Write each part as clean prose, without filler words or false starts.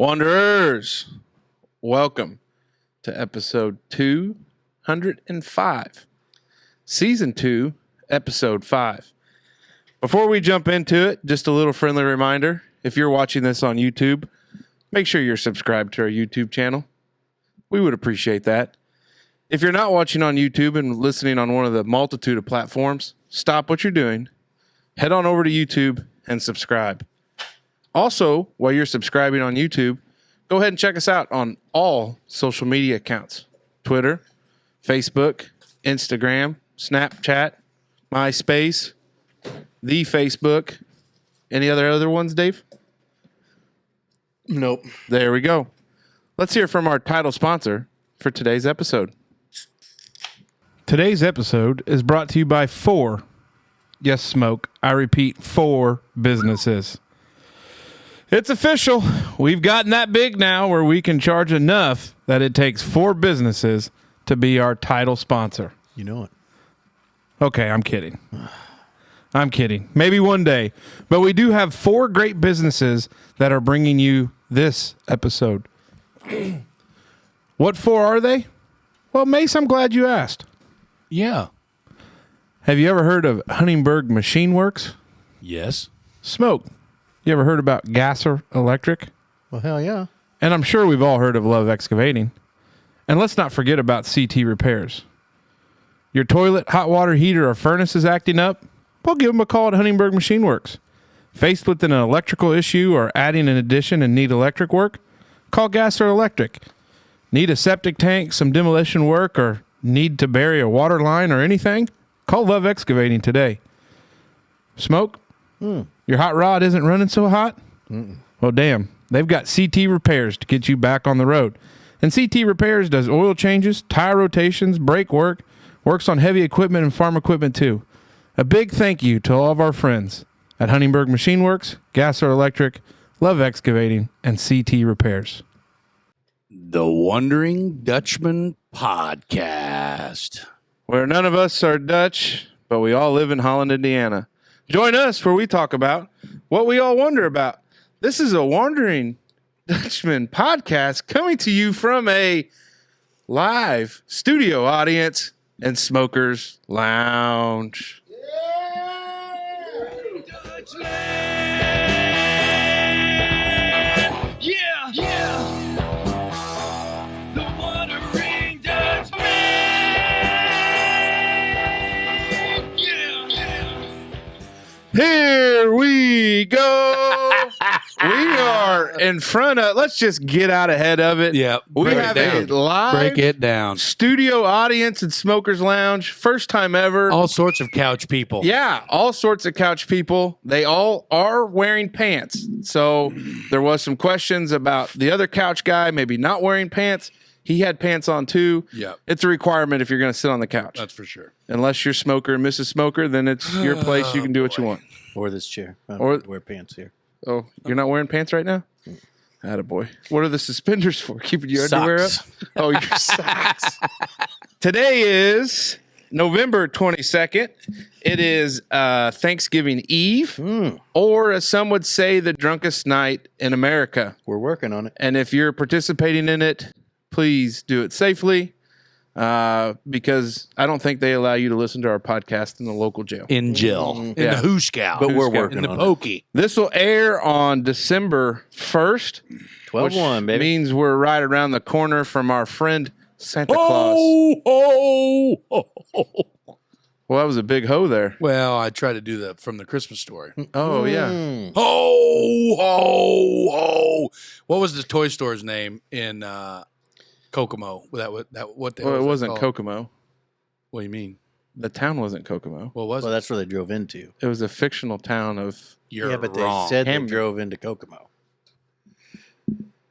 Wanderers, welcome to episode 205, season 2, episode 5. Before we jump into it, just a little friendly reminder. If you're watching this on YouTube, make sure you're subscribed to our YouTube channel. We would appreciate that. If you're not watching on YouTube and listening on one of the multitude of platforms, stop what you're doing, head on over to YouTube and subscribe. Also, while you're subscribing on YouTube, go ahead and check us out on all social media accounts. Twitter, Facebook, Instagram, Snapchat, MySpace, the Facebook. Any other ones, Dave? Nope. There we go. Let's hear from our title sponsor for today's episode. Today's episode is brought to you by 4, yes, Smoke, I repeat, 4 businesses. It's official. We've gotten that big now where we can charge enough that it takes 4 businesses to be our title sponsor. You know it. Okay, I'm kidding. I'm kidding. Maybe one day. But we do have 4 great businesses that are bringing you this episode. What 4 are they? Well, Mace, I'm glad you asked. Yeah. Have you ever heard of Huntingburg Machine Works? Yes. Smoke. You ever heard about Gasser Electric? Well, hell yeah. And I'm sure we've all heard of Love Excavating. And let's not forget about CT Repairs. Your toilet, hot water heater, or furnace is acting up? Well, give them a call at Huntingburg Machine Works. Faced with an electrical issue or adding an addition and need electric work? Call Gasser Electric. Need a septic tank, some demolition work, or need to bury a water line or anything? Call Love Excavating today. Smoke? Your hot rod isn't running so hot? Well, damn. They've got CT Repairs to get you back on the road. And CT Repairs does oil changes, tire rotations, brake work, works on heavy equipment and farm equipment too. A big thank you to all of our friends at Huntingburg Machine Works, Gasser Electric, Love Excavating, and CT Repairs. The Wondering Dutchmen podcast. Where none of us are Dutch, but we all live in Holland, Indiana. Join us where we talk about what we all wonder about. This is a Wondering Dutchmen podcast coming to you from a live studio audience in Smokers Lounge. Here we go. We are in front of, let's just get out ahead of it. Yeah. We have a live Break it down. studio audience in Smokers Lounge. First time ever. All sorts of couch people. Yeah, all sorts of couch people. They all are wearing pants. So there was some questions about the other couch guy maybe not wearing pants. He had pants on too. Yeah. It's a requirement if you're going to sit on the couch. That's for sure. Unless you're Smoker and Mrs. Smoker, then it's your place. You can do what you want. Or this chair. I Or- don't wear pants here. Oh, you're not wearing pants right now? Attaboy. What are the suspenders for? Keeping your underwear up? Socks. Oh, your socks. Today is November 22nd. It is Thanksgiving Eve, or as some would say, the drunkest night in America. We're working on it. And if you're participating in it, please do it safely, because I don't think they allow you to listen to our podcast in the local jail. In jail. In Yeah. the Hooskow. But we're working in the on it. Pokey. This will air on December 1st. 12-1, baby. Means we're right around the corner from our friend Santa Claus. Oh, ho, ho. Well, that was a big ho there. Well, I tried to do that from the Christmas story. Oh, yeah. Ho, ho, ho. What was the toy store's name in Kokomo? What the Well, hell it was that wasn't called? Kokomo. What do you mean? The town wasn't Kokomo. What was Well, it? that's where they drove into. It was a fictional town of, You're yeah, but wrong. they said Ham- they drove into Kokomo.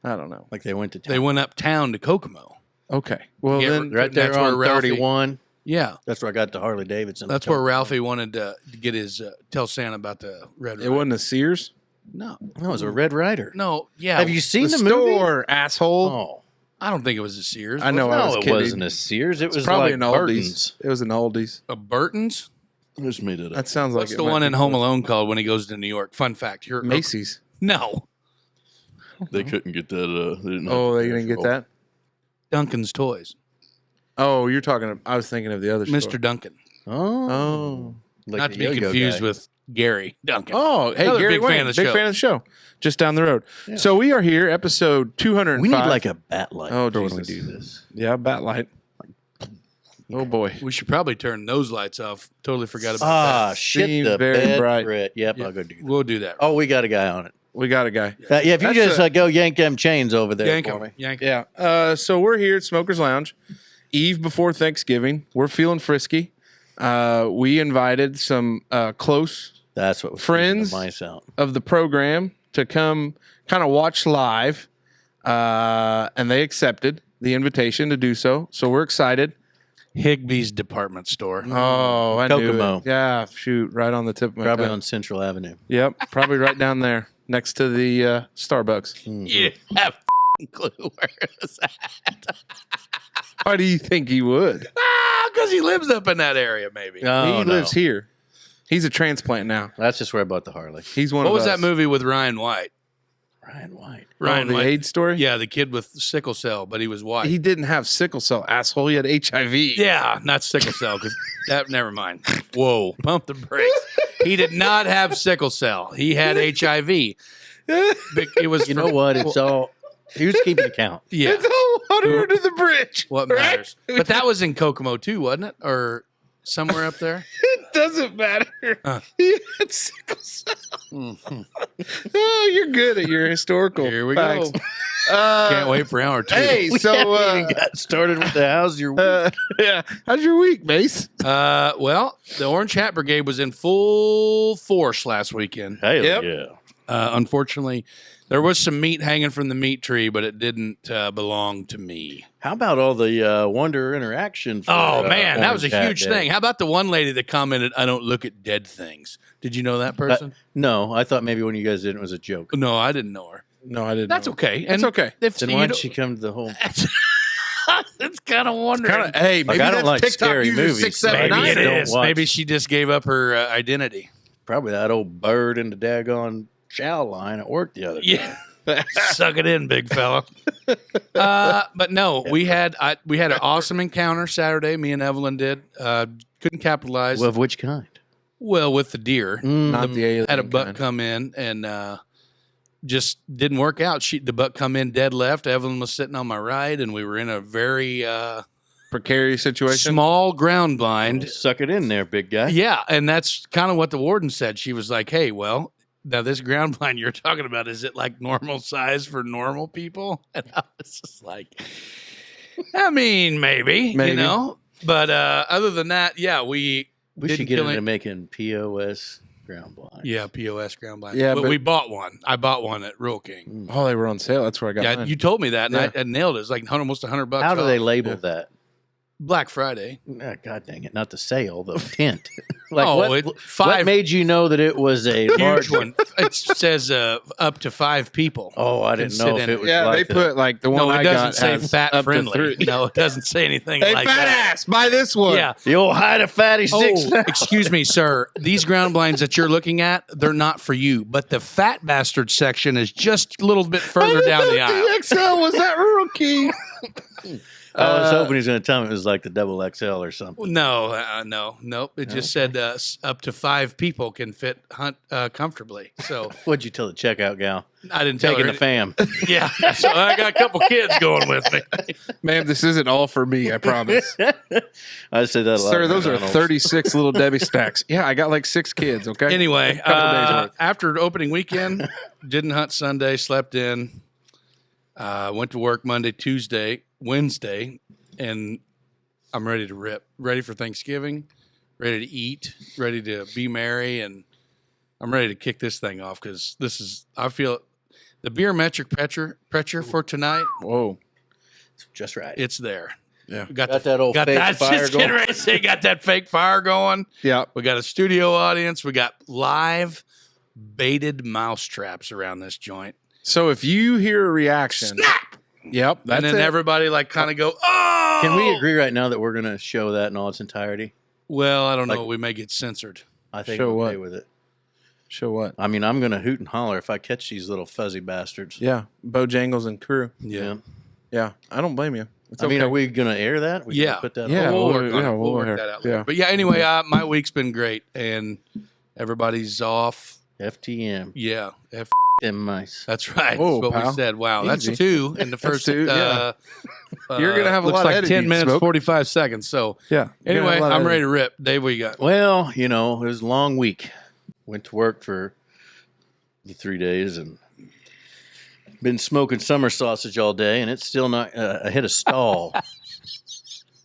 I don't know. Like they went to town. They went uptown to Kokomo. Okay. Well, Yeah, then, right there That's where on Ralphie- 31. Yeah. That's where I got the Harley Davidson. That's where Ralphie wanted to get his tell Santa about the Red it Ryder. wasn't a Sears. No. No, it was a Red Rider. No. Yeah. Have you seen the movie? store, asshole. Oh. I don't think it was a Sears. I know. I No, was it kidding. wasn't a Sears. It was Probably like an Aldi's. Burton's. It was an Aldi's. A Burton's? I just made it up. That sounds like What's it the might one be in Home Alone called when he goes to New York? Fun fact. Here, Macy's. No. They couldn't get that. They didn't have Oh, the they didn't get cash that? Duncan's Toys. Oh, you're talking. I was thinking of the other Mr. store. Duncan. roll. Oh. Oh. Like Not the to be yo-yo confused guy. with Gary Duncan. Oh, hey, Another Gary big Wayne, fan of the big show. fan of the show. Just down the road. Yeah. So we are here, episode 205. We need like a bat light Oh, for when we Jesus. do this. Yeah, bat light. Oh, boy. We should probably turn those lights off. Totally forgot about Ah, shit, Seems the very bed bright. for it. Yep, that. I'll go do that. We'll do that. Oh, we got a guy on it. We got a guy. Yeah, if you That's just a- go yank them chains over there Yank for 'em. me. Yank 'em. Yeah. So we're here at Smokers Lounge, eve before Thanksgiving. We're feeling frisky. We invited some close That's what was Friends? keeping the mice out. of the program to come kind of watch live, and they accepted the invitation to do so. So we're excited. Higbee's department store. Oh, I knew Kokomo. it. Yeah, shoot, right on the tip of my Probably tongue. on Central Avenue. Yep, probably right down there next to the Starbucks. You have a clue where it's at. Why do you think he would? Because he lives up in that area, maybe. Oh, He lives here. He's a transplant now. That's just where I bought the Harley. He's one What of was us. that movie with Ryan White? Ryan White. Ryan the White. AIDS story? Yeah, the kid with sickle cell, but he was white. He didn't have sickle cell, asshole. He had HIV. Yeah, not sickle cell. Because that. Never mind. Whoa, pump the brakes. He did not have sickle cell. He had HIV. It was. You know what? It's all. He was keeping account. Yeah. It's all water under the bridge. What right? matters? But that was in Kokomo too, wasn't it? Or somewhere up there? It doesn't matter. Huh. He had sickle cell. Mhm. Oh, you're good at your historical Here we facts. go. Uh, Can't wait for hour two. Hey, We so haven't even got started with the how's your week? yeah, how's your week, Mace? Well, the Orange Hat Brigade was in full force last weekend. Hell Yep. yeah. Unfortunately, there was some meat hanging from the meat tree, but it didn't belong to me. How about all the Wonder interaction? For, Oh man, that was a Orange Hat huge Day? thing. How about the one lady that commented, "I don't look at dead things"? Did you know that person? No, I thought maybe when you guys did it was a joke. No, I didn't know her. No, I didn't. That's know. okay. That's okay. If Then you why don't- did she come to the whole? it's kind of wondering. Kinda, hey, maybe I don't that's like TikTok scary user movies, 6, so 7, Maybe 9. it don't is. watch. Maybe she just gave up her identity. Probably that old bird in the daggone chow line at work the other day. Yeah. Suck it in, big fella. But no, we had an awesome encounter Saturday. Me and Evelyn did. Couldn't capitalize. Well, of which kind? Well, with the deer, Not the alien had a buck kind. come in and just didn't work out. The buck come in dead left. Evelyn was sitting on my right, and we were in a very Precarious situation. small ground blind. Suck it in there, big guy. Yeah, and that's kind of what the warden said. She was like, "Hey, well, now this ground blind you're talking about, is it like normal size for normal people?" And I was just like, I mean, maybe. Maybe. You know. But other than that, yeah, we We didn't should get kill into any- making POS ground blind. Yeah, POS ground blind. Yeah, but but- we bought one. I bought one at Real King. Oh, they were on sale. That's where I got Yeah, mine. you told me that, and Yeah. I nailed it. It's like almost $100. How do they off. label that? Black Friday? God dang it! Not the sale, the tent. Like Oh, what? it- What five- made you know that it was a large Huge one. It says up to 5 people. Oh, I Can didn't know sit if in it it. was. yeah, like they the- put like the one No, I it doesn't got say has fat up to friendly. 3. No, it doesn't say anything Hey, like fat that. ass, buy this one. Yeah. the old hide a fatty six. Oh, excuse me, sir. These ground blinds that you're looking at, they're not for you. But the fat bastard section is just a little bit further down the aisle. The XL was that rookie. I was hoping he was going to tell me it was like the double XL or something. No, nope. It just said up to 5 people can fit comfortably. So What'd you tell the checkout gal? I didn't tell Taking her. the fam. Yeah, so I got a couple kids going with me. Ma'am, this isn't all for me, I promise. I said that a lot. Sir, at those are McDonald's. 36 little Debbie stacks. Yeah, I got like 6 kids, okay? Anyway, Couple days worth. after opening weekend, didn't hunt Sunday, slept in, went to work Monday, Tuesday, Wednesday, and I'm ready to rip. Ready for Thanksgiving, ready to eat, ready to be merry, and I'm ready to kick this thing off because I feel the beer metric pressure for tonight, Whoa. Just right. it's there. Yeah. We got that old fake that, fire just going. getting ready to say, got that fake fire going. Yeah. We got a studio audience. We got live baited mouse traps around this joint. So if you hear a reaction, Snap! yep, that's And then it. everybody like kind of go, oh! Can we agree right now that we're going to show that in all its entirety? Well, I don't know. Like- We may get censored. I think Show I'm okay what? with it. Show what? I mean, I'm going to hoot and holler if I catch these little fuzzy bastards. Yeah, Bojangles and crew. Yeah. Yeah, I don't blame you. It's I mean, okay. are we going to air that? We Yeah. gonna put that Yeah, on? We'll we'll- work on yeah, it. we'll We'll work work- that out later. yeah. But yeah, anyway, my week's been great, and everybody's off. FTM. Yeah, Them mice. that's right. Whoa, that's what pal. we said. Wow, Easy. that's 2 in the first. two, yeah. You're gonna have a looks lot of like editing, 10 minutes, Smoke. 45 seconds. So Yeah. anyway, I'm ready to rip. Dave, what you got? Well, it was a long week. Went to work for the 3 days and been smoking summer sausage all day, and it's still not. I hit a stall.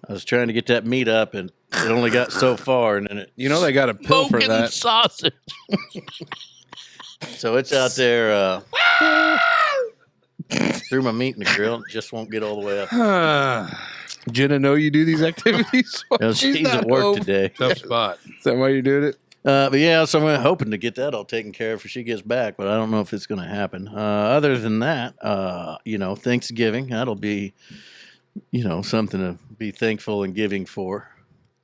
I was trying to get that meat up, and it only got so far, and then it. You know they got a pill for Smoking that. sausage. So it's out there. Threw my meat in the grill, and it just won't get all the way up. Jenna, know you do these activities. She's at work home. today. Tough spot. Is that why you're doing it? But yeah, so I'm hoping to get that all taken care of before she gets back, but I don't know if it's going to happen. Other than that, Thanksgiving, that'll be, something to be thankful and giving for.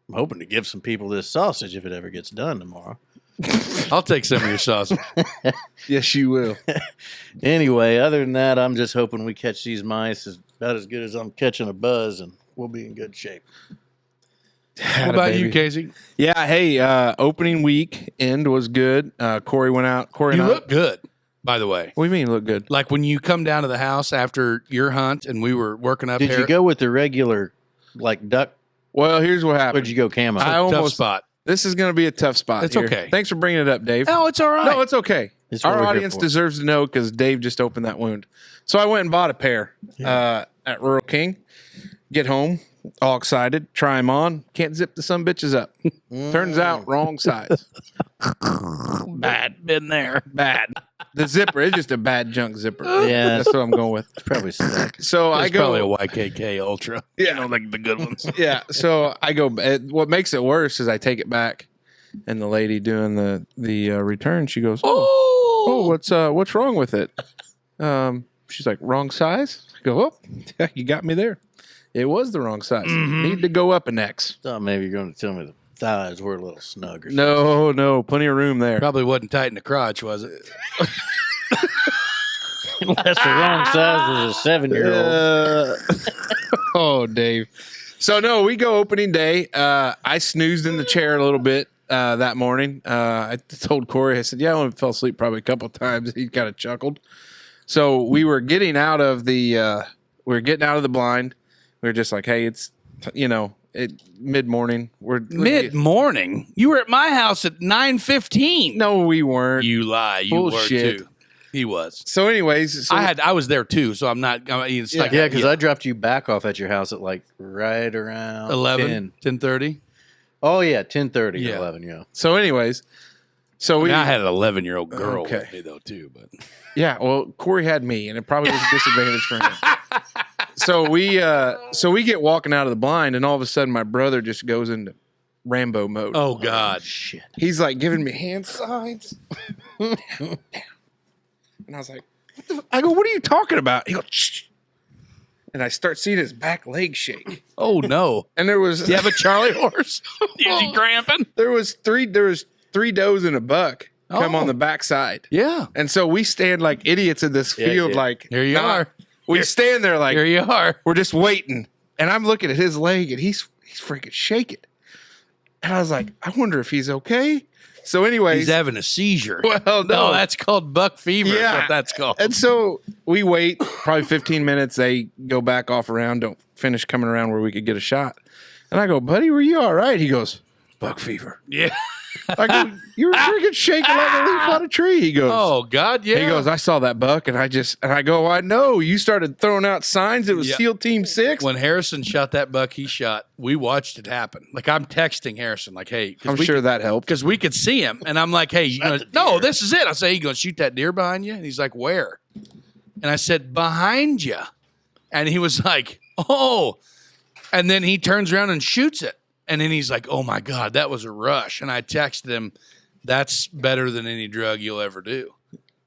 I'm hoping to give some people this sausage if it ever gets done tomorrow. I'll take some of your sausage. Yes, you will. Anyway, other than that, I'm just hoping we catch these mice about as good as I'm catching a buzz, and we'll be in good shape. What about you, Casey? Yeah. Hey, opening weekend was good. Corey went out. Corey You and I. look good, by the way. What do you mean look good? Like when you come down to the house after your hunt and we were working up Did here. you go with the regular, duck? Well, here's what Or happened. did you go camo? I Tough almost- spot. This is going to be a tough spot. It's here. okay. Thanks for bringing it up, Dave. No, it's all right. No, it's okay. It's what Our we're here audience for. deserves to know because Dave just opened that wound. So I went and bought a pair at Rural King. Get home, all excited, try them on. Can't zip the some bitches up. Turns out wrong size. Bad. Been there. Bad. The zipper is just a bad junk zipper. Yeah. That's what I'm going with. It's probably stuck. So I It's go. probably a YKK Ultra. Yeah. Like the good ones. Yeah. So I go. What makes it worse is I take it back, and the lady doing the return, she goes, "Oh, what's wrong with it?" She's like, "Wrong size." I go, "Oh, yeah, you got me there. It was the wrong size. Need to go up an X." Thought maybe you're going to tell me the thighs were a little snug or something. No, plenty of room there. Probably wasn't tight in the crotch, was it? Unless the wrong size was a 7-year-old. Oh, Dave. So no, we go opening day. I snoozed in the chair a little bit that morning. I told Corey, I said, "Yeah, I only fell asleep probably a couple of times." He kind of chuckled. So we were getting out of the blind. We were just like, "Hey, it's mid morning. We're Mid-morning? You were at my house at 9:15. No, we weren't. You lie. You Bullshit. were too. He was. So, anyways, I was there too, so I'm not. It's like Yeah, because I dropped you back off at your house at right around 11, 10:30. Oh, yeah, 10:30 Yeah. 11, yeah. so anyways, so I had an 11-year-old girl Okay. with me though too, but yeah, well, Corey had me, and it probably was a disadvantage for him. So we get walking out of the blind, and all of a sudden, my brother just goes into Rambo mode. oh god, Shit. He's like giving me hand signs. Down. And I was like, I go, "What are you talking about?" He goes, "Shh." And I start seeing his back leg shake. oh no. And there was Do you have a Charlie horse? Is he cramping? there was three does and a buck come Oh. on the backside. Yeah. And so we stand like idiots in this Yeah, field, yeah. like Here you are. We stand there like Here you are. we're just waiting. And I'm looking at his leg, and he's freaking shaking. And I was like, I wonder if he's okay. So, anyways, He's having a seizure. well, no, that's called buck fever. Yeah. That's what that's called. And so we wait probably 15 minutes. They go back off around, don't finish coming around where we could get a shot. And I go, "Buddy, were you all right?" He goes, "Buck fever." Yeah. I go, "You were freaking shaking like a leaf on a tree." He goes, Oh God, yeah. He goes, "I saw that buck," and I go, "I know." You started throwing out signs. It was Yeah. SEAL Team 6. When Harrison shot that buck he shot, we watched it happen. Like I'm texting Harrison, like, "Hey," I'm sure that helped. because we could see him, and I'm like, "Hey, no, this is it." I say, "You gonna shoot that deer behind you?" And he's like, "Where?" And I said, "Behind you." And he was like, "Oh," and then he turns around and shoots it, and then he's like, "Oh my God, that was a rush." And I texted him, "That's better than any drug you'll ever do."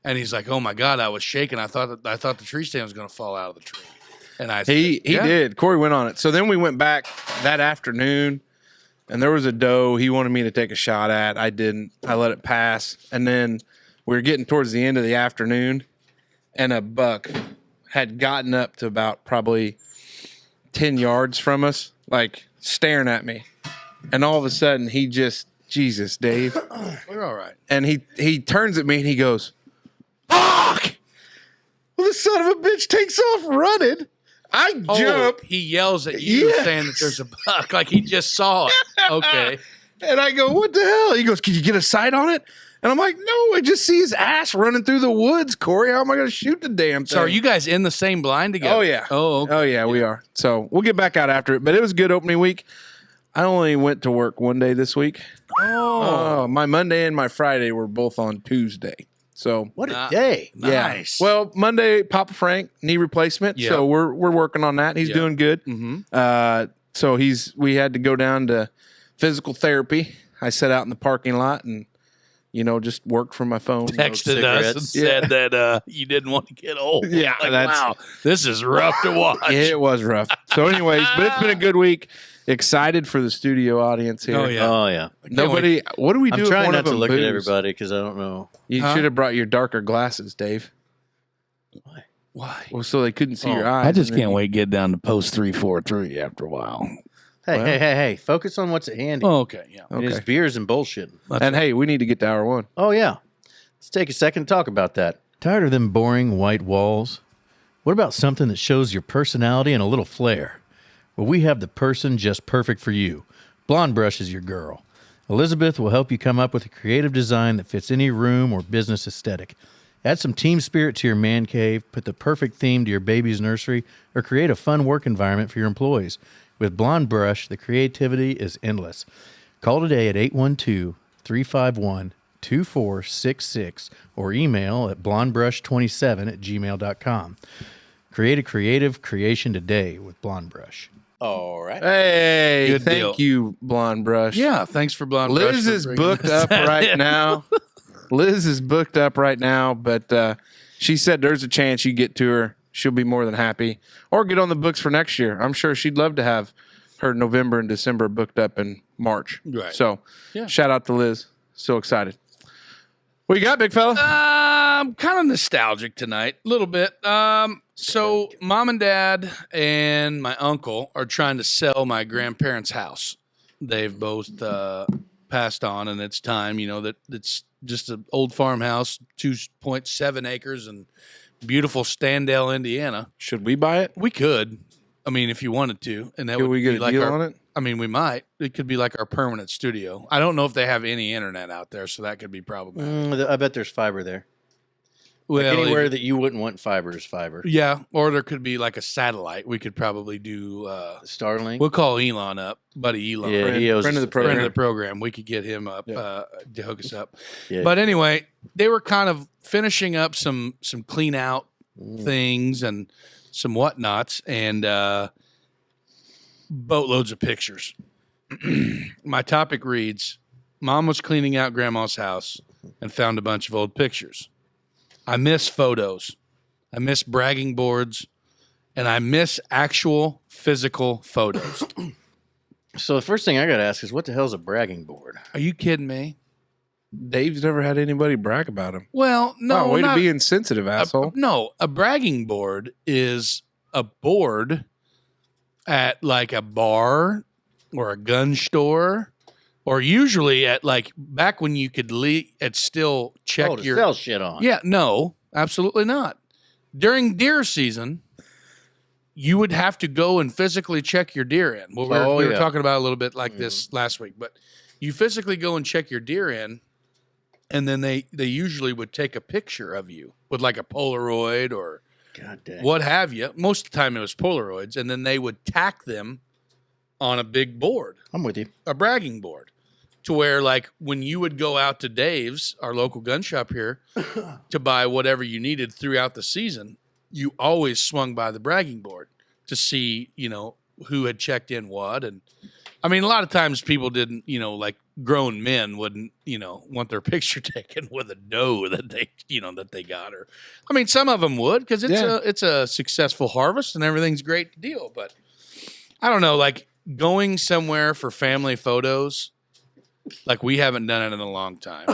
And he's like, "Oh my God, I was shaking. I thought the tree stand was going to fall out of the tree." And I He said, "Yeah." did. Corey went on it. So then we went back that afternoon. and there was a doe he wanted me to take a shot at. I didn't. I let it pass. And then we were getting towards the end of the afternoon, and a buck had gotten up to about probably 10 yards from us, like staring at me. And all of a sudden, he just, Jesus, Dave. We're all right. And he turns at me and he goes, fuck! Well, the son of a bitch takes off running. I jump. He yells at you saying that there's a buck, like he just saw it. Okay. And I go, what the hell? He goes, can you get a sight on it? And I'm like, no, I just see his ass running through the woods, Corey. How am I going to shoot the damn thing? So are you guys in the same blind together? Oh, yeah. Oh, okay. Oh, yeah, we are. So we'll get back out after it. But it was a good opening week. I only went to work one day this week. Oh, my Monday and my Friday were both on Tuesday. So What a day. Nice. yeah. Well, Monday, Papa Frank knee replacement. Yep. So we're working on that. He's doing good. Mm-hmm. So we had to go down to physical therapy. I sat out in the parking lot and just worked from my phone. Texted us and said that you didn't want to get old. Yeah, Like, that's- wow, this is rough to watch. It was rough. So, anyways, but it's been a good week. Excited for the studio audience here. Oh, yeah. Oh, yeah. Nobody. What do we do? I'm if trying one not of to them look at boos? everybody because I don't know. You should have brought your darker glasses, Dave. Why? Well, so they couldn't see your eyes. I just and then can't wait to get down to post 343 after a while. Hey, Well. hey. Focus on what's at hand. Oh, okay. Yeah. It is Okay. beers and bullshit. And hey, we need to get to hour one. Oh, yeah. Let's take a second to talk about that. Tired of them boring white walls? What about something that shows your personality and a little flair? Well, we have the person just perfect for you. Blondebrush is your girl. Elizabeth will help you come up with a creative design that fits any room or business aesthetic. Add some team spirit to your man cave, put the perfect theme to your baby's nursery, or create a fun work environment for your employees. With Blondebrush, the creativity is endless. Call today at 812-351-2466 or email at blondebrush27@gmail.com. Create a creative creation today with Blondebrush. All right. Hey, Good thank deal. you, Blonde Brush. Yeah. Thanks for Blonde Liz Brush for is bringing booked that up right in. now. Liz is booked up right now, but she said there's a chance you get to her. She'll be more than happy. Or get on the books for next year. I'm sure she'd love to have her November and December booked up in March. Right. So, Yeah. shout out to Liz. So excited. What you got, big fella? I'm kind of nostalgic tonight, a little bit. So mom and dad and my uncle are trying to sell my grandparents' house. They've both passed on, and it's time. That it's just an old farmhouse, 2.7 acres, and beautiful Standale, Indiana. Should we buy it? We could, I mean, if you wanted to, and that Could would we get be a like deal our, on it? I mean, we might. It could be like our permanent studio. I don't know if they have any internet out there, so that could be problematic. I bet there's fiber there. Well, Anywhere if- that you wouldn't want fiber is fiber. yeah, or there could be like a satellite. We could probably do. Starlink. We'll call Elon up, buddy Elon, Yeah, friend- he owes friend of us the a program. friend of the program. We could get him up Yeah. to hook us up. Yeah. But anyway, they were kind of finishing up some clean out things and some whatnots, and boatloads of pictures. My topic reads: Mom was cleaning out Grandma's house and found a bunch of old pictures. I miss photos. I miss bragging boards, and I miss actual physical photos. So the first thing I got to ask is, what the hell's a bragging board? Are you kidding me? Dave's never had anybody brag about him. Well, no, Wow, way not, to be insensitive, asshole. no. A bragging board is a board at like a bar or a gun store, or usually at like back when you could still check to your sell shit on. Yeah, no, absolutely not. During deer season, you would have to go and physically check your deer in. Well, we were yeah. talking about a little bit like this last week, but you physically go and check your deer in, and then they usually would take a picture of you with like a Polaroid or God damn. what have you. Most of the time it was Polaroids, and then they would tack them on a big board, I'm with you. a bragging board, to where like when you would go out to Dave's, our local gun shop here, to buy whatever you needed throughout the season, you always swung by the bragging board to see, who had checked in what. And I mean, a lot of times people didn't, like grown men wouldn't, want their picture taken with a doe that they got. Or, I mean, some of them would, because it's a successful harvest and everything's great deal. But I don't know, like going somewhere for family photos, like we haven't done it in a long time.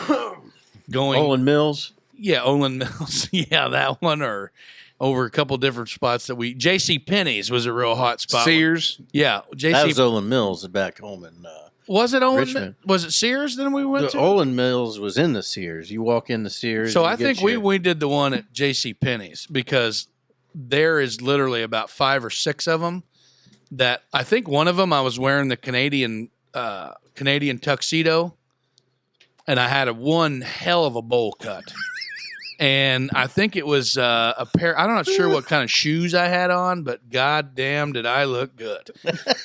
Going, Olin Mills. yeah, Olin Mills, yeah, that one, or over a couple different spots that J.C. Penney's was a real hot spot. Sears. Yeah, That J.C. was Olin Mills back home in Was it Olin? Richmond. Was it Sears? Then we went the to. Olin Mills was in the Sears. You walk in the Sears. So you I get think your- we did the one at J.C. Penney's because there is literally about 5 or 6 of them. That I think one of them I was wearing the Canadian tuxedo, and I had one hell of a bowl cut. And I think it was a pair. I'm not sure what kind of shoes I had on, but goddamn, did I look good!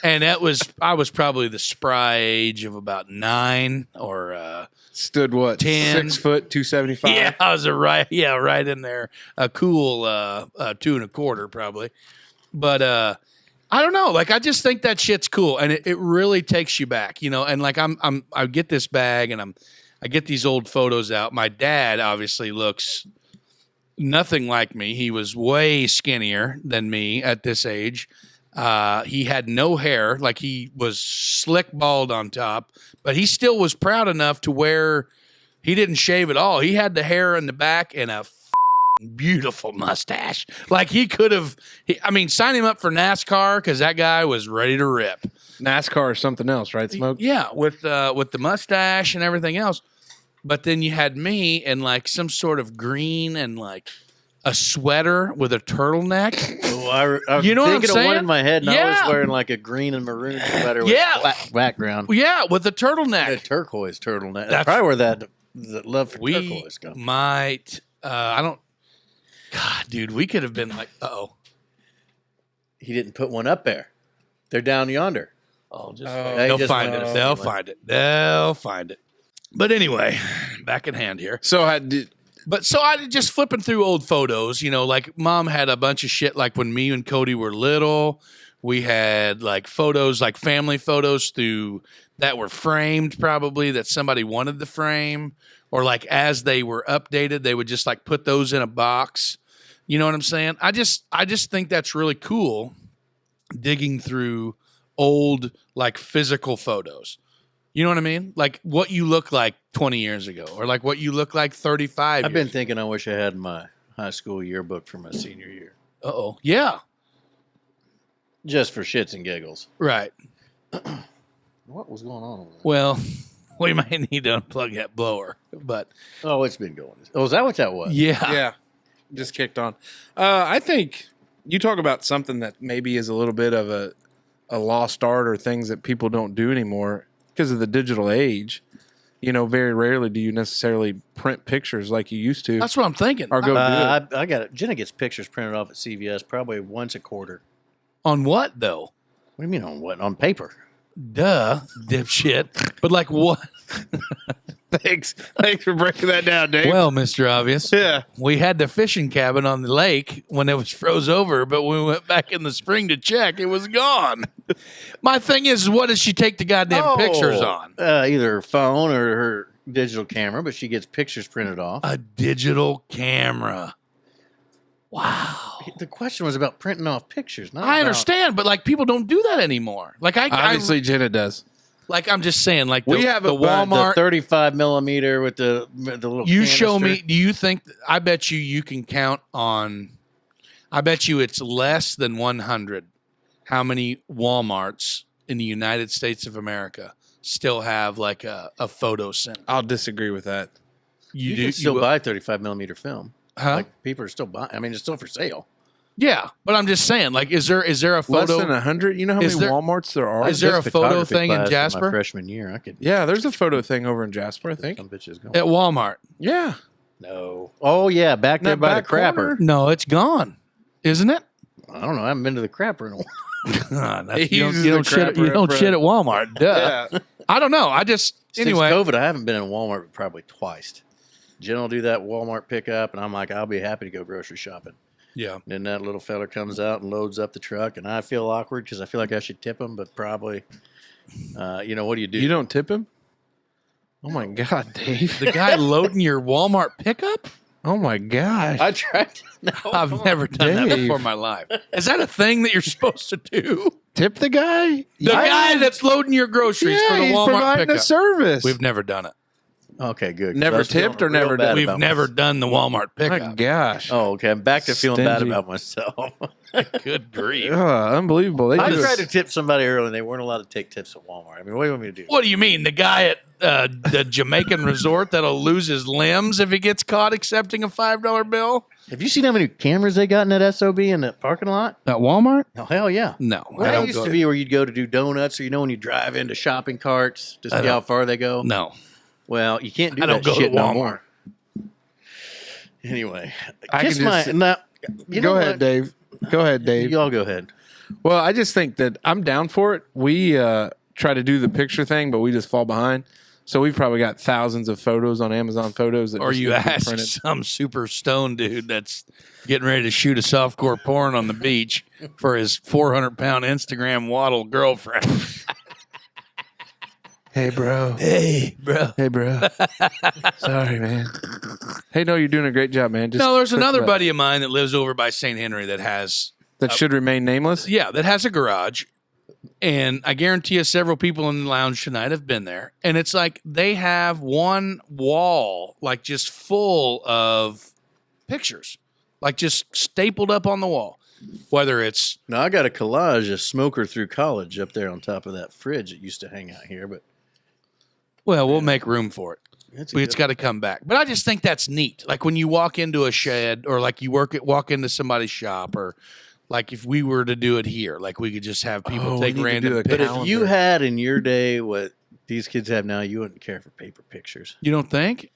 And I was probably the spry age of about 9 or Stood what? 10. 6 foot, 275. yeah, I was right in there. A cool 2 1/4 probably, but I don't know. Like I just think that shit's cool, and it really takes you back, you know. And like I get this bag, and I get these old photos out. My dad obviously looks nothing like me. He was way skinnier than me at this age. He had no hair, like he was slick bald on top, but he still was proud enough to where he didn't shave at all. He had the hair in the back and a beautiful mustache. Like he could have, sign him up for NASCAR because that guy was ready to rip. NASCAR or something else, right, Smoke? Yeah, with the mustache and everything else. But then you had me in like some sort of green and like a sweater with a turtleneck. Oh, I was You know what I'm thinking of one saying? in my head, and I Yeah. was wearing like a green and maroon sweater with Yeah. black background. Yeah, with a A turtleneck. turquoise turtleneck. That's- That's probably where that love for We turquoise comes. might. I don't. God, dude, we could have been like, He didn't put one up there. They're down yonder. oh, just They they'll just find went it. off They'll anyway. find it. They'll find it. But anyway, back in hand here. So But so I just flipping through old photos, you know, like mom had a bunch of shit like when me and Cody were little. We had like photos, like family photos that were framed probably that somebody wanted the frame, or like as they were updated, they would just like put those in a box. You know what I'm saying? I just think that's really cool digging through old like physical photos. You know what I mean? Like what you look like 20 years ago or like what you look like 35 I've years been thinking I wish I had my high school yearbook for my senior year. Uh-oh. Yeah. Just for shits and giggles. Right. What was going on over there? Well, we might need to unplug that blower, but Oh, it's been going. Oh, is that what that was? yeah. yeah, just kicked on. I think you talk about something that maybe is a little bit of a lost art or things that people don't do anymore because of the digital age. You know, very rarely do you necessarily print pictures like you used to. That's what I'm thinking. Or go do it. I got it. Jenna gets pictures printed off at CVS probably once a quarter. On what though? What do you mean on what? On paper. Duh, dipshit. But like what? Thanks for breaking that down, Dave. Well, Mr. Obvious. yeah. We had the fishing cabin on the lake when it was froze over, but when we went back in the spring to check, it was gone. My thing is, what does she take the goddamn pictures on? Either her phone or her digital camera, but she gets pictures printed off. A digital camera. Wow. The question was about printing off pictures. Not I about- understand, but like people don't do that anymore. Like Obviously, Jenna does. like I'm just saying, like We have the a- the Walmart. 35 millimeter with the little. You show canister. me. Do you think? I bet you can count on. I bet you it's less than 100. How many WalMarts in the United States of America still have like a photo center? I'll disagree with that. You can still will- buy 35 millimeter film. Huh? Like people are still buying. I mean, it's still for sale. Yeah, but I'm just saying. Like, is there a Less photo? than 100. You know how Is many there- Walmarts there are? Is there a Just photo photography thing in class Jasper? My freshman year, I could. Yeah, there's a photo thing over in Jasper, I think. Some bitches go. At Walmart? Yeah. No. Oh yeah, back there That by the back crapper. corner? No, it's gone, isn't it? I don't know. I haven't been to the crapper in a while. You uses don't the shit. You crapper don't up shit at Walmart. Duh. Yeah. I don't know. I just anyway. Since COVID, I haven't been in Walmart probably twice. Jen will do that Walmart pickup, and I'm like, I'll be happy to go grocery shopping. Yeah. Then that little feller comes out and loads up the truck, and I feel awkward because I feel like I should tip him, but probably, what do you do? You don't tip him? Oh my God, Dave. The guy loading your Walmart pickup? Oh my gosh. I tried. No, I've never done that Dave. before in my life. Is that a thing that you're supposed to do? Tip the guy. The guy that's loading your groceries for the he's Walmart providing pickup. a service. We've never done it. Okay, good. 'cause I Never was feeling tipped or real never bad done? We've about never myself. done the Walmart my pickup. gosh. Oh, okay. I'm back to feeling bad Stingy. about myself. Good grief. Unbelievable. They I do tried it. to tip somebody earlier, and they weren't allowed to take tips at Walmart. I mean, what do you want me to do? What do you mean? The guy at the Jamaican resort that'll lose his limbs if he gets caught accepting a $5 bill? Have you seen how many cameras they got in that SOB in the parking lot? At Walmart? Oh, hell yeah. No. Well, I that don't used go. to be where you'd go to do donuts, or when you drive into shopping carts to see how far they go. No. Well, you can't do I that don't go to shit no Walmart. more. Anyway, I kiss can my. just- Now, you know Go ahead, what? Dave. Go ahead, Dave. Y'all go ahead. Well, I just think that I'm down for it. We try to do the picture thing, but we just fall behind. So we've probably got thousands of photos on Amazon Photos. That Or just you need to be ask printed. some super stone dude that's getting ready to shoot a softcore porn on the beach for his 400-pound Instagram waddle girlfriend. Hey, bro. Hey, bro. Hey, bro. Sorry, man. Hey, no, you're doing a great job, man. Just No, there's click another that. buddy of mine that lives over by St. Henry that has, that should remain nameless. that has a garage. And I guarantee you several people in the lounge tonight have been there. And it's like they have one wall, like just full of pictures, like just stapled up on the wall. Whether it's, Now I got a collage of Smoker Through College up there on top of that fridge that used to hang out here, but well, we'll make room for it. it's It's got to come back. But I just think that's neat. Like when you walk into a shed or like you walk into somebody's shop or like if we were to do it here, like we could just have people Oh, take we need to random do a pictures. But if you had in your day what these kids have now, you wouldn't care for paper pictures. You don't think?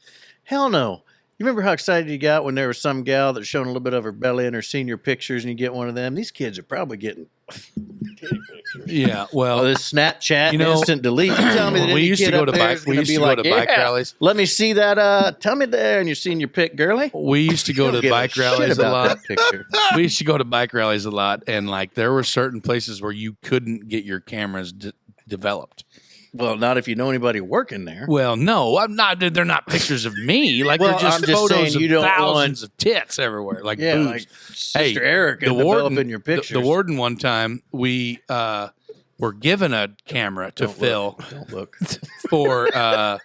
Hell no. You remember how excited you got when there was some gal that showing a little bit of her belly in her senior pictures and you get one of them? These kids are probably getting titty pictures. Yeah. Oh, Well, this Snapchat, You know, instant delete. You tell me that we any used to kid go up to there bike. is We gonna used be to go like, to bike "Yeah, rallies. Let me see that. Tell me there in your senior pic, girly. we used to go Don't to give a bike shit rallies a about lot. that picture. We used to go to bike rallies a lot, and like there were certain places where you couldn't get your cameras developed. Well, not if you know anybody working there. Well, no, I'm not. They're not pictures of me. Like Well, they're just I'm just photos saying you of don't thousands of tits everywhere, like Yeah, boobs. like Sister Erica the warden, developing your pictures. The warden one time we were given a camera to Don't fill look. Don't look. for.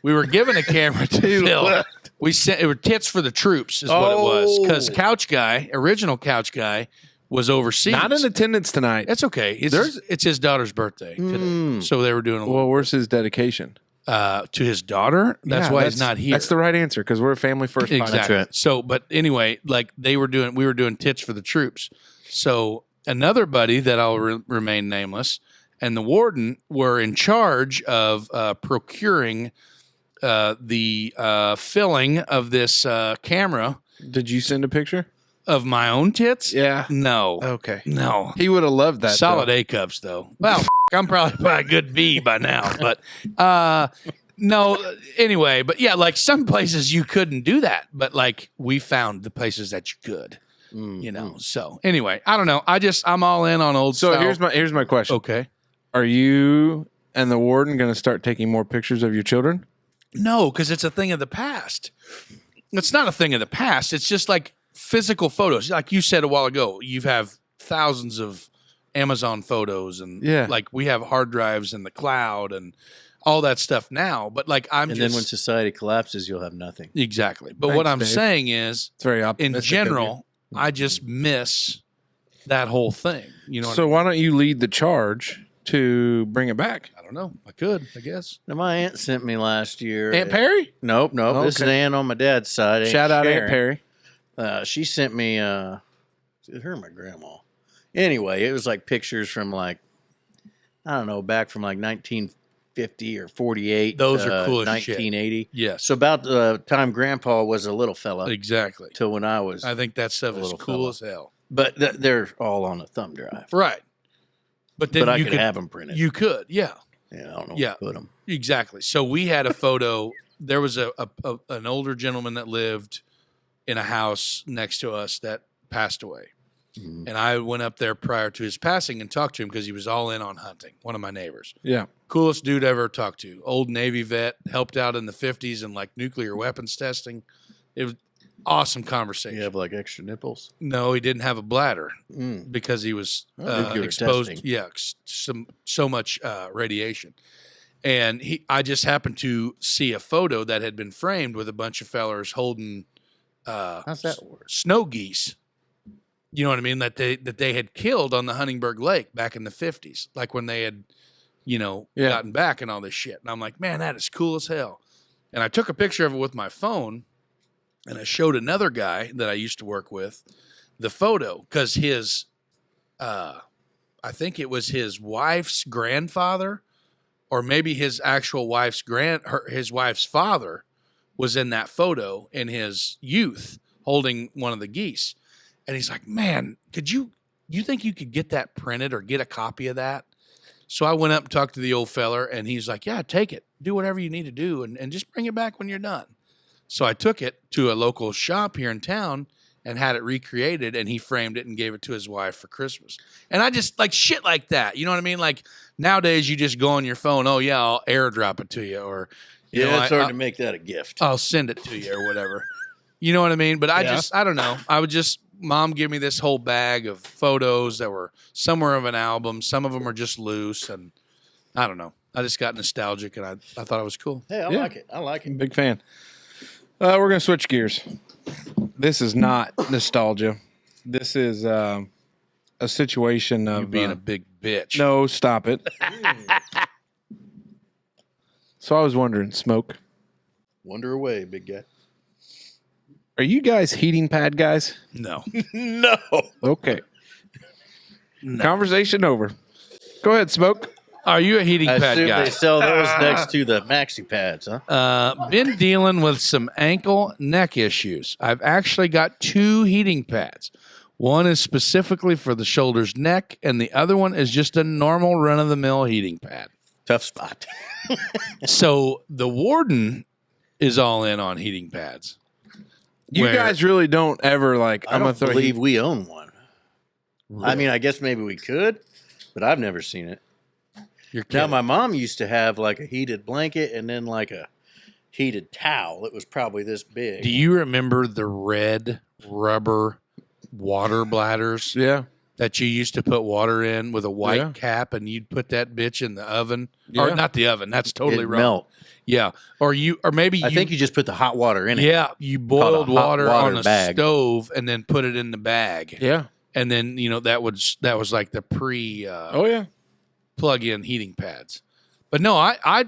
We were given a camera to fill. We sent it were tits for the troops is what it was because original couch guy was overseas. Not in attendance tonight. That's okay. It's his daughter's birthday today, so they were doing a little, Well, where's his dedication? to his daughter. That's Yeah, why he's not here. That's the right answer because we're a family first. podcast. Exactly. right. So, but anyway, like we were doing tits for the troops. So another buddy that I'll remain nameless and the warden were in charge of procuring the filling of this camera Did you send a picture? of my own tits. Yeah. No. Okay. No. He would have loved that. Solid though. A cups though. Well, I'm probably by a good B by now, but no. Anyway, but yeah, like some places you couldn't do that, but like we found the places that you could. You know. So anyway, I don't know. I'm all in on old. So style. here's my question. Okay. Are you and the warden going to start taking more pictures of your children? No, because it's a thing of the past. It's not a thing of the past. It's just like physical photos. Like you said a while ago, you have thousands of Amazon photos and Yeah. like we have hard drives in the cloud and all that stuff now. But like And then when society collapses, you'll have nothing. exactly. But Thanks, what I'm Dave. saying is, It's very in optimistic. of general, I just miss that whole thing. You you. know, what So why don't you lead the charge to bring it back? I don't know. I could, I guess. Now, my aunt sent me last year. Aunt Perry? Nope. Oh, This is okay. Aunt on my dad's side. Shout out Sharon. Aunt Perry. She sent me her and my grandma. Anyway, it was like pictures from like I don't know, back from like 1950 or 48. Those are cool as shit. 1980. Yes. So about the time Grandpa was a little fella Exactly. till when I was. I think that stuff a is little cool fella. as hell. But they're all on a thumb drive. Right. But then But I you could have them printed. You could, yeah. Yeah, I don't know Yeah. where to put them. Exactly. So we had a photo. There was an older gentleman that lived in a house next to us that passed away. Mhm. And I went up there prior to his passing and talked to him because he was all in on hunting, one of my neighbors. Yeah. Coolest dude I ever talked to. Old Navy vet, helped out in the 50s and like nuclear weapons testing. It was Awesome conversation. You have like extra nipples? No, he didn't have a bladder Mm. because he was I think you were exposed. testing. Yeah, so much radiation. And I just happened to see a photo that had been framed with a bunch of fellers holding How's that work? snow geese. You know what I mean? That they had killed on the Huntingburg Lake back in the 50s, like when they had, gotten back and all this shit. And I'm like, man, that is cool as hell. And I took a picture of it with my phone, and I showed another guy that I used to work with the photo because his, I think it was his wife's grandfather, or maybe his actual wife's his wife's father was in that photo in his youth holding one of the geese. And he's like, man, you think you could get that printed or get a copy of that? So I went up and talked to the old feller, and he's like, yeah, take it. Do whatever you need to do, and just bring it back when you're done. So I took it to a local shop here in town and had it recreated, and he framed it and gave it to his wife for Christmas. And I just like shit like that. You know what I mean? Like nowadays you just go on your phone, oh yeah, I'll airdrop it to you, or It's hard to make that a gift. I'll send it to you or whatever. You know what I mean? But I don't know. I would just, Mom give me this whole bag of photos that were somewhere of an album. Some of them are just loose, and I don't know. I just got nostalgic, and I thought it was cool. Hey, I like it. I like it. Big fan. We're going to switch gears. This is not nostalgia. This is a situation of You being a big bitch. No, stop it. So I was wondering, Smoke, Wonder away, big guy. are you guys heating pad guys? No. No. Okay. Conversation over. Go ahead, Smoke. Are you a heating I pad assume guy? they sell those next to the maxi pads, huh? Been dealing with some ankle neck issues. I've actually got 2 heating pads. One is specifically for the shoulders neck, and the other one is just a normal run-of-the-mill heating pad. Tough spot. So the warden is all in on heating pads. You Where- guys really don't ever like. I I'm gonna don't throw believe heat. we own one. I mean, I guess maybe we could, but I've never seen it. You're Now, kidding. my mom used to have like a heated blanket and then like a heated towel. It was probably this big. Do you remember the red rubber water bladders Yeah. that you used to put water in with a white Yeah. cap, and you'd put that bitch in the oven? Yeah. Or not the oven. That's totally It'd wrong. melt. Yeah. Or maybe I think you just put the hot water in it. Yeah, you boiled hot water water on a bag. stove and then put it in the bag. Yeah. And then, that was like the pre Oh yeah. plug-in heating pads. But no, I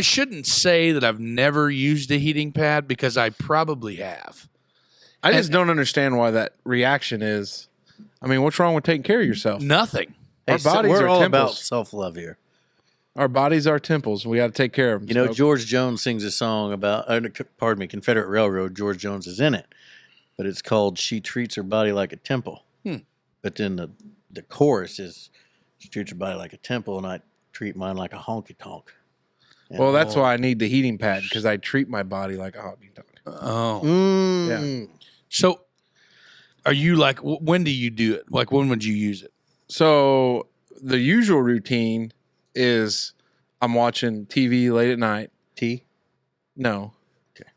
shouldn't say that I've never used a heating pad, because I probably have. I just don't understand why that reaction is. I mean, what's wrong with taking care of yourself? Nothing. Hey, Our bodies we're are all about temples. self-love here. Our bodies are temples. We got to take care of them. You know, George Jones sings a song about, Confederate Railroad. George Jones is in it, but it's called "She Treats Her Body Like a Temple." But then the chorus is, "She treats her body like a temple, and I treat mine like a honky tonk." Well, that's why I need the heating pad, because I treat my body like a honky tonk. Oh. Yeah. So are you like, when do you do it? Like, when would you use it? So the usual routine is I'm watching TV late at night. tea. No. Okay.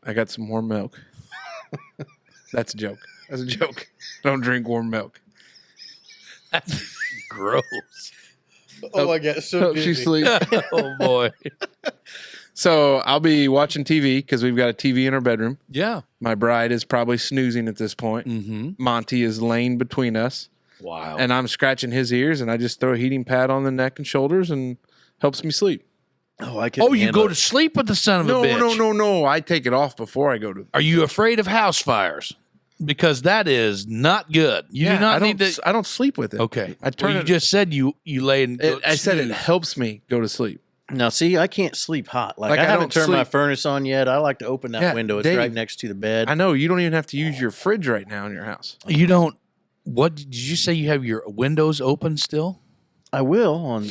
I got some warm milk. That's a joke. That's a joke. Don't drink warm milk. That's gross. Oh my God, so Helps you sleep. Oh, boy. So I'll be watching TV because we've got a TV in our bedroom. Yeah. My bride is probably snoozing at this point. Mm-hmm. Monty is laying between us. Wow. And I'm scratching his ears, and I just throw a heating pad on the neck and shoulders, and helps me sleep. Oh, I can. Oh, you go to sleep with the son of a bitch. No. I take it off before I go to. Are you afraid of house fires? Because that is not good. You do not need to. I don't sleep with it. Okay. I turn you it. just said you lay and go I said it snooze. helps me go to sleep. Now, see, I can't sleep hot. Like Like, I I haven't don't turned my sleep- furnace on yet. I like to open that Yeah, window. It's Dave, right next to the bed. I know you don't even have to use your fridge right now in your house. You don't. What did you say? You have your windows open still? I will on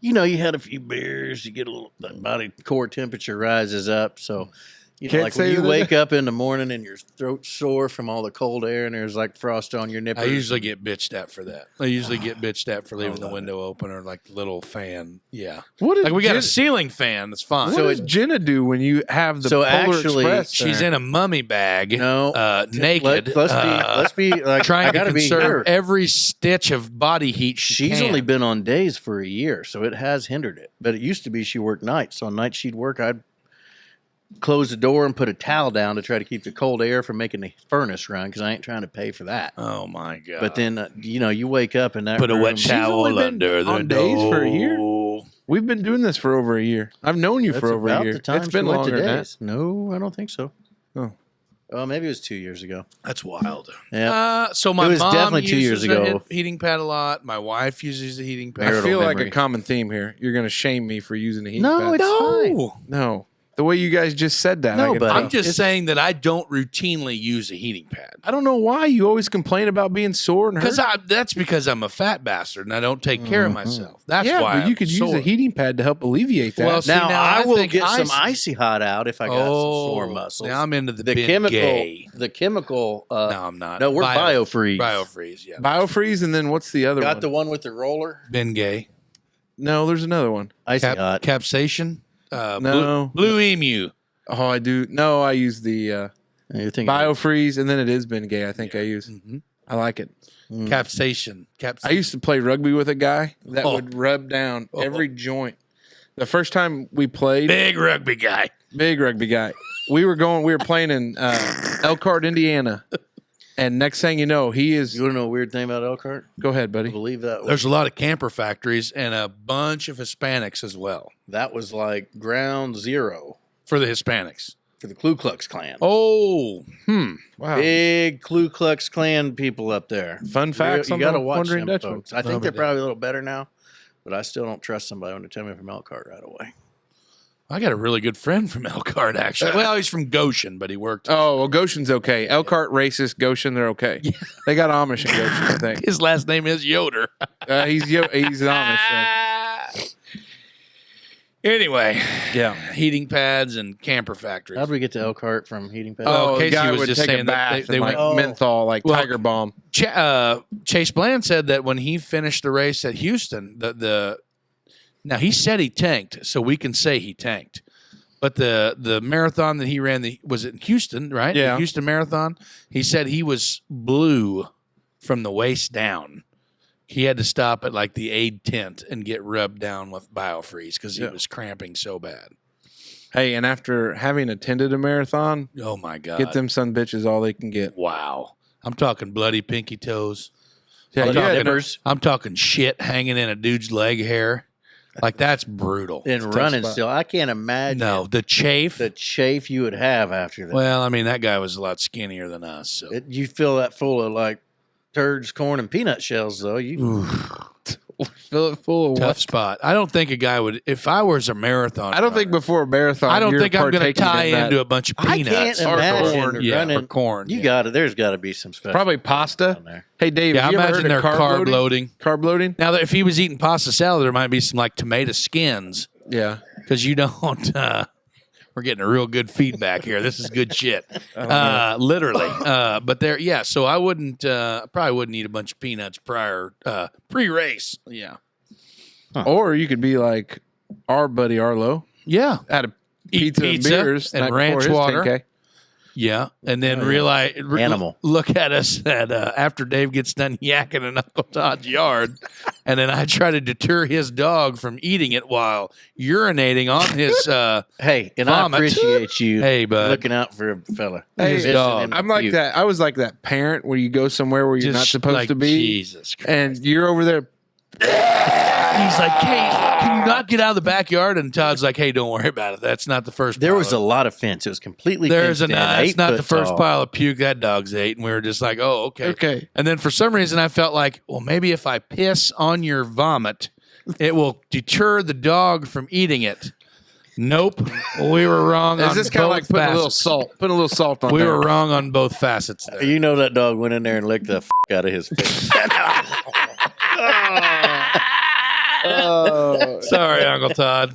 you had a few beers, you get a little, the body core temperature rises up. So You know, Can't like say when you that- wake up in the morning and your throat's sore from all the cold air and there's like frost on your nipples. I usually get bitched at for that. I usually get bitched at for leaving the window open or like the little fan. Yeah. What is Like we got a Jen- ceiling fan. That's fine. What So does Jenna do when you have the Polar actually, Express? She's there? in a mummy bag, No, naked, Let's be like trying I to gotta be conserve here. every stitch of body heat she She's can. only been on days for a year, so it has hindered it. But it used to be she worked nights. So on nights she'd work, I'd close the door and put a towel down to try to keep the cold air from making the furnace run because I ain't trying to pay for that. Oh my god! But then you wake up and that put a wet room- only towel been under the on days for a year? door. We've been doing this for over a year. I've known you That's for over a about year. the time It's she been went to longer than that. days. No, I don't think so. Oh. Oh, maybe it was 2 years ago. That's wild. Yeah. So my It was mom definitely 2 uses years ago. a heating pad a lot. My wife uses a heating pad. I Marital feel like memory. a common theme here. You're going to shame me for using the heat No, pad. it's fine. No, No. The way you guys just said that. No, I can but tell. I'm just saying that I don't routinely use a heating pad. I don't know why you always complain about being sore and hurt. That's because I'm a fat bastard and I don't take care of myself. That's yeah, why but you I'm could sore. use a heating pad to help alleviate that. Well, see, Now, now I I will think get some ice- icy hot out if I got some sore muscles. Now I'm into the the big chemical, gay. the chemical. No, I'm not. No, we're BioFreeze. BioFreeze, yeah. Biofreeze, and then what's the other Got one? the one with the roller, Ben gay. No, there's another one. icy hot. Capsation. No. Blue Emu. Oh, I do. No, I use the You're thinking Biofreeze, and then it is Bengay. I think I use. Mhm. I like it. Capsation. I used to play rugby with a guy that Oh. would rub down every joint. The first time we played, big rugby guy. big rugby guy, we were playing in Elkhart, Indiana. And next thing you know, he is. You want to know a weird thing about Elkhart? Go ahead, I buddy. believe that was, There's a lot of camper factories and a bunch of Hispanics as well that was like ground zero for the Hispanics. for the Ku Klux Klan. Oh, Wow. Big Ku Klux Klan people up there. Fun facts You on got to the watch Wondering them, Dutchmen. folks. I think Love they're it. probably a little better now, but I still don't trust somebody when they tell me from Elkhart right away. I got a really good friend from Elkhart, actually. Well, he's from Goshen, but he worked. Oh, well, Goshen's okay. Elkhart, racist. Goshen, they're okay. They got Amish in Goshen, I think. His last name is Yoder. He's Amish. So. Anyway, Yeah. heating pads and camper factories. How do we get to Elkhart from heating pad? Oh, the Casey guy was would just take saying a that bath they and went- like menthol, like Well, Tiger Balm. Chase Bland said that when he finished the race at Houston, now he said he tanked, so we can say he tanked. But the marathon that he ran, was it in Houston, right? Yeah. The Houston Marathon. He said he was blue from the waist down. He had to stop at like the aid tent and get rubbed down with biofreeze because he Yeah. was cramping so bad. Hey, and after having attended a marathon, Oh my God. get them son bitches all they can get. Wow. I'm talking bloody pinky toes. Yeah, Bloody yeah, nippers I'm talking shit hanging in a dude's leg hair. Like that's brutal. and tough running spot. still. I can't imagine No, the chafe. the chafe you would have after that. Well, I mean, that guy was a lot skinnier than us. So. You fill that full of like turds, corn, and peanut shells, though. You Fill it full of Tough what? spot. I don't think a guy would. If I was a marathon, I don't think runner, before a marathon. I don't you're think I'm going to partaking tie in that. into a bunch of I peanuts can't or imagine corn. Yeah, running- or corn. you yeah. got it. There's got to be some special Probably pasta. on there. Hey, Dave, Yeah, I have you ever imagine heard they're of carb loading. Carb loading? Now, if he was eating pasta salad, there might be some like tomato skins Yeah. because you don't. We're getting a real good feedback here. This is good shit. Literally. But there, yeah. So I wouldn't. Probably wouldn't eat a bunch of peanuts pre-race. Yeah. Or you could be like our buddy Arlo. Yeah. Had a Eat pizza, and beers and night ranch before his water. 10K. Yeah, and then Animal. Look at us at after Dave gets done yakking in Uncle Todd's yard, and then I try to deter his dog from eating it while urinating on his. Hey, and Vomit. I appreciate you Hey, bud. looking out for a fella. Hey, Missing dog. him I'm like puke. that. I was like that parent where you go somewhere where you're not just supposed like, to be, Jesus Christ. and you're over there. He's like, "Hey, can you not get out of the backyard?" And Todd's like, "Hey, don't worry about it. That's not the first." There pile was a of- lot of fence. It was completely There's fenced in, that's 8 not the foot first tall. pile of puke that dog's ate, and we were just like, "Oh, okay." Okay. And then for some reason, I felt like, well, maybe if I piss on your vomit, it will deter the dog from eating it. Nope, we were wrong. Is on this kind of both like putting a little facets. salt? Putting a little salt on We there. were wrong on both facets there. You know that dog went in there and licked the out of his face. Oh. Sorry, Uncle Todd.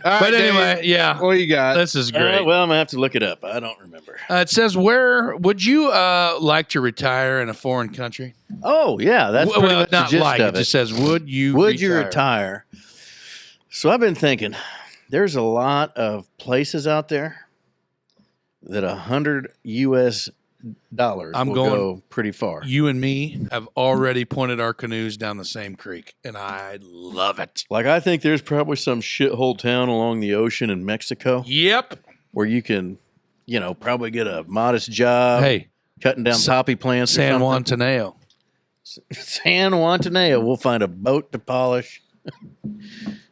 But anyway, yeah. What you got? This is great. Well, I'm going to have to look it up. I don't remember. It says, where would you like to retire in a foreign country? Oh, yeah. That's pretty much not the gist like. of It it. just says, would you retire? So I've been thinking there's a lot of places out there that $100 US I'm will going- go pretty far. You and me have already pointed our canoes down the same creek, and I love it. Like, I think there's probably some shithole town along the ocean in Mexico Yep. where you can, probably get a modest job Hey, cutting down poppy plants. San or something. Juantaneo. San Juantaneo. We'll find a boat to polish.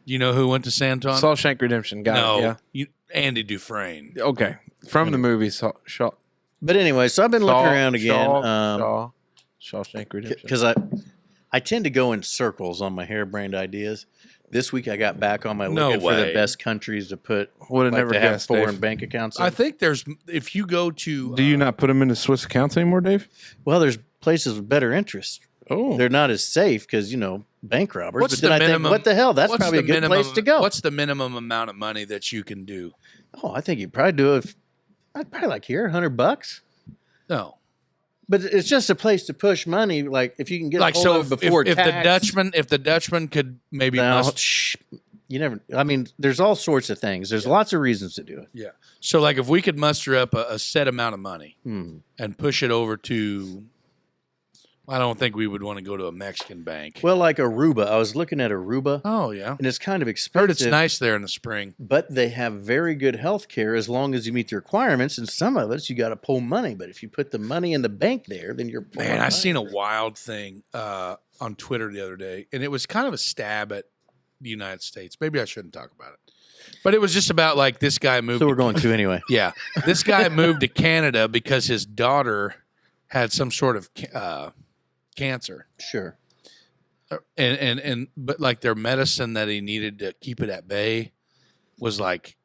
You know who went to San Juan? Shawshank Redemption. Got No, it. Yeah. Andy Dufresne. Okay. From the movie Shaw. But anyway, so I've been looking around again. Shawshank Redemption. Because I tend to go in circles on my harebrained ideas. This week I got back on my No looking for way. the best countries to put Would have like, never to have guessed, foreign Dave. bank accounts. In. I think if you go to. Do you not put them into Swiss accounts anymore, Dave? Well, there's places with better interest. Oh. They're not as safe because bank robbers. What's but then the I minimum- think, what the hell? That's what's probably a the good minimum- place to go. What's the minimum amount of money that you can do? Oh, I think you'd probably do it. I'd probably like here $100. No. But it's just a place to push money. Like if you can get Like, hold so of it before if the tax. Dutchman could maybe Now, must. you never. I mean, there's all sorts of things. There's lots of reasons to do it. Yeah. So, like, if we could muster up a set amount of money Hmm. and push it over to, I don't think we would want to go to a Mexican bank. Well, like Aruba. I was looking at Aruba, Oh yeah, and it's kind of expensive. heard it's nice there in the spring. But they have very good health care as long as you meet the requirements. And some of us, you got to pull money. But if you put the money in the bank there, then you're pulling Man, I money. seen a wild thing on Twitter the other day, and it was kind of a stab at the United States. Maybe I shouldn't talk about it, but it was just about like this guy moved. So we're going to anyway. Yeah, this guy moved to Canada because his daughter had some sort of cancer. Sure. And but like their medicine that he needed to keep it at bay was like,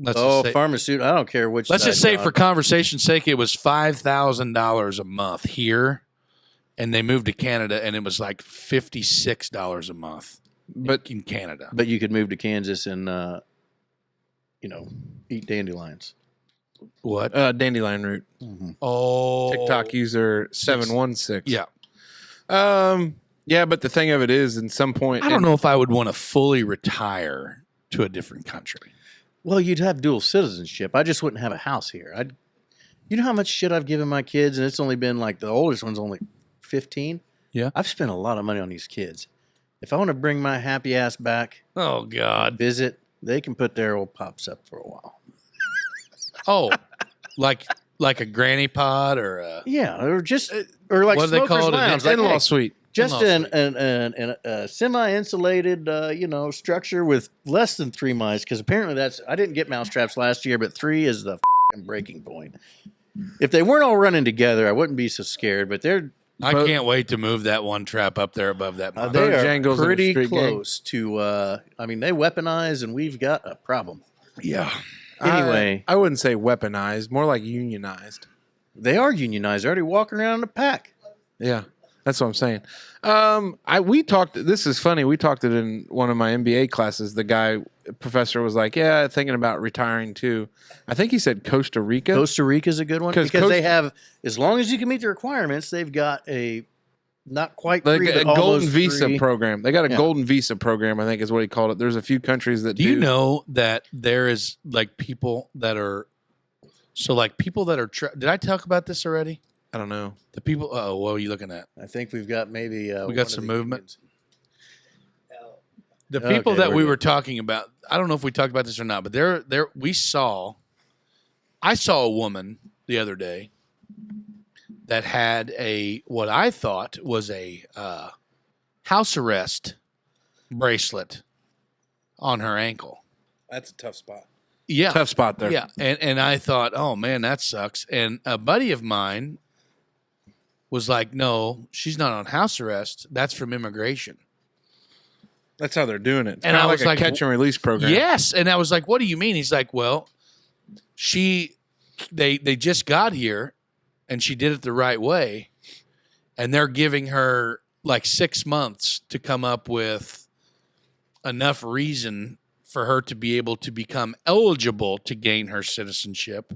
Pharmaceutical. I don't care which. let's just side say you're for on. conversation's sake, it was $5,000 a month here, and they moved to Canada, and it was like $56 a month. But in Canada, But you could move to Kansas and, eat dandelions. what? Dandelion Root. Oh, TikTok user 716. Yeah, Yeah, but the thing of it is, in some point, I don't know if I would want to fully retire to a different country. Well, you'd have dual citizenship. I just wouldn't have a house here. You know how much shit I've given my kids, and it's only been like the oldest one's only 15. Yeah. I've spent a lot of money on these kids. If I want to bring my happy ass back, Oh God. visit, they can put their old pops up for a while. Oh, like a granny pod or a. Yeah, or like What do they smokers call it? lounge. Like, in-law hey, suite. just In-law a semi-insulated, structure with less than 3 mice. Because apparently I didn't get mousetraps last year, but 3 is the breaking point. If they weren't all running together, I wouldn't be so scared. But I can't wait to move that one trap up there above that mountain. they are Bojangles in the pretty street gang. close to. They weaponize, and we've got a problem. Yeah. Anyway, I wouldn't say weaponized, more like unionized. they are unionized. They're already walking around in a pack. Yeah, that's what I'm saying. We talked. This is funny. We talked it in one of my MBA classes. The professor was like, "Yeah, thinking about retiring too." I think he said Costa Rica. Costa Rica's a good one 'Cause because they have, as long as you can meet the requirements, they've got a not quite free, Like a but golden almost visa free. program. They got a Yeah. golden visa program, I think is what he called it. There's a few countries that Do you know that there is like people that are, did I talk about this already? I don't know. The people, what are you looking at? I think we've got maybe We one got of some the movement. unions. The people Okay, that we're we good. were talking about, I don't know if we talked about this or not, but I saw a woman the other day that had what I thought was a house arrest bracelet on her ankle. That's a tough spot. Yeah. Tough spot there. Yeah. And I thought, oh man, that sucks. And a buddy of mine was like, no, she's not on house arrest. That's from immigration. That's how they're doing it. It's And kinda I was like, a catch and release program. Yes. And I was like, what do you mean? He's like, well, they just got here and she did it the right way. And they're giving her like 6 months to come up with enough reason for her to be able to become eligible to gain her citizenship.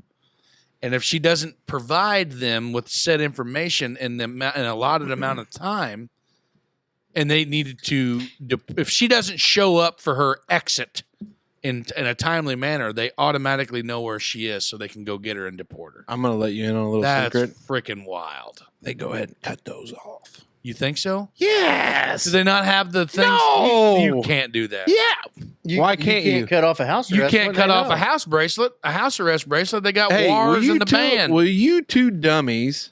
And if she doesn't provide them with said information in an allotted amount of time, and they needed to, if she doesn't show up for her exit in a timely manner, they automatically know where she is, so they can go get her and deport her. I'm going to let you in on a little That's secret. freaking wild. They go ahead and cut those off. You think so? Yes. Do they not have the things? No. You can't do that. Yeah. Why can't you? cut off a house You arrest? can't when cut they off know. a house arrest bracelet. They got Hey, wars in the band. Will you two dummies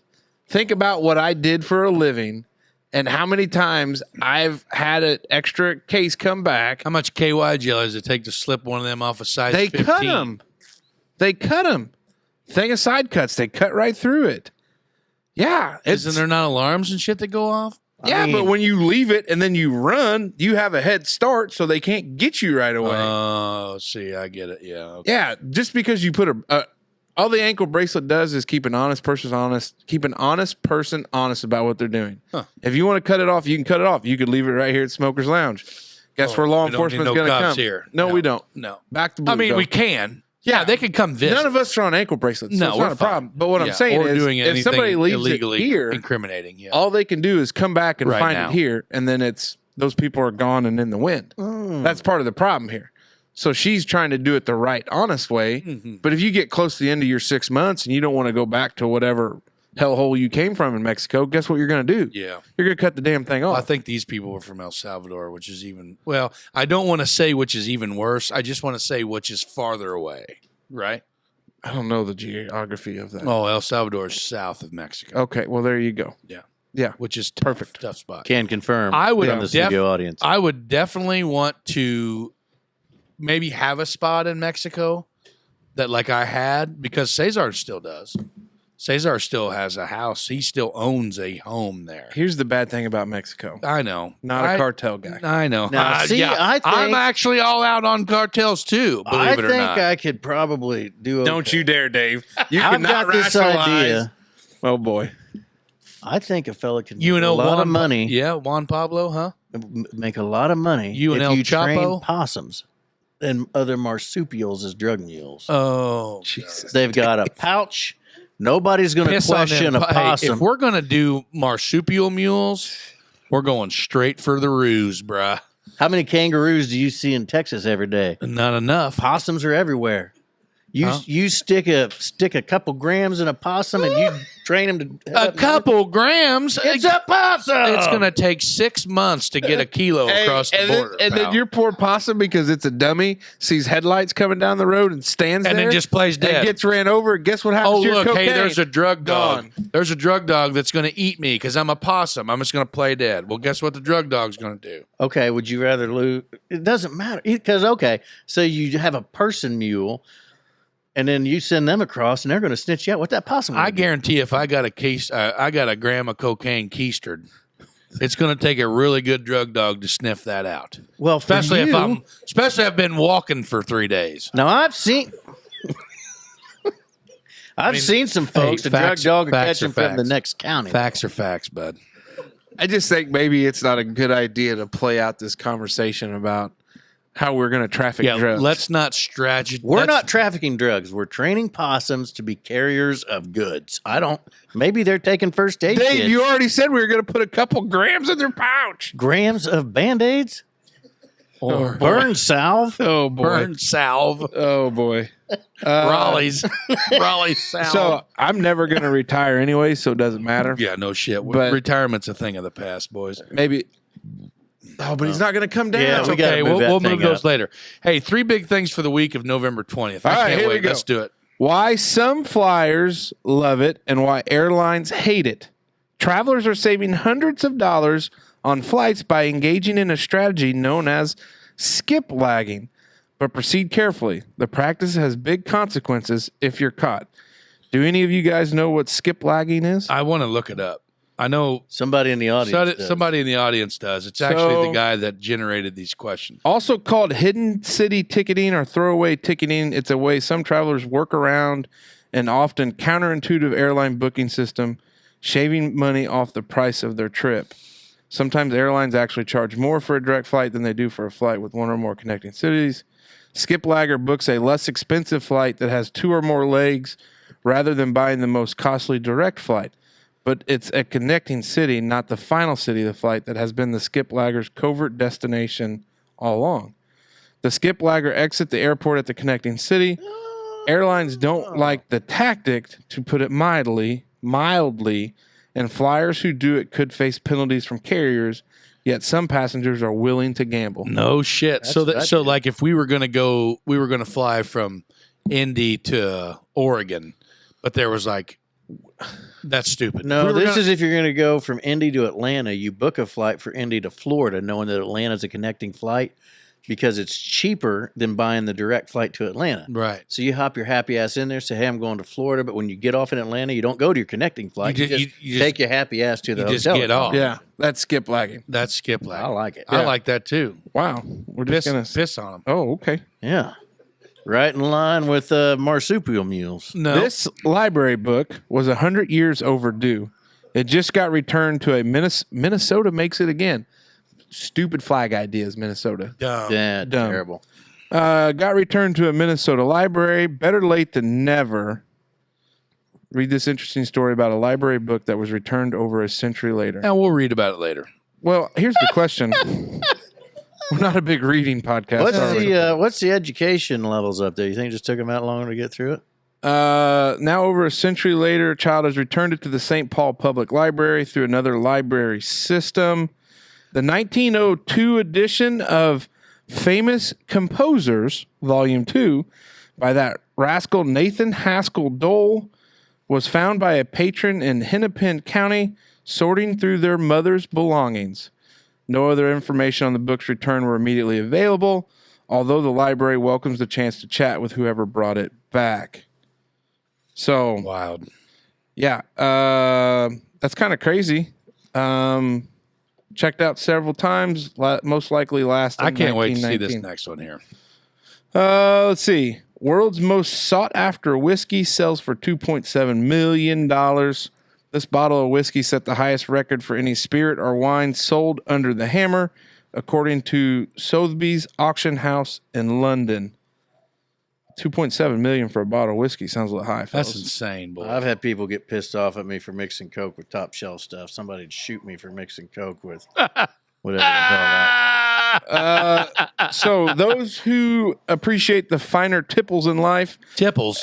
think about what I did for a living and how many times I've had an extra case come back? How much KY gel does it take to slip one of them off a size They 15? cut them. They cut them. Thing of side cuts. They cut right through it. Yeah. Isn't there not alarms and shit that go off? Yeah, but when you leave it and then you run, you have a head start, so they can't get you right away. Oh, see, I get it. Yeah. Okay. Yeah, just because you put all the ankle bracelet does is keep an honest person honest. Keep an honest person honest about what they're doing. Huh. If you want to cut it off, you can cut it off. You could leave it right here at Smokers Lounge. Guess where law we don't need enforcement's no going to cops come here. No, we don't. No. Back to blue. I mean, go. we can. Yeah, they can come visit. None of us are on ankle bracelets. So No, it's we're not a fine. problem. But what I'm saying or is, doing if anything somebody leaves illegally it here, incriminating. Yeah. all they can do is come back and Right find now. it here, and then it's those people are gone and in the wind. That's part of the problem here. So she's trying to do it the right, honest way. Mm-hmm. But if you get close to the end of your 6 months and you don't want to go back to whatever hellhole you came from in Mexico, guess what you're going to do? Yeah. You're going to cut the damn thing off. I think these people were from El Salvador, which is even, well, I don't want to say which is even worse. I just want to say which is farther away, right? I don't know the geography of that. Oh, El Salvador is south of Mexico, Okay, well, there you go. Yeah. Yeah. which is Perfect. tough spot. Can confirm. I would from the studio audience. I would definitely want to maybe have a spot in Mexico that like I had, because Cesar still does. Cesar still has a house. He still owns a home there. Here's the bad thing about Mexico. I know. Not a cartel guy. I know. Now, see, I think- I'm actually all out on cartels too, believe I it or think not. I could probably do. Don't okay. you dare, Dave. You I've cannot got this rationalize. idea. Oh, boy. I think a fella can You make know a lot Juan, of money. Yeah, Juan Pablo, huh? Make a lot of money. You and if El you train Chapo? possums and other marsupials as drug mules. Oh, Jesus. They've got a pouch. Nobody's going to piss on question them. a Hey, possum. if we're gonna do marsupial mules, we're going straight for the ruse, bruh. How many kangaroos do you see in Texas every day? Not enough. Possums are everywhere. You Huh? you stick a couple grams in a possum and you train them to A couple grams. It's a possum. It's going to take 6 months to get a kilo across the and border. Then, and then pal. your poor possum, because it's a dummy, sees headlights coming down the road and stands And there. then just plays dead. And gets ran over. Guess what happens Oh, to your look, cocaine? hey, there's a drug dog. Gone. There's a drug dog that's going to eat me because I'm a possum. I'm just going to play dead. Well, guess what the drug dog's going to do? Okay, would you rather lose? It doesn't matter because okay, so you have a person mule, and then you send them across, and they're going to snitch you out. What that possum? I gonna do? guarantee if I got a gram of cocaine keistered, it's going to take a really good drug dog to sniff that out. Well, for Especially you, if I've been walking for 3 days. now I've seen. I've seen some folks. The drug facts- dog will facts catch are him from the facts. next county. Facts are facts, bud. I just think maybe it's not a good idea to play out this conversation about how we're going to traffic Yeah, drugs. let's not strategy. We're not trafficking drugs. We're training possums to be carriers of goods. I don't. Maybe they're taking first aid Dave, kits. you already said we were going to put a couple grams in their pouch. grams of Band-Aids or burn salve. Oh, boy. burn salve. Oh, boy. Raleigh's salve. So I'm never going to retire anyway, so it doesn't matter. yeah, no shit. But- Retirement's a thing of the past, boys. Maybe. Oh, but he's not going to come down. Yeah, It's we gotta okay. move that We'll thing move those up. later. Hey, 3 big things for the week of November 20th. All I right, can't here we wait. go. Let's do it. Why some flyers love it and why airlines hate it. Travelers are saving hundreds of dollars on flights by engaging in a strategy known as skip lagging. But proceed carefully. The practice has big consequences if you're caught. Do any of you guys know what skip lagging is? I want to look it up. I know Somebody in the audience. does. somebody in the audience does. It's actually So- the guy that generated these questions. Also called hidden city ticketing or throwaway ticketing. It's a way some travelers work around an often counterintuitive airline booking system, shaving money off the price of their trip. Sometimes airlines actually charge more for a direct flight than they do for a flight with one or more connecting cities. Skip Lager books a less expensive flight that has 2 or more legs rather than buying the most costly direct flight. But it's a connecting city, not the final city of the flight, that has been the Skip Lager's covert destination all along. The Skip Lager exit the airport at the connecting city. Airlines don't like the tactic, to put it mildly, and flyers who do it could face penalties from carriers, yet some passengers are willing to gamble. No shit. So like if we were going to fly from Indy to Oregon, but there was like, that's stupid. No, this is if you're going to go from Indy to Atlanta, you book a flight for Indy to Florida, knowing that Atlanta's a connecting flight because it's cheaper than buying the direct flight to Atlanta. Right. So you hop your happy ass in there, say, hey, I'm going to Florida. But when you get off in Atlanta, you don't go to your connecting flight. You just take your happy ass to the hotel. You just get off. Yeah, that's Skip Lagging. That's Skip Lagging. I like it. I like that too. Wow. We're just going to piss on them. Oh, okay. Yeah. Right in line with marsupial mules. No. This library book was 100 years overdue. It just got returned to a Minnesota makes it again. Stupid flag ideas, Minnesota. Dumb. Yeah, Dumb. terrible. Got returned to a Minnesota library. Better late than never. Read this interesting story about a library book that was returned over a century later. And we'll read about it later. Well, here's the question. We're not a big reading podcast. What's the education levels up there? You think it just took them that long to get through it? Now, over a century later, a child has returned it to the St. Paul Public Library through another library system. The 1902 edition of Famous Composers, Volume 2, by that rascal Nathan Haskell Dole, was found by a patron in Hennepin County sorting through their mother's belongings. No other information on the book's return were immediately available, although the library welcomes the chance to chat with whoever brought it back. So, wild. Yeah, that's kind of crazy. Checked out several times, most likely last in I can't wait to see 1919. this next one here. Let's see. World's most sought after whiskey sells for $2.7 million. This bottle of whiskey set the highest record for any spirit or wine sold under the hammer, according to Sotheby's auction house in London. $2.7 million for a bottle of whiskey sounds a little high, fellas. That's insane, boy. I've had people get pissed off at me for mixing Coke with top shelf stuff. Somebody'd shoot me for mixing Coke with whatever the hell that. So those who appreciate the finer tipples in life,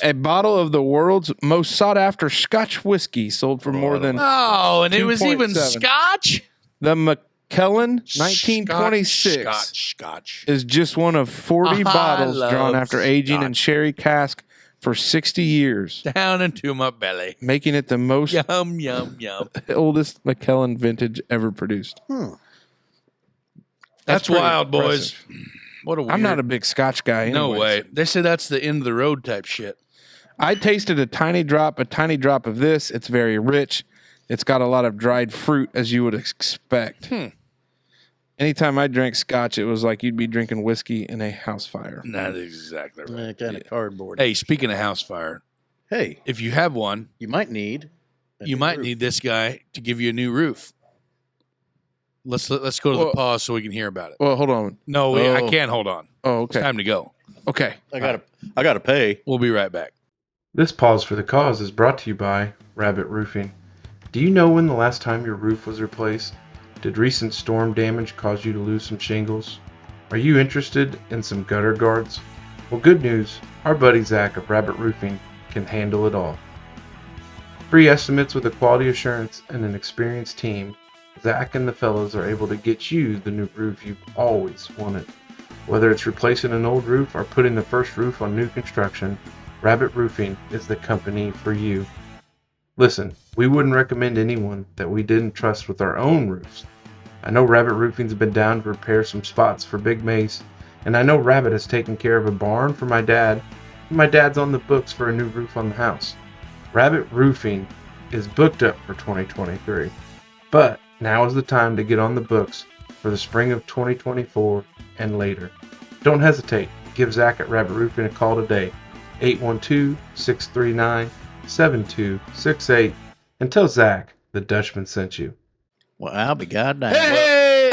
a bottle of the world's most sought after Scotch whiskey sold for more than and it was even 2.7. Scotch? The McKellen 1926 Scotch is just one of 40 bottles drawn after aging in sherry cask for 60 years. Down into my belly. Making it the most yum, oldest McKellen vintage ever produced. That's wild, boys. What a weird... I'm not a big Scotch guy anyways. No way. They say that's the end of the road type shit. I tasted a tiny drop of this. It's very rich. It's got a lot of dried fruit, as you would expect. Anytime I drank Scotch, it was like you'd be drinking whiskey in a house fire. That's exactly right. Kind of cardboard. Hey, speaking of house fire, hey, if you have one, you might need this guy to give you a new roof. Let's go to the pause so we can hear about it. Well, hold on. No, I can't hold on. Oh, okay. It's time to go. Okay. I gotta pay. We'll be right back. This pause for the cause is brought to you by Rabbit Roofing. Do you know when the last time your roof was replaced? Did recent storm damage cause you to lose some shingles? Are you interested in some gutter guards? Well, good news. Our buddy Zach of Rabbit Roofing can handle it all. Free estimates with a quality assurance and an experienced team, Zach and the fellows are able to get you the new roof you've always wanted. Whether it's replacing an old roof or putting the first roof on new construction, Rabbit Roofing is the company for you. Listen, we wouldn't recommend anyone that we didn't trust with our own roofs. I know Rabbit Roofing's been down to repair some spots for Big Mace, and I know Rabbit has taken care of a barn for my dad, and my dad's on the books for a new roof on the house. Rabbit Roofing is booked up for 2023, but now is the time to get on the books for the spring of 2024 and later. Don't hesitate. Give Zach at Rabbit Roofing a call today, 812-639-7268, and tell Zach the Dutchman sent you. Well, I'll be goddamn. Hey!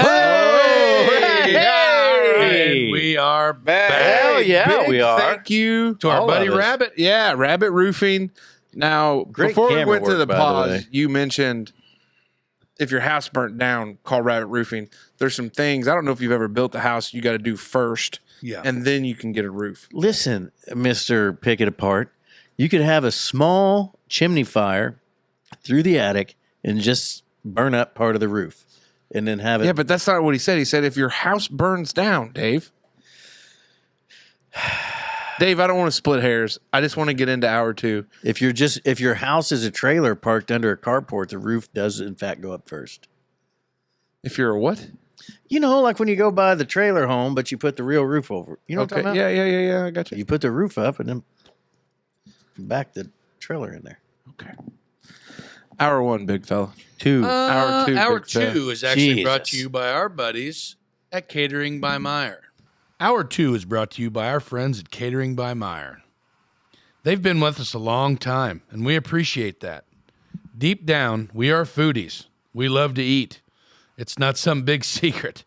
Hey! And we are back. Hell yeah, Big we are. Thank you To our All buddy of us. Rabbit. Yeah, Rabbit Roofing. Now, Great before we camera went to work, the by the pause, way. you mentioned if your house burnt down, call Rabbit Roofing. There's some things, I don't know if you've ever built a house, you got to do first, Yeah. and then you can get a roof. Listen, Mr. Pick It Apart, you could have a small chimney fire through the attic and just burn up part of the roof and then have it. Yeah, but that's not what he said. He said if your house burns down, Dave. Dave, I don't want to split hairs. I just want to get into hour 2. If your house is a trailer parked under a carport, the roof does in fact go up first. If you're a what? You know, like when you go buy the trailer home, but you put the real roof over. You know what I'm talking about? Yeah. I got you. You put the roof up and then back the trailer in there. Okay. Hour 1, big fella. 2. Hour 2. Hour big fella. 2 is actually brought to Jesus. you by our buddies at Catering by Meyer. Hour 2 is brought to you by our friends at Catering by Meyer. They've been with us a long time, and we appreciate that. Deep down, we are foodies. We love to eat. It's not some big secret.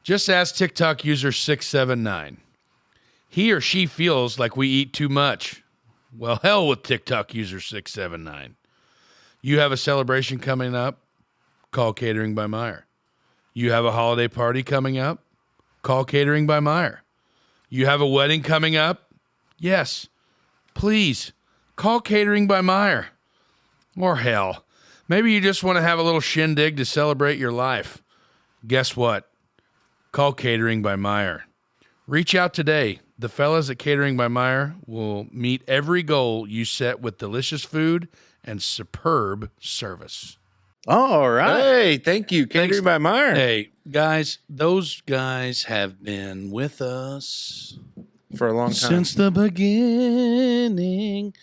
Just ask TikTok user 679. He or she feels like we eat too much. Well, hell with TikTok user 679. You have a celebration coming up? Call Catering by Meyer. You have a holiday party coming up? Call Catering by Meyer. You have a wedding coming up? Yes. Please, call Catering by Meyer. Or hell, maybe you just want to have a little shindig to celebrate your life. Guess what? Call Catering by Meyer. Reach out today. The fellas at Catering by Meyer will meet every goal you set with delicious food and superb service. All right. Hey, thank you. Thanks. Catering by Meyer. Hey, guys, those guys have been with us For a long time. since the beginning.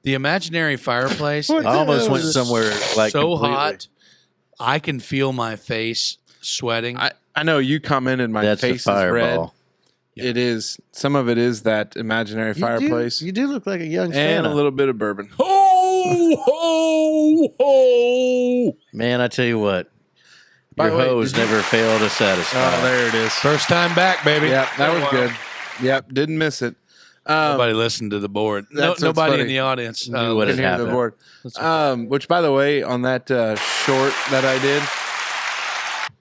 The imaginary fireplace I almost went somewhere like so completely. hot. I can feel my face sweating. I know you commented my That's the face is red. fireball. It is. Some of it is that imaginary fireplace. You do look like a young and Santa. a little bit of bourbon. Ho, ho, ho. Man, I tell you what. By Your the way, hose did you- never fail to satisfy. Oh, there it is. First time back, baby. Yep, that was Wow. good. Yep, didn't miss it. Nobody listened to the board. That's what's Nobody funny. in the audience. Knew what Didn't had hear the happened. board. Which, by the way, on that short that I did,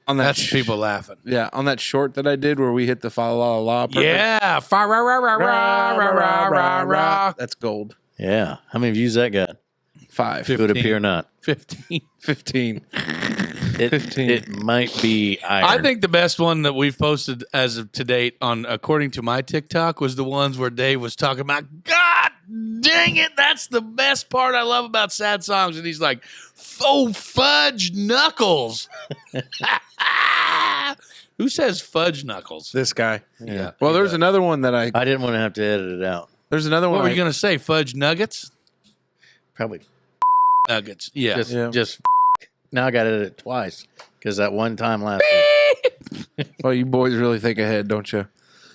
on that That's people laughing. yeah, on that short that I did where we hit the fa la la la. perfect. Yeah. Rah, rah, rah, rah, rah, rah, rah, rah. That's gold. Yeah. How many views that got? 5, It would appear not. 15. 15. It, 15. it might be iron. I think the best one that we've posted as of to date on according to my TikTok was the ones where Dave was talking about, God dang it, that's the best part I love about sad songs. And he's like, oh, fudge knuckles. Who says fudge knuckles? This guy. Yeah. Well, there's another one that I. I didn't want to have to edit it out. There's another What one. were you going to say? Fudge nuggets? Probably Nuggets. Yeah. just now I got to edit it twice because that one time last week. Well, you boys really think ahead, don't you?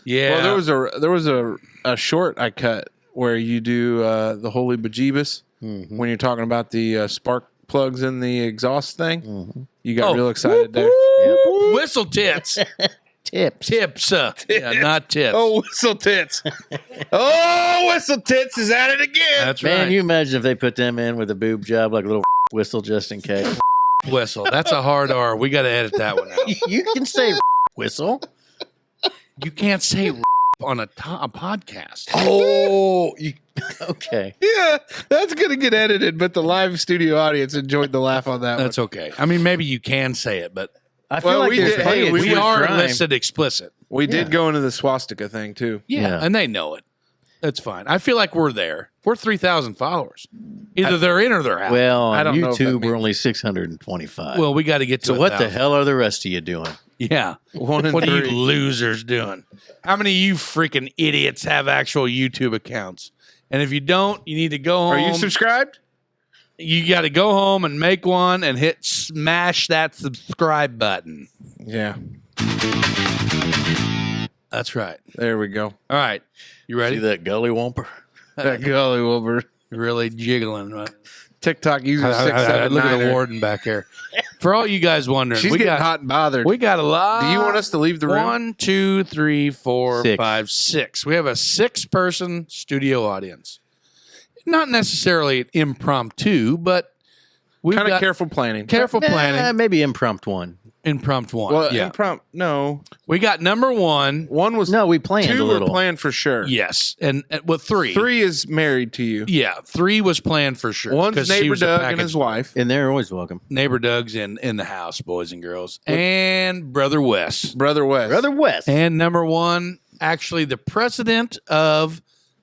Yeah. Well, there was a short I cut where you do the holy bejeebus Mhm. when you're talking about the spark plugs in the exhaust thing. Mhm. You got Oh. real excited there. Yep. Whistle tits. Tips. Tips. Yeah, not tips. Oh, whistle tits! Oh, whistle tits is at it again. That's Man, right. you imagine if they put them in with a boob job, like a little whistle just in case. Whistle. That's a hard R. We got to edit that one out. You can say whistle. You can't say on a podcast. Oh, okay. Yeah, that's gonna get edited, but the live studio audience enjoyed the laugh on that That's okay. I mean, maybe you can say it, but I feel Well, like we there's did- plenty hey, of we we true are crime. listed explicit. one. We did Yeah. go into the swastika thing too. Yeah. And they know it. That's fine. I feel like we're there. We're 3,000 followers. Either they're in or they're out. Well, I on don't know if that YouTube, we're means- only 625. Well, we got to get to so what the 1,000. hell are the rest of you doing? Yeah. 1 and What are 3. you losers doing? How many of you freaking idiots have actual YouTube accounts? And if you don't, you need to go home. Are you subscribed? You got to go home and make one and hit smash that subscribe button. Yeah. That's right. There we go. All right. You ready? See that gully whomper? That gully Wilbur. Really jiggling, right? TikTok user Look at the 679. warden back here. For all you guys wondering, She's we getting got hot and bothered. we got a lot. Do you want us to leave the room? 1, 2, 3, 4, Six. 5, 6. We have a 6-person studio audience. Not necessarily an impromptu, but we've Kind of got careful planning. careful planning. Maybe impromptu one. Impromptu one. Well, yeah. no. We got number 1. One was No, we planned two a were little. planned for sure. Yes. And well, 3. 3 is married to you. Yeah. 3 was planned for sure. One's 'cause she neighbor was a Doug and package. his wife. And they're always welcome. Neighbor Doug's in the house, boys and girls. And Brother Wes. Brother West. Brother West. And number 1, actually the president of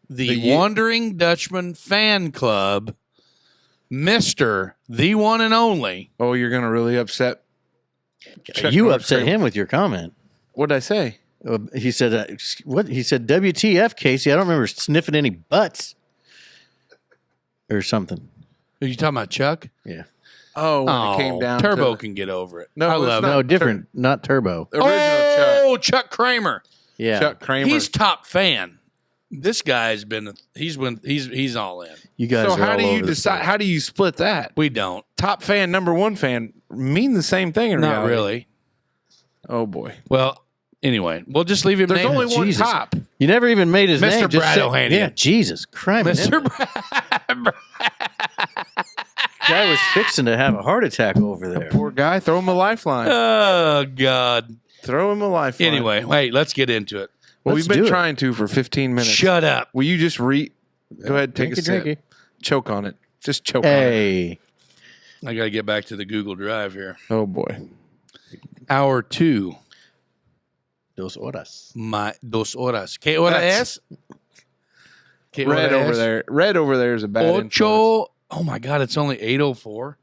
the Wondering Dutchmen fan club, Mr. The One and Only. Oh, you're going to really upset. Chuck You Norris upset Kramer. him with your comment. What'd I say? He said, "What?" He said, "WTF, Casey? I don't remember sniffing any butts or something." Are you talking about Chuck? Yeah. Oh, when it came down Turbo to can get over it. No, I it's love not. No, different, not Turbo. the original Oh, Chuck Kramer. Yeah. Chuck Kramer. He's top fan. This guy's been he's all in. You guys. So are how all do you over the decide? place. How do you split that? We don't. Top fan, number 1 fan mean the same thing in Not reality. really. Oh boy. Well, anyway, we'll just leave him There's named. only one Jesus. top. You never even made his Mr. name. Just Brad said- O'Hanian. Yeah, Jesus Christ. Mr. Guy was fixing to have a heart attack over there. Poor guy. Throw him a lifeline. Oh God. Throw him a lifeline. Anyway, wait, let's get into it. well, let's we've been do it. trying to for 15 minutes. Shut up. Will you just go ahead, take a sip. Drinky. Choke on it. Just choke on it. Hey. I got to get back to the Google Drive here. Oh boy. Hour 2. Dos horas. Dos horas. ¿Qué hora That's- es? ¿Qué hora Red over es? there. Red over there is a bad influence. Ocho. Oh my God, it's only 8:04.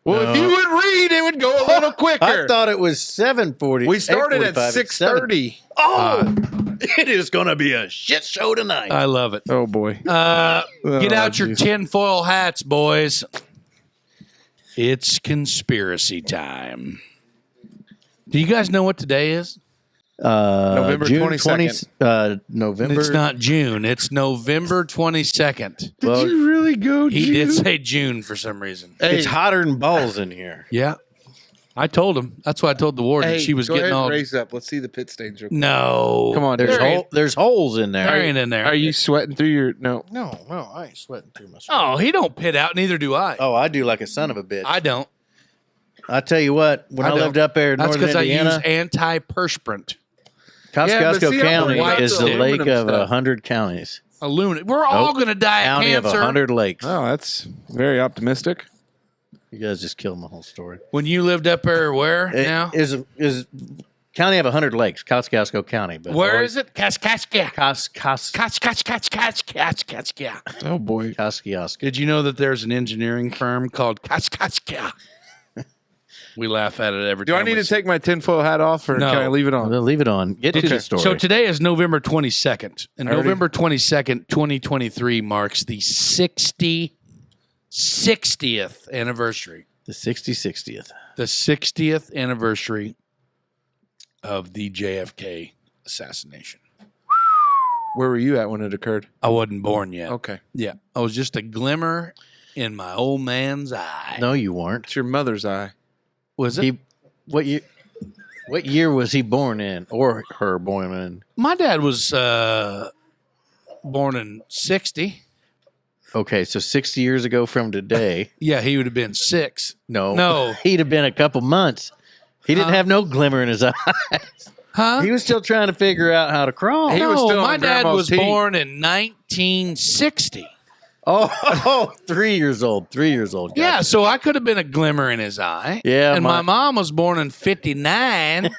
Well, if you would read, it would go a little quicker. I thought it was 7:40. we started at 8:45. 6:30. Oh, it is going to be a shit show tonight. I love it. Oh boy. Get out your geez. tinfoil hats, boys. It's conspiracy time. Do you guys know what today is? November June 22nd. November. It's not June. It's November 22nd. Did well, you really go, He June? did say June for some reason. Hey, It's hotter than balls in here. Yeah. I told him. That's why I told the warden. hey, she was go getting ahead and all. raise up. Let's see the pit stains real quick. No. Come on, There's There ain't- there's holes in There there. ain't in there. Are you sweating through your no? No, I ain't sweating through my sweat. Oh, he don't pit out. Neither do I. Oh, I do like a son of a bitch. I don't. I tell you what, when I, don't. lived up there in That's northern because I use Indiana, antiperspirant. Yeah, but Kosciuszko see, I'm County worried is about the the lake aluminum of stuff. 100 counties. Aluminum. We're all Nope. going to die of County of cancer. 100 lakes. Oh, that's very optimistic. You guys just killed my whole story. When you lived up there, where now? Is county of 100 lakes, Kosciuszko County. But Where is it? Kaskaskia. Oh boy. Kosciuszko. Did you know that there's an engineering firm called Kaskaskia? We laugh at it every Do time. I need we to see- take my tinfoil hat off, or No. can I leave it on? Well, leave it on. Get to the story. So today is November 22nd. And Already? November 22nd, 2023 marks the 60th anniversary. the 60th. The 60th anniversary of the JFK assassination. Where were you at when it occurred? I wasn't born yet. Okay. Yeah. I was just a glimmer in my old man's eye. No, you weren't. It's your mother's eye. Was it? What year was he born in, or her born in? My dad was born in 60. Okay, so 60 years ago from today. Yeah, he would have been 6. No, he'd have been a couple months. He didn't Huh? have no glimmer in his eye. Huh? He was still trying to figure out how to crawl. He was still my on dad Grandma's was teeth. born in 1960. Oh, 3 years old. 3 years old. Yeah, Gotcha. so I could have been a glimmer in his eye. Yeah, And my mom was born in 59.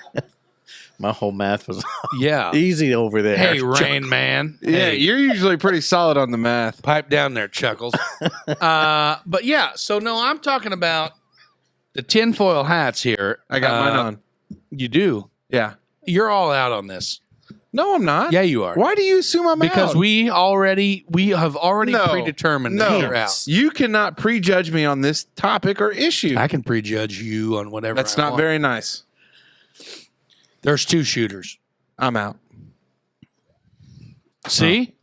My whole math was Yeah. easy over there. Hey, Rain Man. Yeah, Hey, you're usually pretty solid on the math. pipe down there, Chuckles. But yeah, so no, I'm talking about the tinfoil hats here. I got mine on. You do. Yeah. You're all out on this. No, I'm not. Yeah, you are. Why do you assume I'm Because out? we have already No. predetermined that No, you're out. you cannot prejudge me on this topic or issue. I can prejudge you on whatever. That's I not want. very nice. There's 2 shooters. I'm out. See?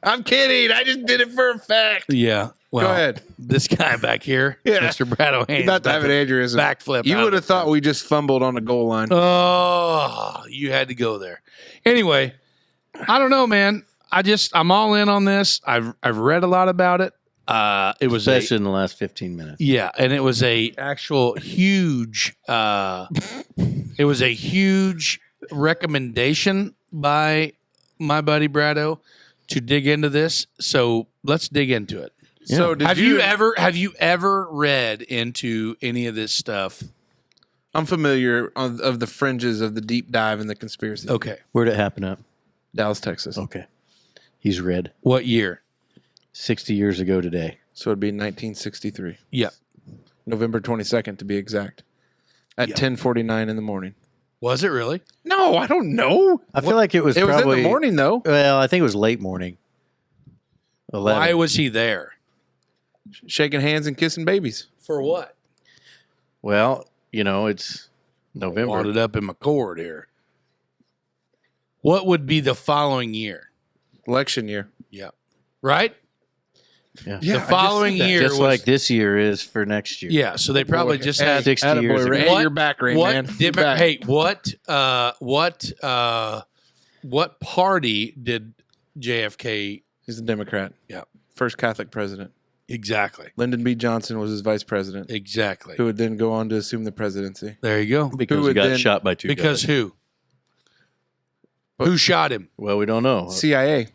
I'm kidding. I just did it for a fact. Yeah. Well, Go ahead. This guy back here, Yeah. Mr. Brad O'Hain, About to have an aneurysm. backflip. You out would of have the thought front. we just fumbled on the goal line. Oh, you had to go there. Anyway, I don't know, man. I'm all in on this. I've read a lot about it. It was Especially in the last 15 minutes. yeah, and it was a actual huge. It was a huge recommendation by my buddy Brado to dig into this. So let's dig into it. So Have you ever read into any of this stuff? I'm familiar of the fringes of the deep dive in the conspiracy. Okay. Where'd it happen at? Dallas, Texas. Okay. He's read. What year? 60 years ago today. So it'd be 1963. Yeah. November 22nd to be exact. At Yeah. 10:49 in the morning. Was it really? No, I don't know. I feel like it was It was probably in the morning though. Well, I think it was late morning. 11. Why was he there? Shaking hands and kissing babies. For what? Well, it's November. Wadded up in my cord here. What would be the following year? Election year. Yeah. Right? Yeah. The following year Just was like this year is for next year. yeah. So they probably just had 60 Attaboy, years ago. Ray. Hey, you're back, Ray, what man. did- You're back. hey, what party did JFK He's a Democrat. Yeah. First Catholic president. exactly? Lyndon B. Johnson was his vice president, Exactly. who would then go on to assume the presidency. There you go. Because Who he would got then- shot by two Because guys. who? Who shot him? Well, we don't know. CIA,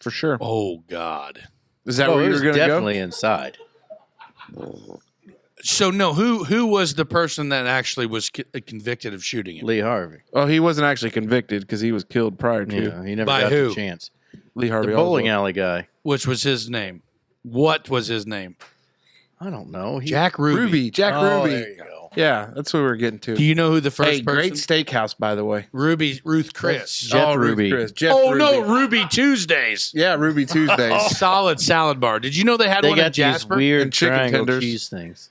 for sure. Oh God. Is that Oh, where it you was were going to go? definitely inside. So no, who was the person that actually was convicted of shooting him? Lee Harvey. Oh, he wasn't actually convicted because he was killed prior to Yeah, he never By got who? the chance. Lee Harvey The bowling Oswald. alley guy. Which was his name? What was his name? I don't know. Jack Ruby. Ruby, Jack Oh, Ruby. there you go. Yeah, that's what we were getting to. Do you know who the first Hey, person? great steakhouse, by the way. Ruth Chris. Jeff Ruth Ruby. Chris. Jeff Oh Ruby. no, Ruby Tuesdays. Yeah, Ruby Tuesdays. Solid salad bar. Did you know they had They one in got these Jasper? weird And chicken triangle tenders. cheese things.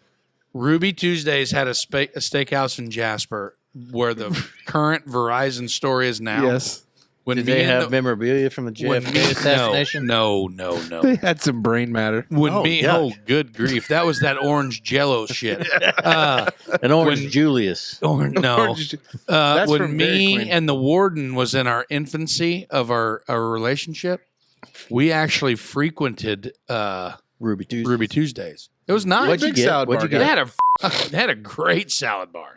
Ruby Tuesdays had a steakhouse in Jasper where the current Verizon store is now. Yes. When Did me they and have the- memorabilia from the when JFK me- assassination? No. They had some brain matter. When Oh, me, yuck. oh, good grief! That was that orange Jello shit. An orange When- Julius. No. That's When from Dairy me Queen. and the warden was in our infancy of our relationship, we actually frequented Ruby Tuesday. Ruby Tuesdays. It was nice. What'd you Big get? salad What'd bar you They get? had a great salad bar.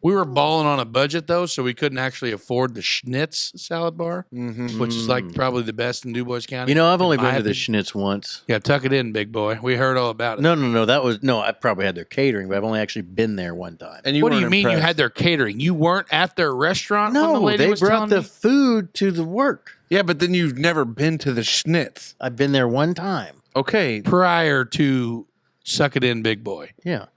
We were balling on a budget though, so we couldn't actually afford the Schnitz salad bar, Mm-hmm. which is like probably the best in DuBois County. You know, I've only in been my to the opinion. Schnitz once. Yeah, tuck it in, big boy. We heard all about it. No. That was I probably had their catering, but I've only actually been there one time. And you What do weren't you mean you impressed. had their catering? You weren't at their restaurant when the No, lady they was brought telling the me? food to the work. Yeah, but then you've never been to the Schnitz. I've been there one time. Okay. Prior to Suck It In, Big Boy. Yeah.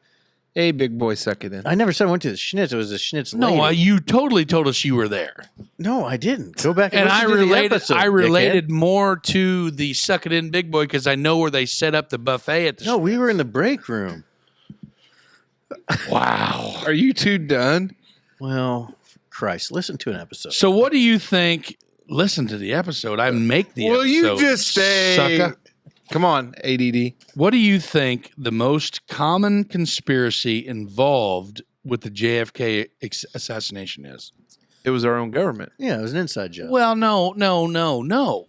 Hey, big boy, suck it in. I never said I went to the Schnitz. It was a Schnitz No, lady. you totally told us you were there. No, I didn't. Go back and, And I listen to the related episode, I dickhead. related more to the Suck It In, Big Boy because I know where they set up the buffet at the No, we were in the break room. Wow. Are you two done? Well, Christ, listen to an episode. So what do you think? Listen to the episode. I make the Will you episode, just say? sucker. Come on, ADD. What do you think the most common conspiracy involved with the JFK assassination is? It was our own government. Yeah, it was an inside job. Well, no.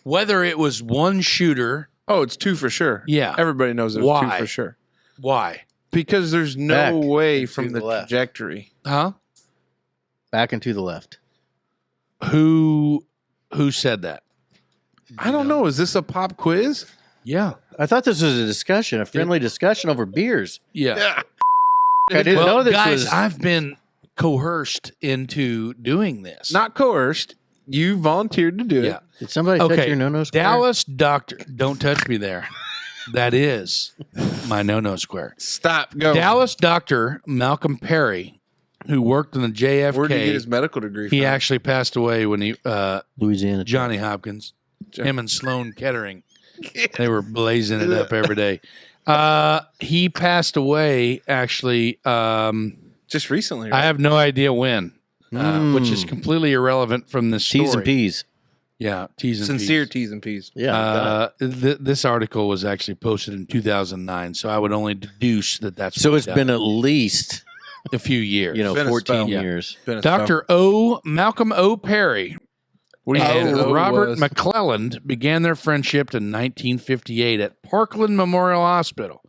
Whether it was one shooter, Oh, it's two for sure. Yeah. Everybody knows it was Why? two for sure. why? Because there's no Back way and from to the the left. trajectory. Huh? Back and to the left. Who said that? I don't know. Is this a pop quiz? Yeah. I thought this was a discussion, a friendly discussion over beers. Yeah. I didn't Well, know this guys, was. I've been coerced into doing this. Not coerced. You volunteered to do yeah. it. Did somebody touch Okay. your no-no square? Dallas Doctor, don't touch me there. That is my no square. Stop. Go. Dallas Doctor Malcolm Perry, who worked in the JFK. Where did he get his medical degree He from? actually passed away when he Louisiana. Johnny Hopkins, him and Sloan Kettering, they were blazing it up every day. He passed away actually. Just recently. I Right? have no idea when, which is completely irrelevant from this story. T's and P's. Yeah, T's and Sincere P's. T's and P's. Yeah. This article was actually posted in 2009, so I would only deduce that that's so what it's he been done. at least, a few years. Been a 14 spell. years. Been a spell. Dr. Malcolm O. Perry and Robert McClelland began their friendship in 1958 at Parkland Memorial Hospital,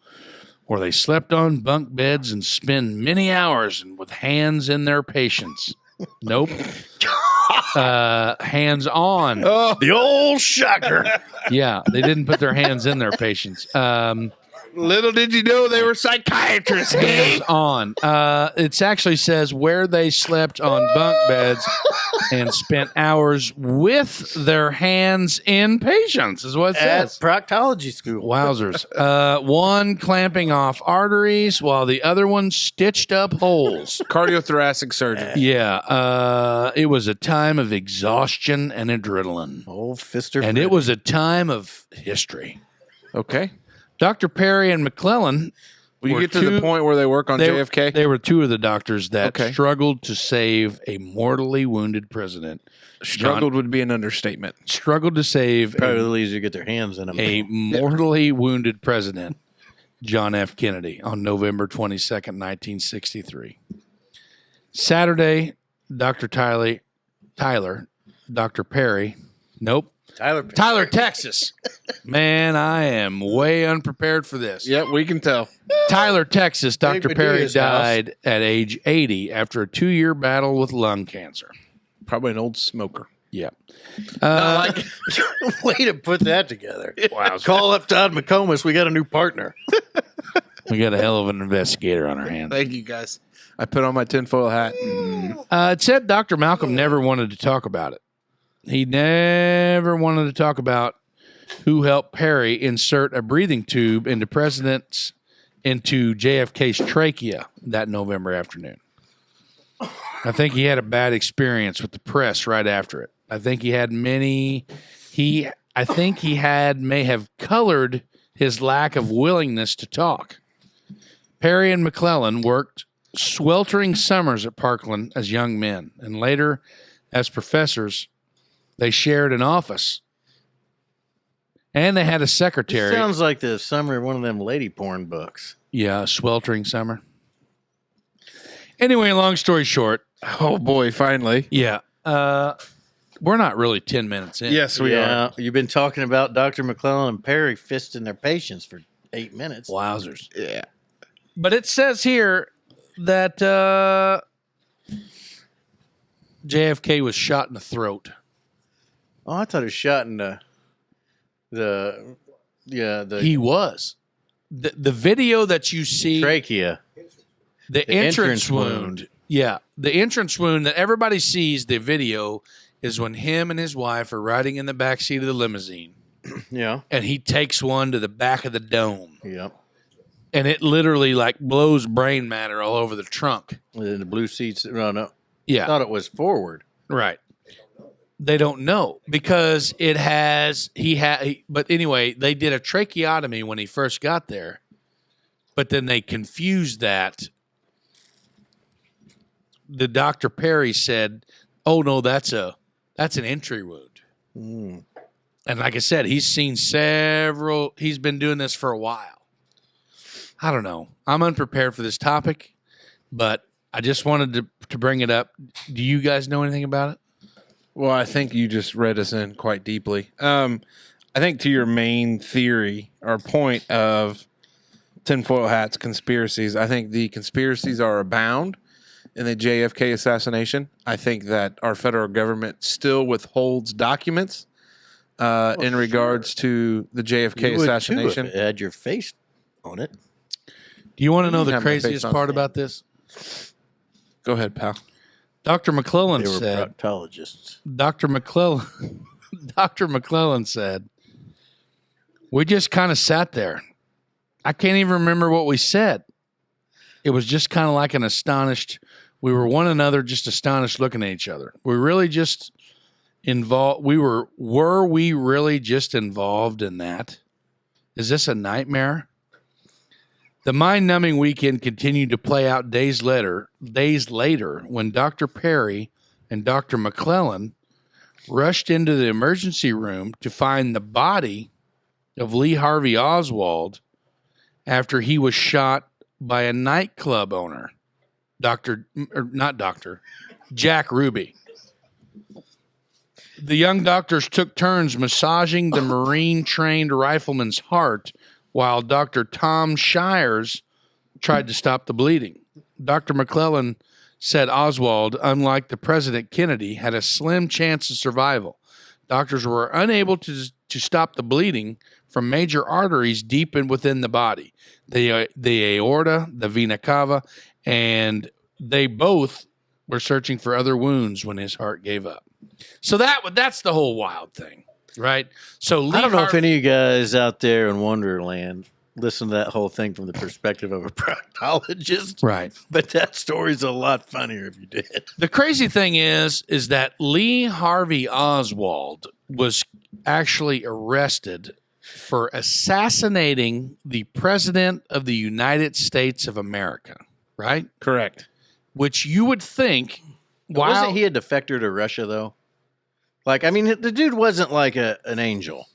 where they slept on bunk beds and spent many hours with hands in their patients. Nope. Hands on. Oh, the old shocker. Yeah, they didn't put their hands in their patients. Little did you know they were psychiatrists. Hands on. It actually says where they slept on bunk beds and spent hours with their hands in patients, is what it At says. proctology school. Wowzers. One clamping off arteries while the other one stitched up holes. Cardiothoracic surgeon. Yeah. It was a time of exhaustion and adrenaline. Old Fister. And it was a time of history. Okay. Dr. Perry and McClellan. We were get to the point where they work on JFK. They were two of the doctors that Okay. struggled to save a mortally wounded president. Struggled would be an understatement. Struggled to save probably easier to get their hands in them. a mortally wounded president, John F. Kennedy, on November 22nd, 1963. Saturday, Dr. Tyler, Dr. Perry, nope, Tyler, Texas. Man, I am way unprepared for this. Yep, we can tell. Tyler, Texas, Dr. Big Perry Medea's house. died at age 80 after a 2-year battle with lung cancer. Probably an old smoker. Yeah. Way to put that together. Wow. Call up Todd McComas. We got a new partner. We got a hell of an investigator on our hands. Thank you, guys. I put on my tinfoil hat. It said Dr. Malcolm never wanted to talk about it. He never wanted to talk about who helped Perry insert a breathing tube into JFK's trachea that November afternoon. I think he had a bad experience with the press right after it. I think may have colored his lack of willingness to talk. Perry and McClellan worked sweltering summers at Parkland as young men, and later as professors. They shared an office, and they had a secretary. Sounds like the summary of one of them lady porn books. Yeah, sweltering summer. Anyway, long story short. Oh, boy, finally. Yeah. We're not really 10 minutes in. Yes, we are. You've been talking about Dr. McClellan and Perry fisting their patients for 8 minutes. Wowzers. Yeah. But it says here that JFK was shot in the throat. Oh, I thought it was shot in He was. The video that you see, trachea. the entrance wound. Yeah, the entrance wound that everybody sees, the video, is when him and his wife are riding in the back seat of the limousine. Yeah. And he takes one to the back of the dome. Yeah. And it literally like blows brain matter all over the trunk. And then the blue seats. No. Yeah. I thought it was forward. Right. They don't know because but anyway, they did a tracheotomy when he first got there, but then they confused that. The Dr. Perry said, "Oh no, that's an entry wound." Mm. And like I said, he's been doing this for a while. I don't know. I'm unprepared for this topic, but I just wanted to bring it up. Do you guys know anything about it? Well, I think you just read us in quite deeply. I think to your main theory or point of tinfoil hats conspiracies, I think the conspiracies are abound in the JFK assassination. I think that our federal government still withholds documents in regards to the JFK You would, assassination. too, if it had your face on it. Do you want to know You the have my face craziest on. part about this? Go ahead, pal. Dr. McClellan They were said, proctologists. Dr. McClellan said, we just kind of sat there. I can't even remember what we said. It was just kind of like we were one another just astonished looking at each other. We really just involved. Were we really just involved in that? Is this a nightmare? The mind-numbing weekend continued to play out days later when Dr. Perry and Dr. McClellan rushed into the emergency room to find the body of Lee Harvey Oswald after he was shot by a nightclub owner, Jack Ruby. The young doctors took turns massaging the Marine-trained rifleman's heart while Dr. Tom Shires tried to stop the bleeding. Dr. McClellan said Oswald, unlike the President Kennedy, had a slim chance of survival. Doctors were unable to stop the bleeding from major arteries deep within the body, the aorta, the vena cava, and they both were searching for other wounds when his heart gave up. So that's the whole wild thing, right? So I don't know if any of you guys out there in Wonderland listen to that whole thing from the perspective of a proctologist. Right. But that story's a lot funnier if you did. The crazy thing is that Lee Harvey Oswald was actually arrested for assassinating the President of the United States of America, right? Correct. Which you would think, Wasn't he a defector to Russia, though? Like, I mean, the dude wasn't like an angel.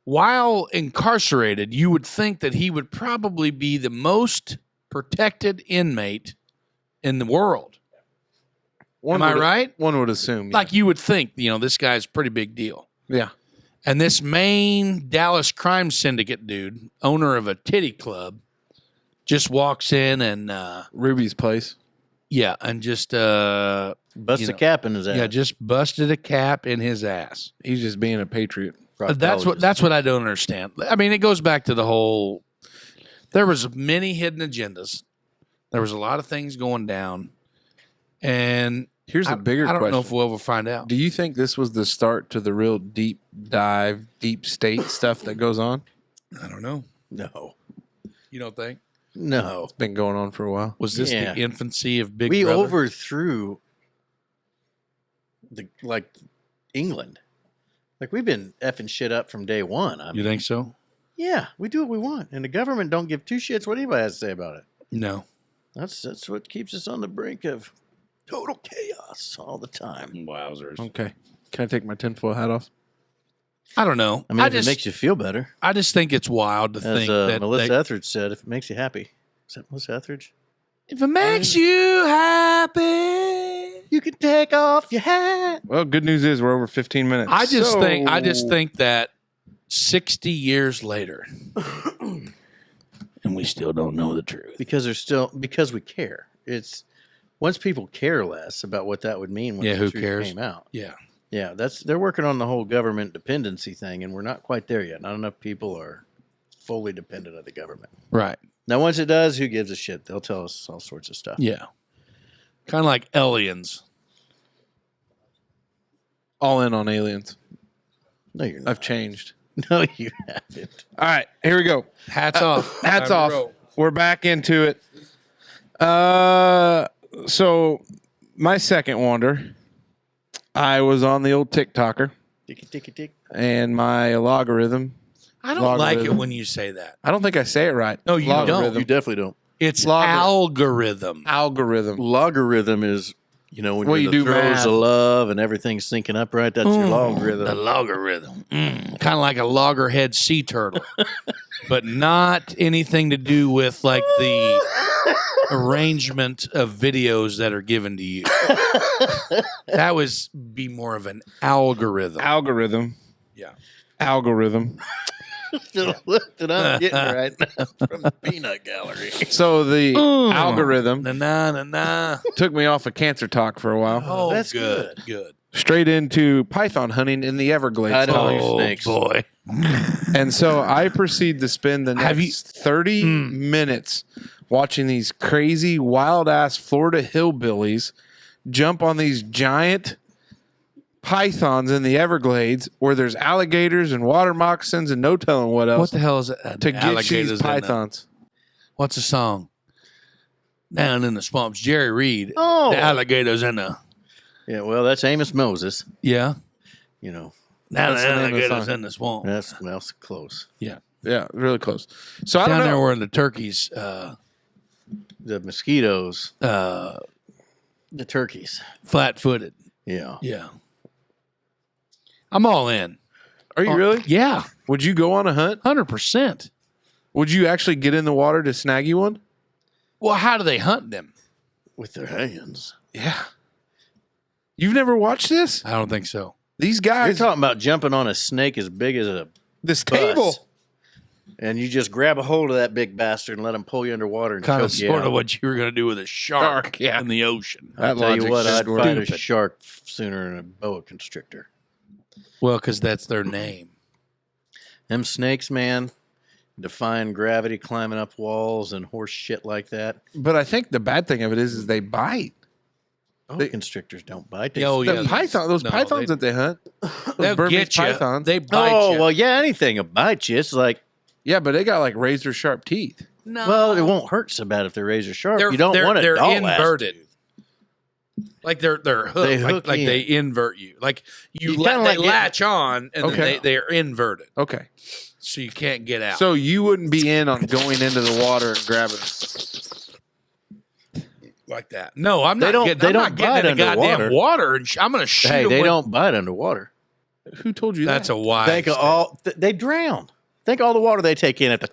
While incarcerated, you would think that he would probably be the most protected inmate in the world. Am I right? One would assume. Yeah. Like you would think, this guy's a pretty big deal. Yeah. And this main Dallas crime syndicate dude, owner of a titty club, just walks in and Ruby's place. Yeah, and just Bust a cap in his ass. Yeah, just busted a cap in his ass. He's just being a patriot. That's what I don't understand. I mean, it goes back to the whole. There was many hidden agendas. There was a lot of things going down, and here's a bigger question. I don't know if we'll ever find out. Do you think this was the start to the real deep dive, deep state stuff that goes on? I don't know. No. You don't think? No. It's been going on for a while. Was this the infancy of Big We Brother? overthrew England. Like, we've been effing shit up from day one. You think so? Yeah, we do what we want. And the government don't give two shits what anybody has to say about it. No. That's what keeps us on the brink of total chaos all the time. Wowzers. Okay. Can I take my tinfoil hat off? I don't know. I mean, if it makes you feel better. I just think it's wild to think that Melissa Etheridge said, if it makes you happy. Is that Melissa Etheridge? If it makes you happy, you can take off your hat. Well, good news is we're over 15 minutes. I just think that 60 years later, and we still don't know the truth. Because we care. It's once people care less about what that would mean when the who truth cares? came out. Yeah. Yeah, they're working on the whole government dependency thing, and we're not quite there yet. Not enough people are fully dependent on the government. Right. Now, once it does, who gives a shit? They'll tell us all sorts of stuff. Yeah. Kind of like aliens. All in on aliens. No, you're not. I've changed. No, you haven't. All right, here we go. Hats off. Hats off. We're back into it. So my second wonder, I was on the old TikToker. Tick. And my logarithm. I don't like it when you say that. I don't think I say it right. No, you don't. You definitely don't. It's algorithm. Logarithm is, when Well, you're you in the do throes math. of love and everything's syncing up right. That's your logarithm. The logarithm. Kind of like a loggerhead sea turtle, but not anything to do with like the arrangement of videos that are given to you. That would be more of an algorithm. Yeah. Algorithm. Look that I'm getting right now from the peanut gallery. So the algorithm Na. took me off of cancer talk for a while. Oh, that's good. Straight into python hunting in the Everglades. I don't College. like snakes. Boy. And so I proceed to spend the next 30 minutes watching these crazy, wild-ass Florida hillbillies jump on these giant pythons in the Everglades where there's alligators and water moccasins and no telling what else. What the hell is it? To get these pythons. What's the song? Down in the swamps, Jerry Reed. Oh. The alligators in the... Yeah, well, that's Amos Moses. Yeah. Now Now the That's the name of the alligators song. in the swamp. that's close. Yeah. Yeah, really close. So I Down don't there know. where the turkeys... The mosquitoes, uh, the turkeys. flat-footed. Yeah. Yeah. I'm all in. Are you really? Yeah, Would you go on a hunt? 100%. Would you actually get in the water to snag you one? Well, how do they hunt them? With their hands. Yeah. You've never watched this? I don't think so. These You're guys, talking about jumping on a snake as big as a this bus, table. and you just grab a hold of that big bastard and let him pull you underwater and Kind choke of you sort out. of what you were going to do with a shark yeah. in the ocean. That I'll tell you logic's what, just I'd fight a stupid. shark sooner than a boa constrictor. Well, because that's their name. Them snakes, man, defying gravity, climbing up walls and horse shit like that. But I think the bad thing of it is they bite. Boa constrictors don't bite. They Oh, The yeah. python, those No, pythons they- that they hunt, They'll those Burmese get you. pythons. They bite Oh, you. well, yeah, anything will bite you. It's like, Yeah, but they got like razor sharp teeth. No. well, it won't hurt so bad if they're razor sharp. They're, You don't they're, want it they're all inverted. Like they're hooked. They like hook like in. they invert you. Like You they kinda like latch on and Okay. then they're inverted. Okay. So you can't get out. So you wouldn't be in on going into the water and grabbing it. like that. No, I'm They not don't- getting, they I'm don't not getting in bite the goddamn underwater. water and I'm going to shoot Hey, them they with- don't bite underwater. Who told you That's that? a wise. Think of all they drown. Think all the water they take in at the.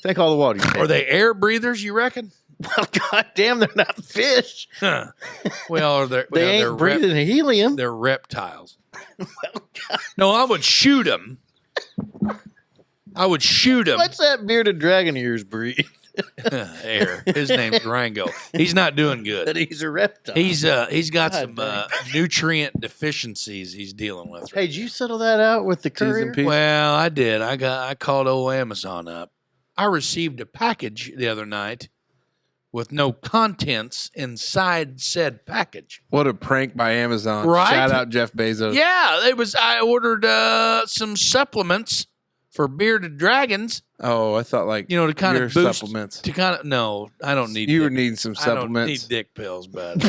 Think all the water you take. Are they air breathers, you reckon? Well, goddamn, they're not fish. Huh. Well, or they're, They they're ain't breathing helium. they're reptiles. No, I would shoot them. I would shoot him. What's that bearded dragon of yours breathe? Air. His name's Rango. He's not doing That good. he's a reptile. He's got God some dang. nutrient deficiencies he's dealing with. Hey, did you settle that out with the T's and courier? P's. Well, I did. I called old Amazon up. I received a package the other night with no contents inside said package. What a prank by Amazon. Right? Shout out Jeff Bezos. Yeah, it was. I ordered some supplements for bearded dragons. Oh, I thought like To kind your of boost. supplements. To kind of no, I don't need. You were dick- needing some I don't supplements. need dick pills, bud.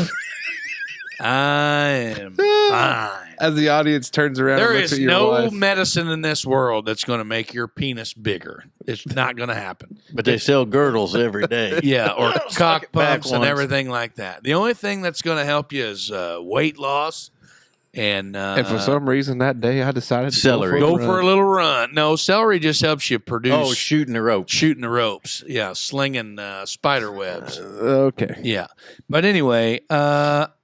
I am fine. As the audience turns around There and looks is at your no wife. medicine in this world that's going to make your penis bigger. It's not going to happen. But they sell girdles every day. Yeah, or Suck cock it back pumps and once. everything like that. The only thing that's going to help you is weight loss and And for some reason that day I decided to Celery. go run. for a little run. No, celery just helps you produce Oh, shooting the rope. shooting the ropes. Yeah, slinging spider webs. Okay. Yeah, but anyway,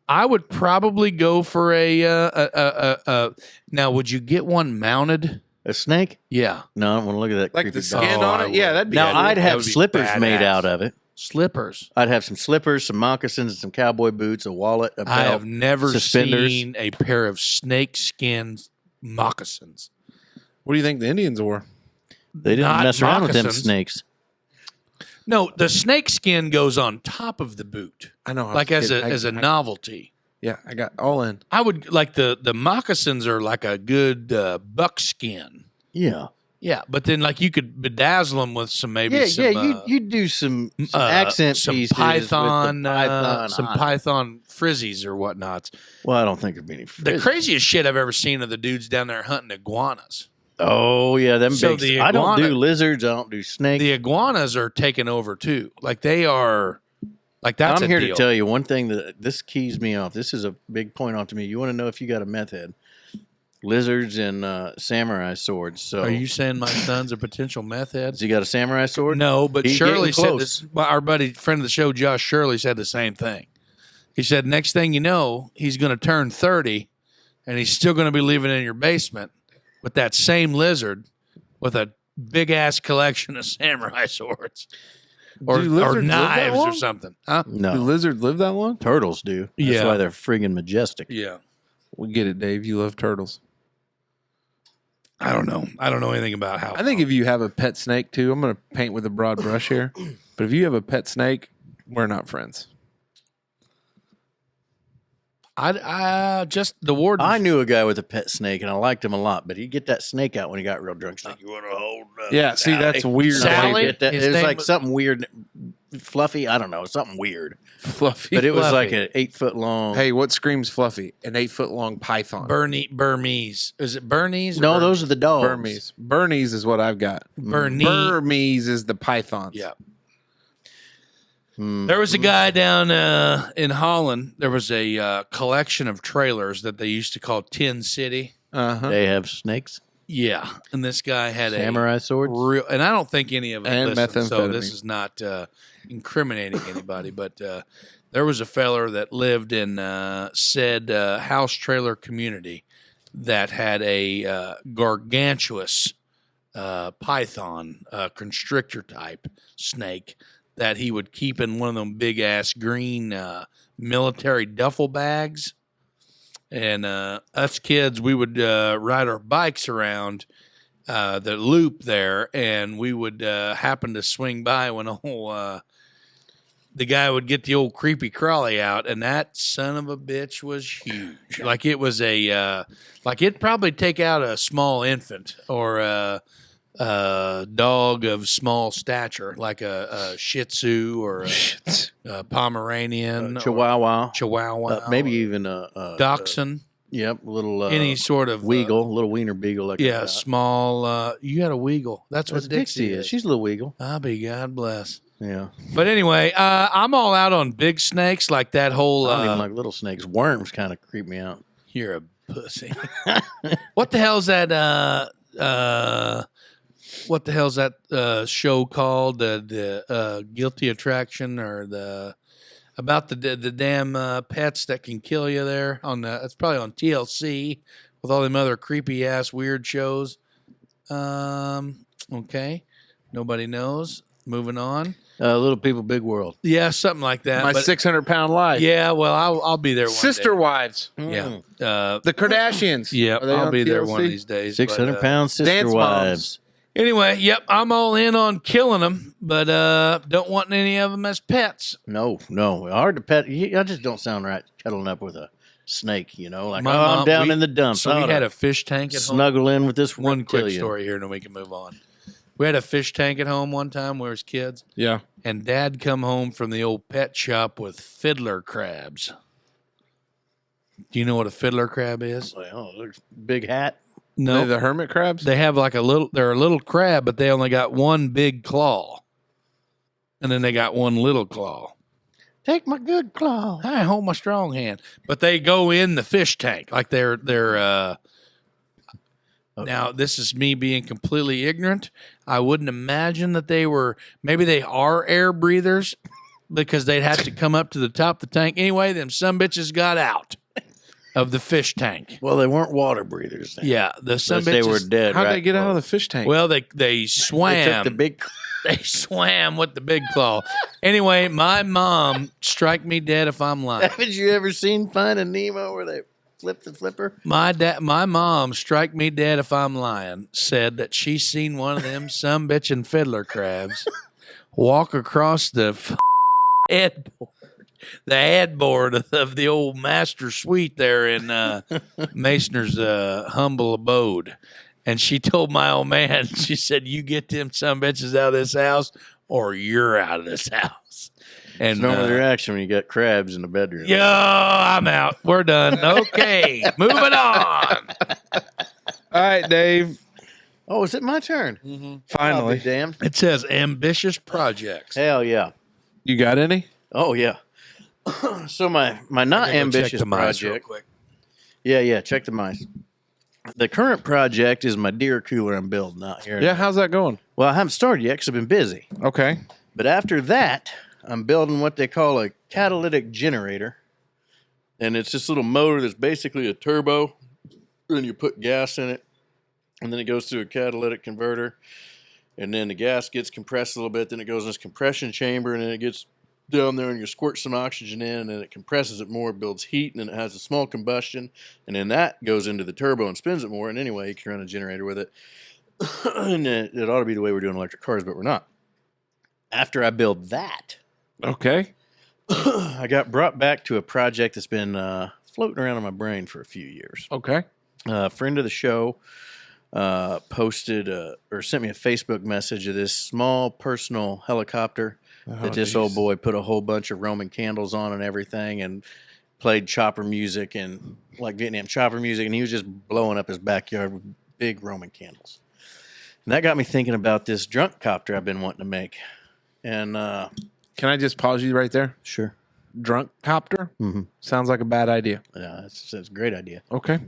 I would probably go for a. Now, would you get one mounted? A snake? Yeah, No, I don't want to look at that. Like creepy the dog. skin Oh, on I it? Yeah, would. that'd be Now, Yeah, I'd that have would be slippers made badass. out of it. slippers. I'd have some slippers, some moccasins, some cowboy boots, a wallet, a belt. I have never suspenders. seen a pair of snake skin moccasins. What do you think the Indians wore? They didn't Not mess around with them moccasins. snakes. No, the snake skin goes on top of the boot, I know. I like was as kidding. a novelty. Yeah, I got all in. I would like the moccasins are like a good buckskin. Yeah. Yeah, but then like you could bedazzle them with some maybe Yeah, some, yeah. You do some accent some pieces python, with the python some on it. python frizzies or whatnots. Well, I don't think there'd be any. The frizz. craziest shit I've ever seen are the dudes down there hunting iguanas. Oh yeah, them So big. the I don't iguana- do lizards. I don't do snakes. The iguanas are taking over too. Like they are, like that's I'm a here deal. to tell you one thing that this keys me off. This is a big point on to me. You want to know if you got a meth head? Lizards and samurai swords. So, Are you saying my son's a potential meth head? has he got a samurai sword? No, but He's Shirley getting said close. this. Well, our buddy, friend of the show, Josh Shirley, said the same thing. He said, next thing you know, he's going to turn 30 and he's still going to be living in your basement with that same lizard with a big ass collection of samurai swords or, Do lizards live that knives or long? something. Huh? Do No, lizards live that long? turtles do. That's Yeah. why they're friggin' majestic. Yeah. We get it, Dave. You love turtles. I don't know. I don't know anything about how. I think if you have a pet snake too, I'm going to paint with a broad brush here. But if you have a pet snake, we're not friends. I just the warden. I knew a guy with a pet snake, and I liked him a lot. But he'd get that snake out when he got real drunk. He's like, "You want to hold?" Yeah, see, that's weird. Sally? Get that. His It was name like was- something weird, fluffy. I don't know, something weird. Fluffy. But it was Fluffy. like an 8-foot long. Hey, what screams fluffy? An 8-foot long python. Burmese. Is it Bernese? or no, Bur- those are the dogs. Burmese. Bernese is what I've got. Bernese. Burmese is the pythons. Yeah. There was a guy down in Holland. There was a collection of trailers that they used to call Tin City. Uh-huh. They have snakes, Yeah, and this guy had samurai swords. real, and I don't think any of it And listened, so this methamphetamine. is not incriminating anybody, but there was a feller that lived in said house trailer community that had a gargantuous python, constrictor type snake that he would keep in one of them big ass green military duffel bags. And us kids, we would ride our bikes around the loop there, and we would happen to swing by when the guy would get the old creepy crawly out, and that son of a bitch was huge. Like it was like it'd probably take out a small infant or a dog of small stature, like a Shih Tzu or a Pomeranian, Chihuahua, maybe or even a Dachshund. Yep, little Any sort of Weagle, little wiener beagle. Like yeah, that. small. You had a Weagle. That's what Dixie is. She's a little Weagle. I'll be God bless. Yeah, But anyway, I'm all out on big snakes, like that whole. I don't even like little snakes. Worms kind of creep me out. You're a pussy. What the hell's that? What the hell's that show called? The Guilty Attraction, or about the damn pets that can kill you there on the. It's probably on TLC with all them other creepy ass weird shows. Okay, nobody knows. Moving on. Little People, Big World. Yeah, something like that. My but- 600-pound life. Yeah, well, I'll be there one Sister day. Wives. Yeah. The Kardashians. Yeah, Are they I'll on be there TLC? one of these days. 600-pound sister Dance wives. Anyway, yep, I'm all in on killing them, but don't want any of them as pets. No, hard to pet. I just don't sound right cuddling up with a snake. You know, like My I'm mom- down we- in the dumps. So I we oughta had a fish tank at home. snuggle in with this One quick reptilian. story here, and then we can move on. We had a fish tank at home one time when we was kids, Yeah. and Dad come home from the old pet shop with fiddler crabs. Do you know what a fiddler crab is? Well, there's big hat. No, The hermit crabs? they have like they're a little crab, but they only got one big claw. And then they got one little claw. Take my good claw. I hold my strong hand. But they go in the fish tank. Like they're now this is me being completely ignorant. I wouldn't imagine that maybe they are air breathers because they'd have to come up to the top of the tank. Anyway, them some bitches got out of the fish tank. Well, they weren't water breathers. Then. Yeah, the some Unless they bitches. were dead. How'd right? they get out of the fish tank? Well, they They swam. took the big. They swam with the big claw. Anyway, my mom, strike me dead if I'm lying. Haven't you ever seen Finding Nemo where they flip the flipper? My mom, strike me dead if I'm lying, said that she seen one of them some bitchin' fiddler crabs walk across the headboard of the old master suite there in Masner's humble abode. And she told my old man, she said, "You get them some bitches out of this house, or you're out of this house." And It's normal reaction when you got crabs in the bedroom. yo, I'm out. We're done. Okay, moving on. All right, Dave. Oh, is it my turn? I'll be Finally. damned. It says ambitious projects. Hell yeah. You got any? Oh yeah. So my not I gotta go check ambitious the mice real project. quick. Yeah. Check the mice. The current project is my deer cooler I'm building out here. Yeah, how's that going? Well, I haven't started yet because I've been busy. Okay. But after that, I'm building what they call a catalytic generator. And it's this little motor that's basically a turbo. And you put gas in it. And then it goes through a catalytic converter. And then the gas gets compressed a little bit. Then it goes in this compression chamber. And then it gets down there and you squirt some oxygen in. And then it compresses it more, builds heat. And then it has a small combustion. And then that goes into the turbo and spins it more. And anyway, you can run a generator with it. And it ought to be the way we're doing electric cars, but we're not. After I build that, Okay. I got brought back to a project that's been floating around in my brain for a few years. Okay. A friend of the show posted or sent me a Facebook message of this small personal helicopter that this old boy put a whole bunch of Roman candles on and everything and played chopper music and like Vietnam chopper music. And he was just blowing up his backyard with big Roman candles. And that got me thinking about this drunk copter I've been wanting to make. And Can I just pause you right there? Sure. Drunk copter? Mm-hmm. Sounds like a bad idea. Yeah, that's a great idea. Okay.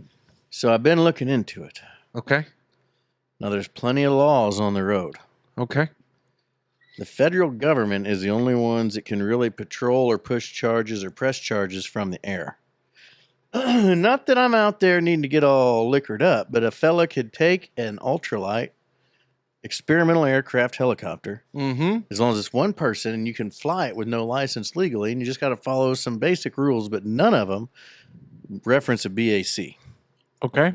So I've been looking into it. Okay. Now, there's plenty of laws on the road. Okay. The federal government is the only ones that can really patrol or push charges or press charges from the air. Not that I'm out there needing to get all liquored up, but a fella could take an ultralight experimental aircraft helicopter, as long as it's one person, and you can fly it with no license legally, and you just got to follow some basic rules, but none of them reference a BAC. Okay.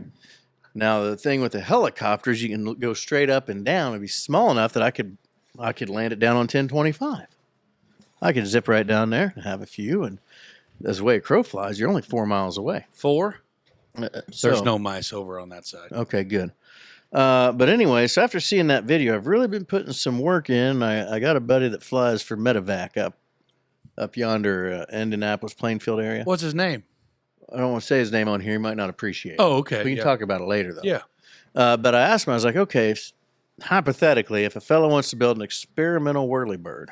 Now, the thing with the helicopters, you can go straight up and down. It'd be small enough that I could land it down on 1025. I could zip right down there and have a few, and as the way a crow flies, you're only 4 miles away. 4? So, There's no mice over on that side. Okay, good. But anyway, so after seeing that video, I've really been putting some work in. I got a buddy that flies for Medevac up yonder, Indianapolis, Plainfield area. What's his name? I don't want to say his name on here. He might not appreciate it. Oh, okay. We can talk about it later, though. Yeah. But I asked him, I was like, okay, hypothetically, if a fellow wants to build an experimental whirlybird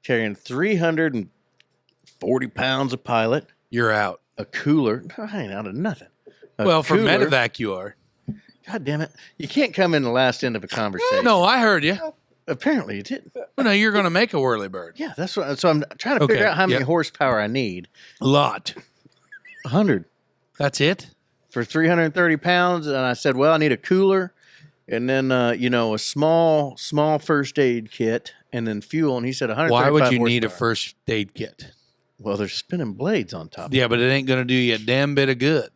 carrying 340 pounds of pilot, You're out. a cooler, I ain't out of nothing. Well, for cooler- medevac, you are. God damn it. You can't come in the last end of a conversation. No, I heard you. Apparently you didn't. Well, no, you're going to make a whirlybird. Yeah, that's what. So I'm trying to figure Okay, out how many yep. horsepower I need. A lot. 100 That's it? for 330 pounds. And I said, well, I need a cooler and then, a small first aid kit and then fuel. And he said 135 Why would you need a horsepower. first aid kit? Well, they're spinning blades on top. Yeah, but it ain't going to do you a damn bit of good.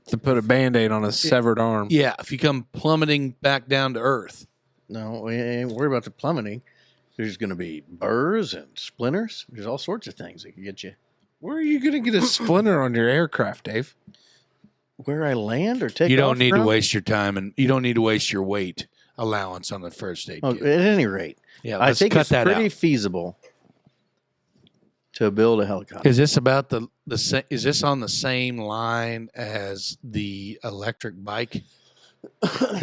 To put a Band-Aid on a severed arm. Yeah, if you come plummeting back down to earth. No, we ain't worried about the plummeting. There's going to be burrs and splinters. There's all sorts of things that can get you. Where are you going to get a splinter on your aircraft, Dave? Where I land or take You don't off need from? to waste your time, and you don't need to waste your weight allowance on the first aid Oh, kit. at any rate, Yeah, I let's think cut it's that pretty out. feasible to build a helicopter. Is this about the is this on the same line as the electric bike?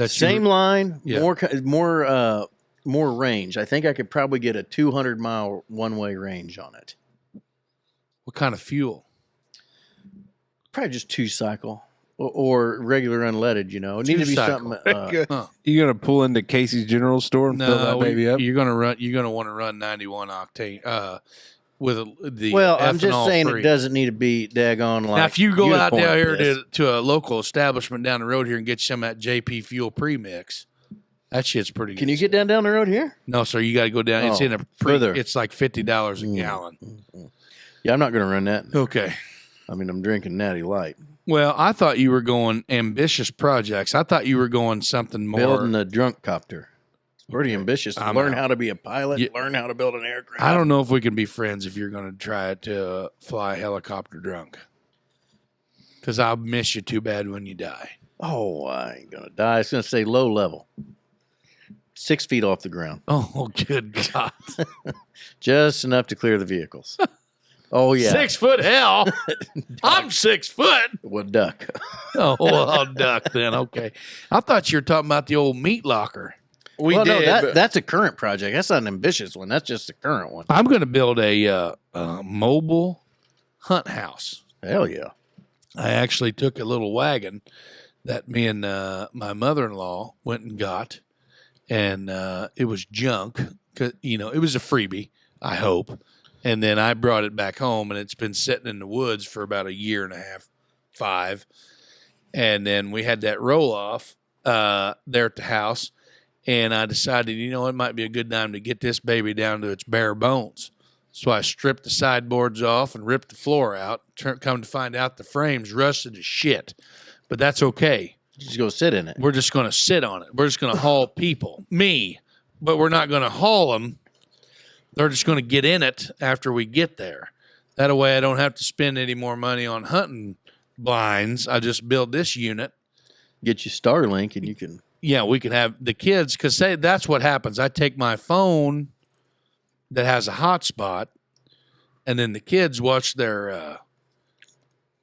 Same line, Yeah. more range. I think I could probably get a 200-mile one-way range on it. What kind of fuel? Probably just 2-cycle or regular unleaded. It need to be 2-cycle. something. Huh. You going to pull into Casey's General Store and fill that baby up? You're gonna want to run 91 octane with the Well, I'm just ethanol saying free. it doesn't need to be daggone like. Now, if you go out unicorn down here piss. to a local establishment down the road here and get some of that JP fuel premix, that shit's pretty good. Can you get down the road here? No, sir. You got to go down. It's Oh, in a further. It's like $50 a gallon. Yeah, I'm not going to run that. Okay. I mean, I'm drinking Natty Light. Well, I thought you were going ambitious projects. I thought you were going something more. Building a drunk copter. Pretty ambitious. I'm Learn out. how to be a pilot. Yeah. Learn how to build an aircraft. I don't know if we can be friends if you're going to try to fly a helicopter drunk. Because I'll miss you too bad when you die. Oh, I ain't going to die. It's going to say low level. 6 feet off the ground. Oh, good God. Just enough to clear the vehicles. Oh, yeah. 6 foot hell. I'm 6 foot. Well, duck. Oh, well, I'll duck then. Okay. I thought you were talking about the old meat locker. No, but- that's a current project. That's not an ambitious one. That's just a current one. I'm going to build a mobile hunt house. Hell yeah. I actually took a little wagon that me and my mother-in-law went and got, and it was junk. 'Cause, it was a freebie, I hope. And then I brought it back home, and it's been sitting in the woods for about a year and a half, 5. And then we had that roll-off there at the house, and I decided, it might be a good time to get this baby down to its bare bones. So I stripped the sideboards off and ripped the floor out. Come to find out the frame's rusted as shit. But that's okay. Just go sit in it. We're just going to sit on it. We're just going to haul people. Me. But we're not going to haul them. They're just going to get in it after we get there. That way I don't have to spend any more money on hunting blinds. I just build this unit. Get you Starlink and you can. Yeah, we can have the kids, because that's what happens. I take my phone that has a hotspot, and then the kids watch their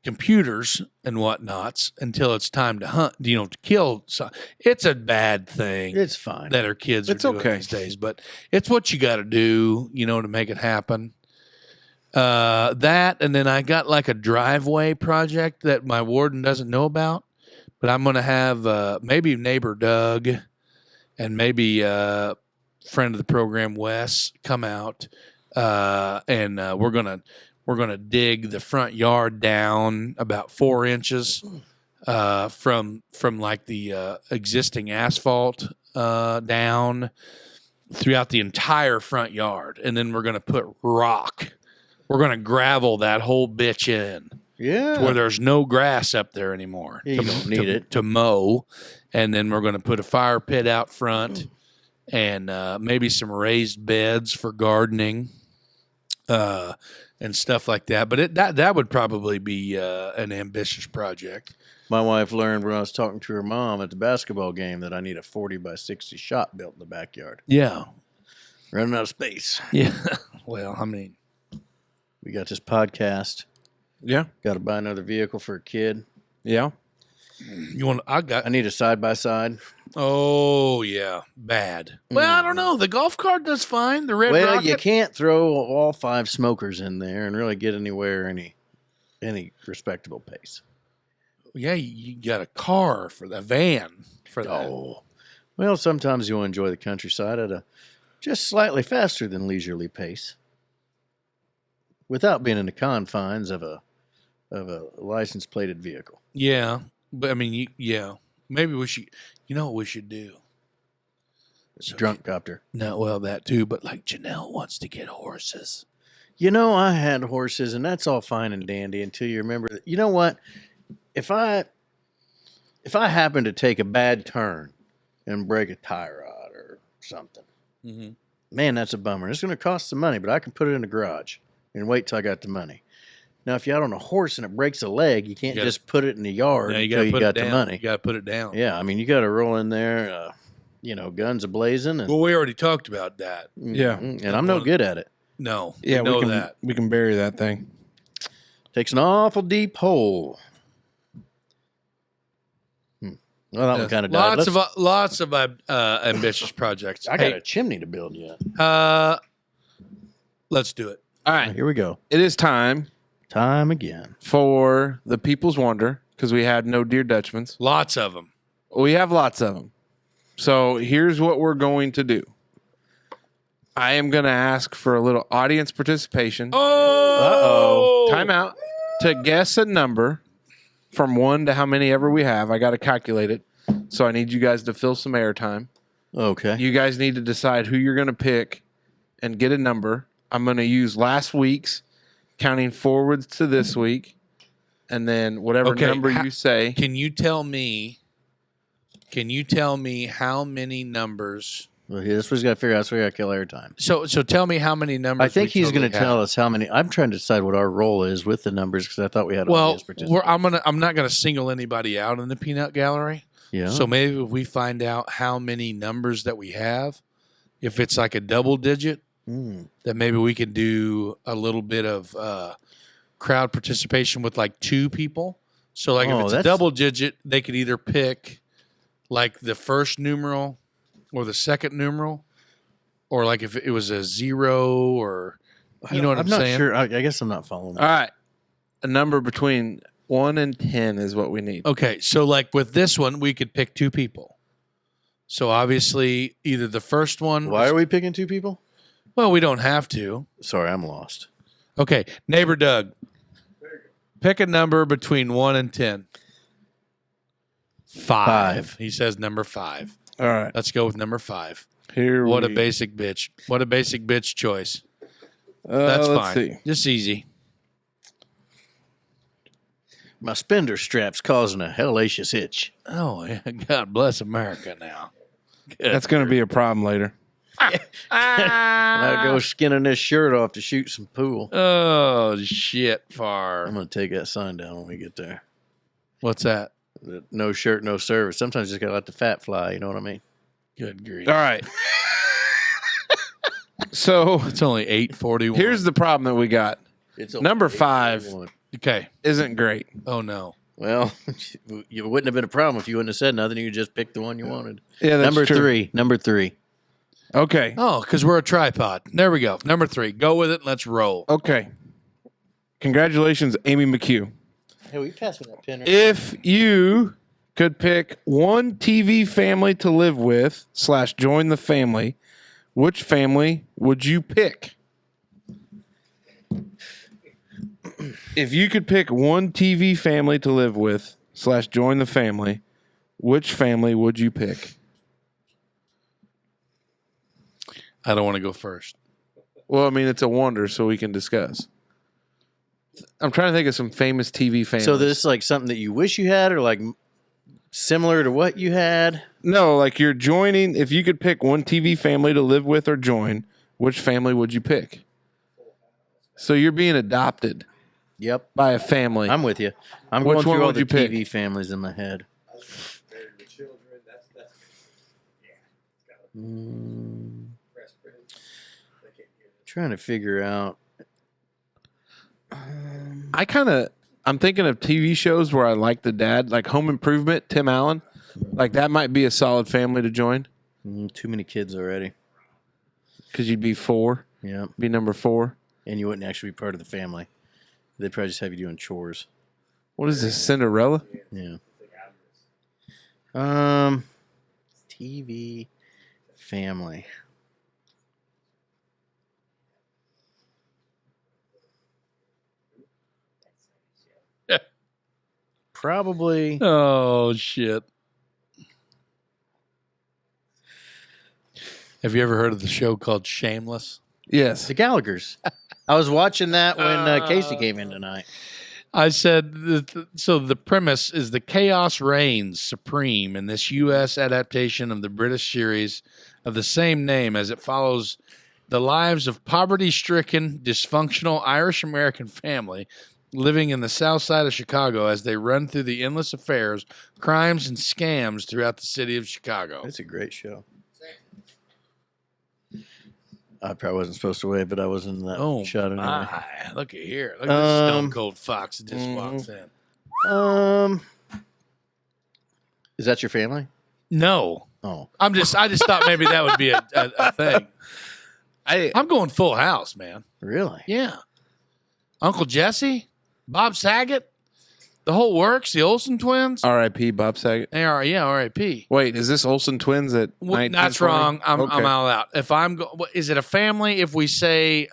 computers and whatnots until it's time to hunt, to kill. So it's a bad thing. It's fine. That our kids are doing okay these days, but it's what you got to do, to make it happen. That, and then I got like a driveway project that my warden doesn't know about, but I'm going to have maybe neighbor Doug and maybe friend of the program Wes come out, and we're gonna dig the front yard down about 4 inches from like the existing asphalt down throughout the entire front yard, and then we're gonna put rock. We're gonna gravel that whole bitch in. Yeah. To where there's no grass up there anymore. Yeah, you don't need it. To mow. And then we're going to put a fire pit out front and maybe some raised beds for gardening and stuff like that. But that would probably be an ambitious project. My wife learned when I was talking to her mom at the basketball game that I need a 40 by 60 shop built in the backyard. Yeah. Running out of space. Yeah. Well, I mean, we got this podcast. Yeah. Got to buy another vehicle for a kid. Yeah. I need a side-by-side. Oh, yeah. Bad. Well, I don't know. The golf cart does fine. The Red Rocket. You can't throw all 5 smokers in there and really get anywhere any respectable pace. Yeah, you got a car for the van for that. Oh. Well, sometimes you'll enjoy the countryside at a just slightly faster than leisurely pace without being in the confines of a license plated vehicle. Yeah. But I mean, maybe we should, what we should do? Drunk copter. No, well, that too, but like Janelle wants to get horses. I had horses, and that's all fine and dandy until you remember that. You know what? If I happen to take a bad turn and break a tie rod or something, man, that's a bummer. It's going to cost some money, but I can put it in the garage and wait till I got the money. Now, if you're out on a horse and it breaks a leg, you can't just put it in the yard until you got the money. You got to put it down. Yeah, I mean, you got to roll in there, guns a-blazing. Well, we already talked about that. Yeah. And I'm no good at it. No. Yeah, we can bury that thing. Takes an awful deep hole. Well, that one kind of died. Lots of ambitious projects. I got a chimney to build yet. Let's do it. All right. Here we go. It is time Again. for the People's Wonder, because we had no Dear Dutchmans. Lots of them. We have lots of them. So here's what we're going to do. I am going to ask for a little audience participation. Oh! Time out to guess a number from 1 to how many ever we have. I got to calculate it. So I need you guys to fill some airtime. Okay. You guys need to decide who you're going to pick and get a number. I'm going to use last week's, counting forwards to this week, and then whatever number you say. Can you tell me how many numbers? Well, this was got to figure out. So we got to kill airtime. So tell me how many numbers. I think he's going to tell us how many. I'm trying to decide what our role is with the numbers because I thought we had. Well, I'm not going to single anybody out in the peanut gallery. Yeah. So maybe if we find out how many numbers that we have, if it's like a double digit, that maybe we can do a little bit of crowd participation with like 2 people. So like if it's a double digit, they could either pick like the first numeral or the second numeral, or like if it was a 0 or what I'm saying? I'm not sure. I guess I'm not following. All right. A number between 1 and 10 is what we need. Okay. So like with this one, we could pick 2 people. So obviously either the first one. Why are we picking 2 people? Well, we don't have to. Sorry, I'm lost. Okay. Neighbor Doug, pick a number between 1 and 10. 5. He says number 5. All right. Let's go with number 5. What a basic bitch. What a basic bitch choice. That's fine. See. Just easy. My spender strap's causing a hellacious itch. Oh, yeah. God bless America now. That's going to be a problem later. I go skinning this shirt off to shoot some pool. Oh, shit, far. I'm going to take that sign down when we get there. What's that? No shirt, no service. Sometimes you just got to let the fat fly. You know what I mean? Good grief. All right. So it's only 8:41. here's the problem that we got. It's Number 5 Okay. isn't great. Oh no. Well, it wouldn't have been a problem if you wouldn't have said nothing. You just picked the one you wanted. Yeah, that's Number true. three. Number three. Okay. Oh, because we're a tripod. There we go. Number 3. Go with it. Let's roll. Okay. Congratulations, Amy McHugh. Hey, will you pass me that pen? If you could pick one TV family to live with / join the family, which family would you pick? If you could pick one TV family to live with / join the family, which family would you pick? I don't want to go first. Well, I mean, it's a wonder, so we can discuss. I'm trying to think of some famous TV families. So this is like something that you wish you had, or like similar to what you had? No, like you're joining. If you could pick one TV family to live with or join, which family would you pick? So you're being adopted Yep. by a family. I'm with you. I'm Which going one through all would the you pick? TV families in my head. Trying to figure out. I'm thinking of TV shows where I like the dad, like Home Improvement, Tim Allen. Like that might be a solid family to join Too many kids already. because you'd be 4, Yeah. be number 4. And you wouldn't actually be part of the family. They'd probably just have you doing chores. What is this, Cinderella? Yeah. TV family. Probably. Oh, shit. Have you ever heard of the show called Shameless? Yes. The Gallaghers. I was watching that when Casey came in tonight. I said, so the premise is the chaos reigns supreme in this U.S. adaptation of the British series of the same name, as it follows the lives of poverty-stricken, dysfunctional Irish-American family living in the south side of Chicago as they run through the endless affairs, crimes, and scams throughout the city of Chicago. It's a great show. I probably wasn't supposed to wait, but I was in that Oh, shot anyway. my. Look at here. Look at this stone cold fox that just walks in. Is that your family? No. Oh, I just thought maybe that would be a thing. I'm going Full House, man. really? Yeah. Uncle Jesse, Bob Saget, the whole works, the Olsen twins. R.I.P. Bob Saget. They are, yeah, R.I.P. Wait, is this Olsen twins at Well, 1920? that's wrong. I'm Okay. all out. If is it a family? If we say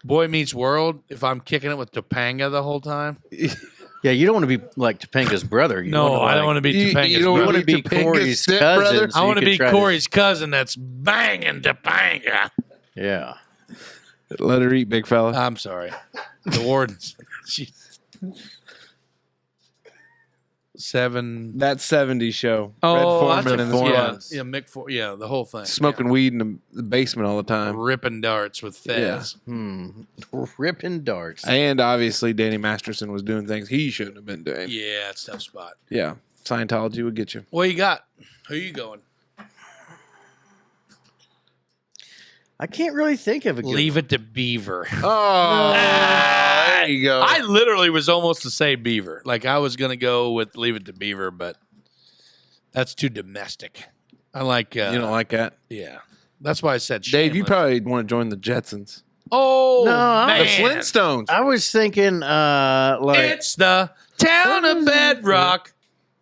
Boy Meets World, if I'm kicking it with Topanga the whole time? Yeah, you don't want to be like Topanga's brother. No, I don't want to be You- Topanga's you don't You brother. want to be Topanga's Corey's stepbrother? cousin. so I you want to could be try Corey's cousin that's banging Topanga. Yeah. Let her eat, big fella. I'm sorry. The wardens. She, 7. That 70s show. Oh, Red that's Foreman a and his yeah, wife. yeah, Mick For, yeah, the whole thing. Smoking weed in the basement all the Yeah. time. Ripping darts with Fez. Ripping darts. And obviously, Danny Masterson was doing things he shouldn't have been doing. Yeah, it's a tough spot. Yeah. Scientology would get you. What you got? Who you going? I can't really think of a good Leave it to Beaver. Oh, there you go. I literally was almost to say Beaver. Like I was gonna go with Leave It to Beaver, but that's too domestic. I like. you don't like that? Yeah, that's why I said. Dave, you Shameless. probably want to join the Jetsons. Oh No, I'm- The man. Flintstones. I was thinking, like, It's the town of Bedrock.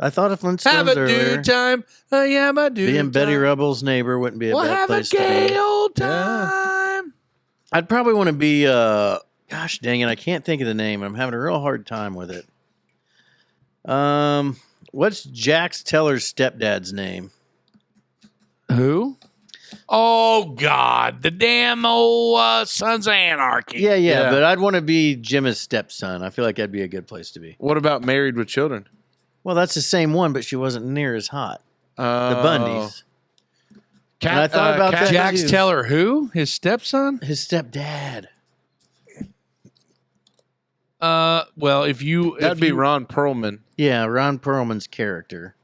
I thought of Have Flintstones a earlier. do time. Yeah, my do. Being Betty time. Rubble's neighbor wouldn't be a We'll bad have a place to gay be. old time. I'd probably want to be, gosh dang it, I can't think of the name. I'm having a real hard time with it. What's Jax Teller's stepdad's name? Who? Oh God, the damn old Sons of Anarchy. Yeah, Yeah. but I'd want to be Jim's stepson. I feel like that'd be a good place to be. What about Married with Children? Well, that's the same one, but she wasn't near as hot. The Oh. Bundys. And I thought about that Jax too. Teller, who? His stepson? His stepdad. Well, if you That'd be Ron Perlman. Yeah, Ron Perlman's character.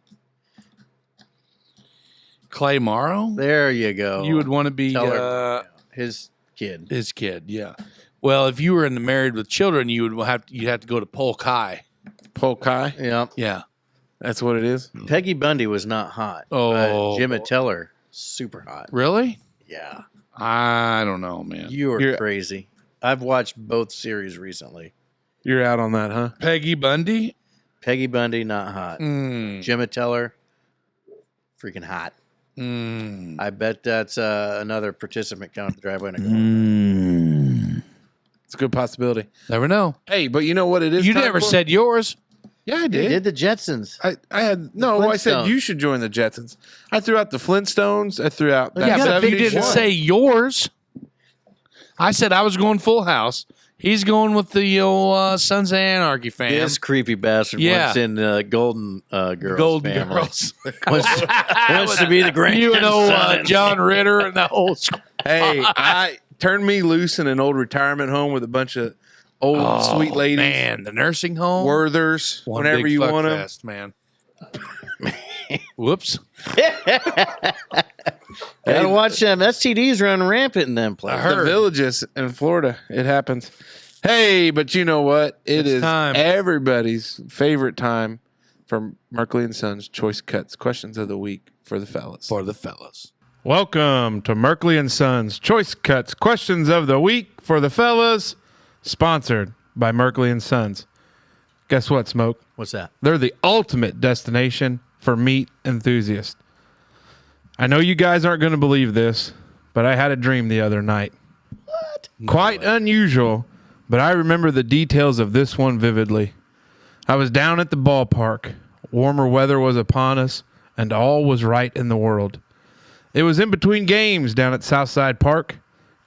Clay Morrow, There you go. you would want to be Teller. His kid. his kid. Yeah. Well, if you were in the Married with Children, you'd have to go to Polk High. Polk High. Yeah. Yeah. That's what it is. Peggy Bundy was not hot. Oh. But Jim Teller, super hot. Really? Yeah. I don't know, man. You're crazy. I've watched both series recently. You're out on that, huh? Peggy Bundy? Peggy Bundy, not hot. Jim Teller, freaking hot. I bet that's another participant coming to the driveway. It's a good possibility. Never know. Hey, but you know what it is? You never said yours. Yeah, I He did. did the Jetsons. I had no. I said Flintstones. you should join the Jetsons. I threw out the Flintstones. I threw out that Yeah, but he 70s didn't show. say yours. I said I was going Full House. He's going with the old Sons of Anarchy fam. This creepy bastard Yeah. wants in Golden Girls Golden family. Girls. Wants to be the grand. You and old John Ritter and the whole squad. Hey, I turned me loose in an old retirement home with a bunch of old sweet ladies, Man, the nursing home. Werthers, One whenever big you fuck want them. fest, man. Whoops. Gotta watch them. STDs run rampant in them places. The villages in Florida, it happens. Hey, but you know what? It's It's time. everybody's favorite time for Merkley and Sons Choice Cuts Questions of the Week for the fellas. For the fellas. Welcome to Merkley and Sons Choice Cuts Questions of the Week for the fellas, sponsored by Merkley and Sons. Guess what, Smoke? What's that? They're the ultimate destination for meat enthusiasts. I know you guys aren't going to believe this, but I had a dream the other night. What? Quite unusual, but I remember the details of this one vividly. I was down at the ballpark. Warmer weather was upon us, and all was right in the world. It was in between games down at Southside Park,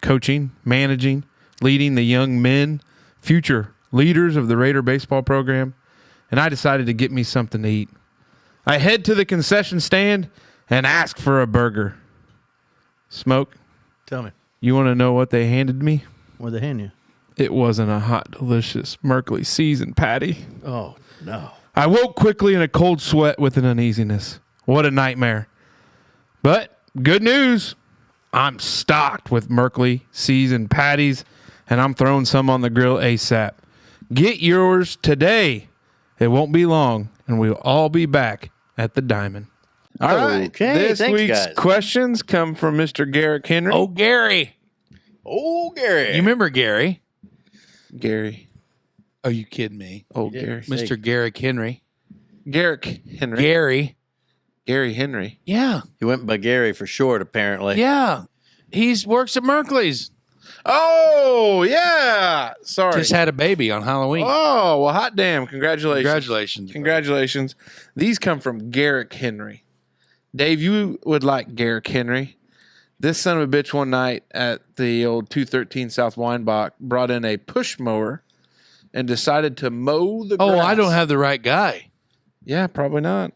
coaching, managing, leading the young men, future leaders of the Raider baseball program, and I decided to get me something to eat. I head to the concession stand and ask for a burger. Smoke, Tell me. you want to know what they handed me? What'd they hand you? It wasn't a hot, delicious Merkley seasoned patty. Oh, no. I woke quickly in a cold sweat with an uneasiness. What a nightmare. But good news. I'm stocked with Merkley seasoned patties, and I'm throwing some on the grill ASAP. Get yours today. It won't be long, and we'll all be back at the Diamond. All right. Okay, This thanks, week's guys. questions come from Mr. Garrick Henry. Oh, Gary. Oh, Gary. You remember Gary? Gary. Are you kidding me? Oh, did. Gary. Mr. Garrick Henry. Garrick Henry. Gary. Gary Henry. Yeah. He went by Gary for short, apparently. Yeah. He's works at Merkley's. Oh, yeah. Sorry. Just had a baby on Halloween. Oh, well, hot damn. Congratulations. Congratulations. Congratulations. These come from Garrick Henry. Dave, you would like Garrick Henry. This son of a bitch one night at the old 213 South Weinbach brought in a push mower and decided to mow the grass. Oh, I don't have the right guy. Yeah, probably not.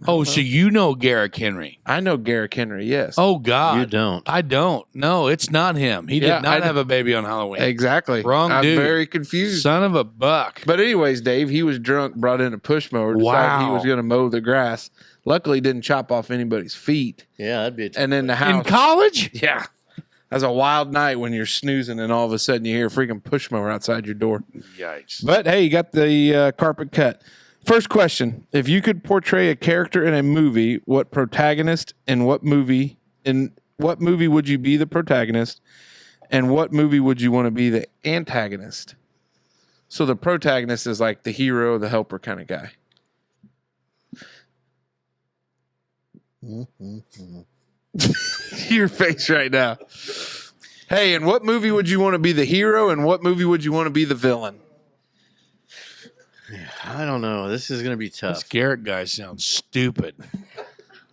Oh, so you know Garrick Henry. I know Garrick Henry, yes. Oh, God. You don't. I don't. No, it's not him. He Yeah, did not I have a baby on Halloween. Exactly. Wrong I'm dude. very confused. Son of a buck. But anyways, Dave, he was drunk, brought in a push mower, decided he Wow. was going to mow the grass. Luckily, didn't chop off anybody's feet. Yeah, that'd be a And then the In house. college? Yeah. That's a wild night when you're snoozing and all of a sudden you hear a freaking push mower outside your door. Yikes. But hey, you got the carpet cut. First question. If you could portray a character in a movie, what protagonist and what movie would you be the protagonist and what movie would you want to be the antagonist? So the protagonist is like the hero, the helper kind of guy. Your face right now. Hey, and what movie would you want to be the hero and what movie would you want to be the villain? I don't know. This is going to be This tough. Garrett guy sounds stupid.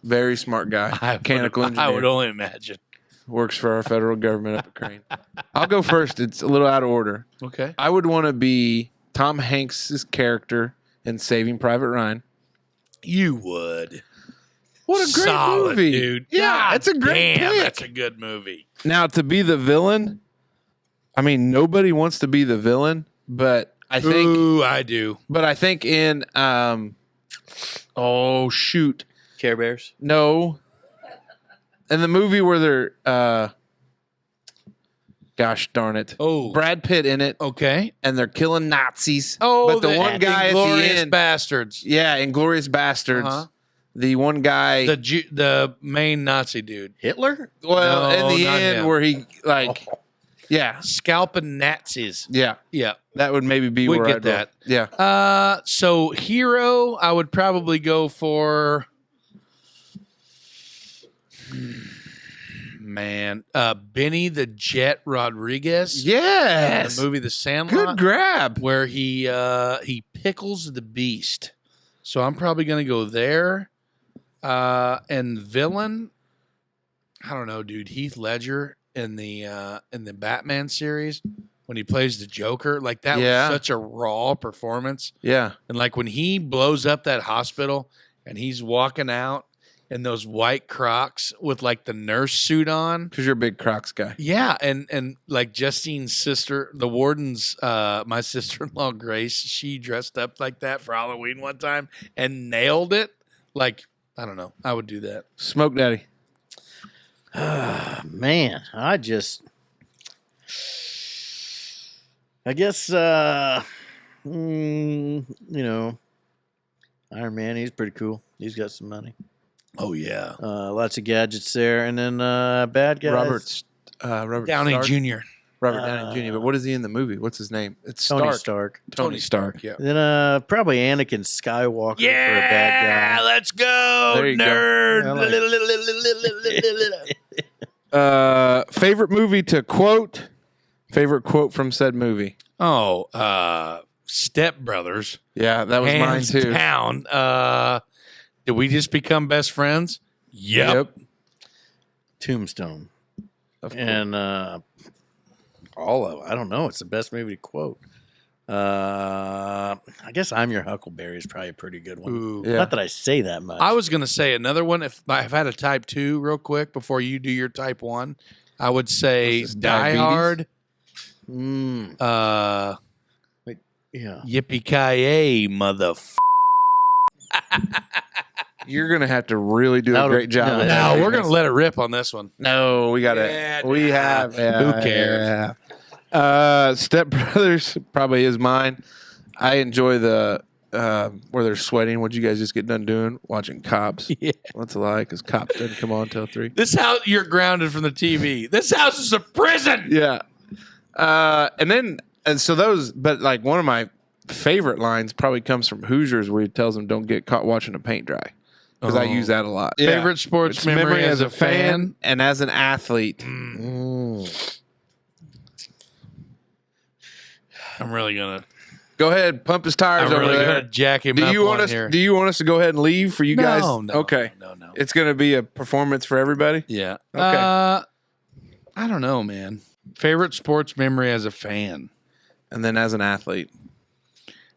Very smart guy. Mechanical engineer. I would only imagine. Works for our federal government up at Crane. I'll go first. It's a little out of order. Okay. I would want to be Tom Hanks' character in Saving Private Ryan. You would. What a great Solid, movie. dude. Yeah, God it's a great damn, pick. that's a good movie. Now, to be the villain, I mean, nobody wants to be the villain, but I think Ooh, I do. in oh shoot. Care Bears? No. In the movie where they're Gosh darn it. Oh. Brad Pitt in it, Okay. and they're killing Nazis. Oh, but the one guy at the Inglourious end, Bastards. yeah, Inglourious Bastards. Uh-huh. The one guy, The main Nazi dude. Hitler? well, No, in the not end him. where he yeah, Scalping Nazis. yeah, Yeah. that would maybe be We'd where get I'd go. that. Yeah, So hero, I would probably go for Benny the Jet Rodriguez. yes, The movie The Sandlot. good grab. Where he pickles the beast. So I'm probably gonna go there. And villain, I don't know, dude. Heath Ledger in the Batman series when he plays the Joker, like that Yeah. was such a raw performance. Yeah, And like when he blows up that hospital and he's walking out in those white Crocs with like the nurse suit on. because you're a big Crocs guy. Yeah, and like Justine's sister, the warden's my sister-in-law Grace, she dressed up like that for Halloween one time and nailed it. Like, I don't know. I would do that. Smoke Daddy. Man, I guess Iron Man, he's pretty cool. He's got some money. Oh yeah. Lots of gadgets there, and then bad guys. Robert Downey Stark? Jr. Robert Downey Jr. But what is he in the movie? What's his name? It's Tony Stark. Stark. Tony Stark. Yeah. Then probably Anakin Skywalker for a bad guy. let's go, There you go. nerd. Favorite movie to quote. Favorite quote from said movie. Step Brothers. Yeah, that was Hands mine too. down. Did we just become best friends? Yep. Tombstone. Of course. And all of I don't know. It's the best movie to quote. I guess I'm Your Huckleberry is probably a pretty good one. Ooh. Yeah. Not that I say that much. I was going to say another one. If I've had a type 2 real quick before you do your type 1, I would say This is Die diabetes? Hard. Yeah. Yippee-ki-yay, motherfucker. You're gonna have to really do a That'll- great job. no, of No, that. we're going to let it rip on this one. No, we got it. Yeah, we nah. have. Yeah, Who cares? Yeah. Step Brothers probably is mine. I enjoy the where they're sweating. What'd you guys just get done doing? Watching Cops. Yeah. What's a lie? Because Cops didn't come on till 3. This house, you're grounded from the TV. This house is a prison. Yeah. And so those, but like one of my favorite lines probably comes from Hoosiers where he tells them don't get caught watching a paint dry. Because I use that a lot. Favorite sports It's memory as a fan? and as an athlete. I'm really going to. Go ahead, pump his tires I'm over really there. going to jack him Do up you want on us? here. Do you want us to go ahead and leave for you guys? No. Okay. No. It's going to be a performance for everybody. Yeah. Okay. I don't know, man. Favorite sports memory as a fan? And then as an athlete.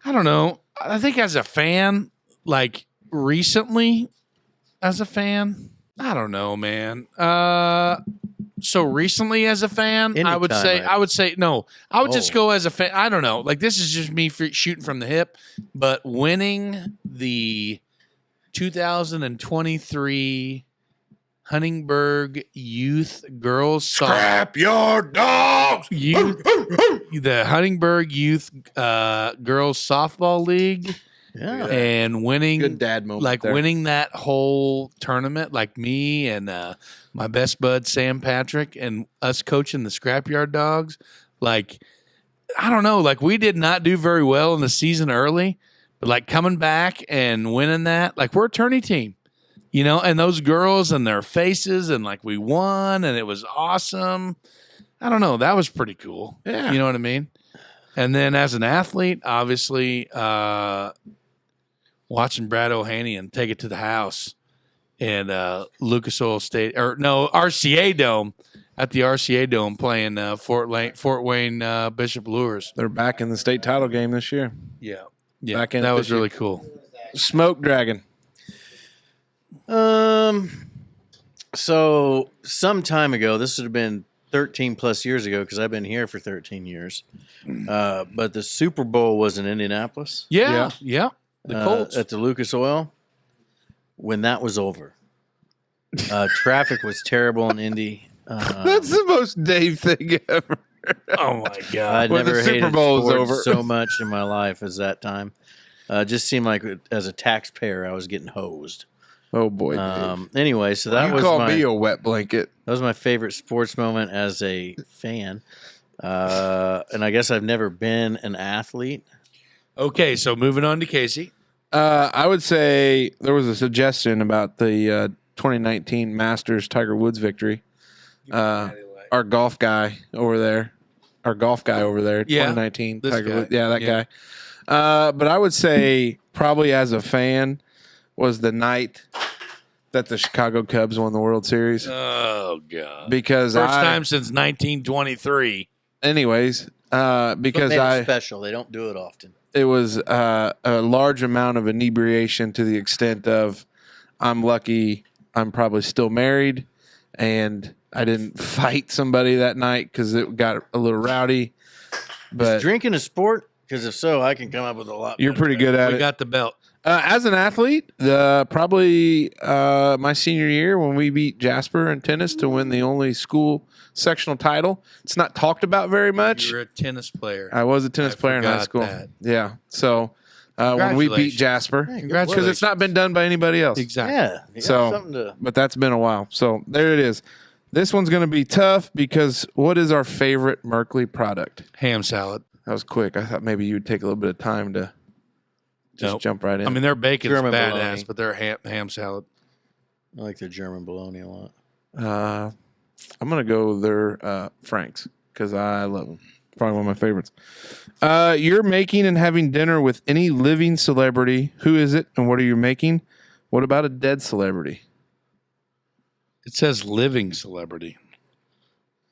I don't know. I think as a fan, like recently as a fan, I don't know, man. So recently as a fan, I would say no. I would just go as a fan. I don't know. Like this is just me shooting from the hip, but winning the 2023 Huntingburg Youth Girls Scrap your dogs. the Huntingburg Youth Girls Softball League. Yeah. And winning, Good dad moment. like there. winning that whole tournament, like me and my best bud Sam Patrick and us coaching the Scrapyard Dogs. Like, I don't know, like we did not do very well in the season early, but like coming back and winning that, like we're a tourney team, you know. And those girls and their faces, and like we won, and it was awesome. I don't know, that was pretty cool. Yeah. You know what I mean? And then as an athlete, obviously, watching Brad Ohanian take it to the house and Lucas Oil State RCA Dome at the RCA Dome playing Fort Wayne Bishop Lures. They're back in the state title game this year. Yeah, Back in that it was this year. really cool. Smoke Dragon. So some time ago, this would have been 13 plus years ago because I've been here for 13 years. But the Super Bowl was in Indianapolis. Yeah. The Colts. At the Lucas Oil. When that was over, traffic was terrible in Indy. That's the most Dave thing ever. Oh my god! I'd When the never Super hated Bowl is sports over. so much in my life as that time. Just seemed like as a taxpayer, I was getting hosed. Oh boy, Dave. Anyway, so that You was call my me a wet blanket. that was my favorite sports moment as a fan. And I guess I've never been an athlete. Okay, so moving on to Casey. I would say there was a suggestion about the 2019 Masters Tiger Woods victory. Our golf guy over there. Our golf guy over there. Yeah, 2019 this Tiger guy. Woods. Yeah, that Yeah. guy. But I would say probably as a fan was the night that the Chicago Cubs won the World Series. Oh god! Because First time since 1923. anyways, What because made it special? They don't do it often. it was a large amount of inebriation to the extent of I'm lucky I'm probably still married and I didn't fight somebody that night because it got a little rowdy. But Is drinking a sport? Because if so, I can come up with a lot. you're pretty good at We it. got the belt. As an athlete, probably my senior year when we beat Jasper in tennis to win the only school sectional title. It's not talked about very much. You're a tennis player. I was a tennis player in high forgot school. that. Yeah. So when we beat Congratulations. Jasper, Congratulations. because it's not been done by anybody else. Exactly. Yeah. You got So- something to. But that's been a while. So there it is. This one's going to be tough because what is our favorite Merkley product? Ham salad. That was quick. I thought maybe you would take a little bit of time to just Nope. jump right in. I mean, their bacon's German badass, bologna. but their ham salad. I like the German bologna a lot. I'm going to go their Franks because I love them. Probably one of my favorites. You're making and having dinner with any living celebrity. Who is it and what are you making? What about a dead celebrity? It says living celebrity.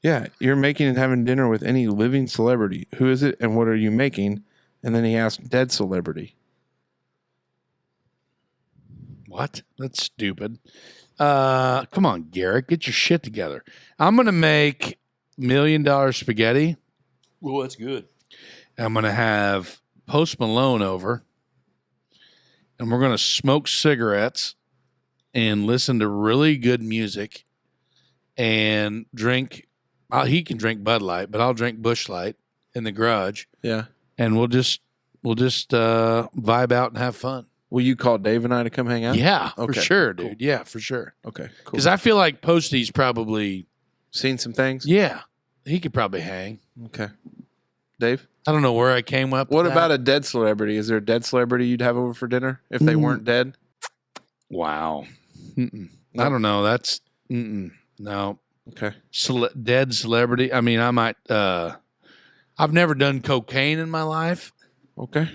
Yeah, you're making and having dinner with any living celebrity. Who is it and what are you making? And then he asked dead celebrity. What? That's stupid. Come on, Garrett, get your shit together. I'm gonna make $1 million spaghetti. Oh, that's good. I'm gonna have Post Malone over, and we're gonna smoke cigarettes and listen to really good music and drink. He can drink Bud Light, but I'll drink Busch Light in the garage, Yeah. and we'll just vibe out and have fun. Will you call Dave and I to come hang out? Yeah, for Okay, sure, cool. dude. Yeah, for sure. Okay, cool. Because I feel like Posty's probably, Seen some things? yeah, he could probably hang. Okay. Dave? I don't know where I came up. What with about that. a dead celebrity? Is there a dead celebrity you'd have over for dinner if they weren't dead? Wow. I don't know. That's no Okay. dead celebrity. I mean, I might. I've never done cocaine in my life. Okay.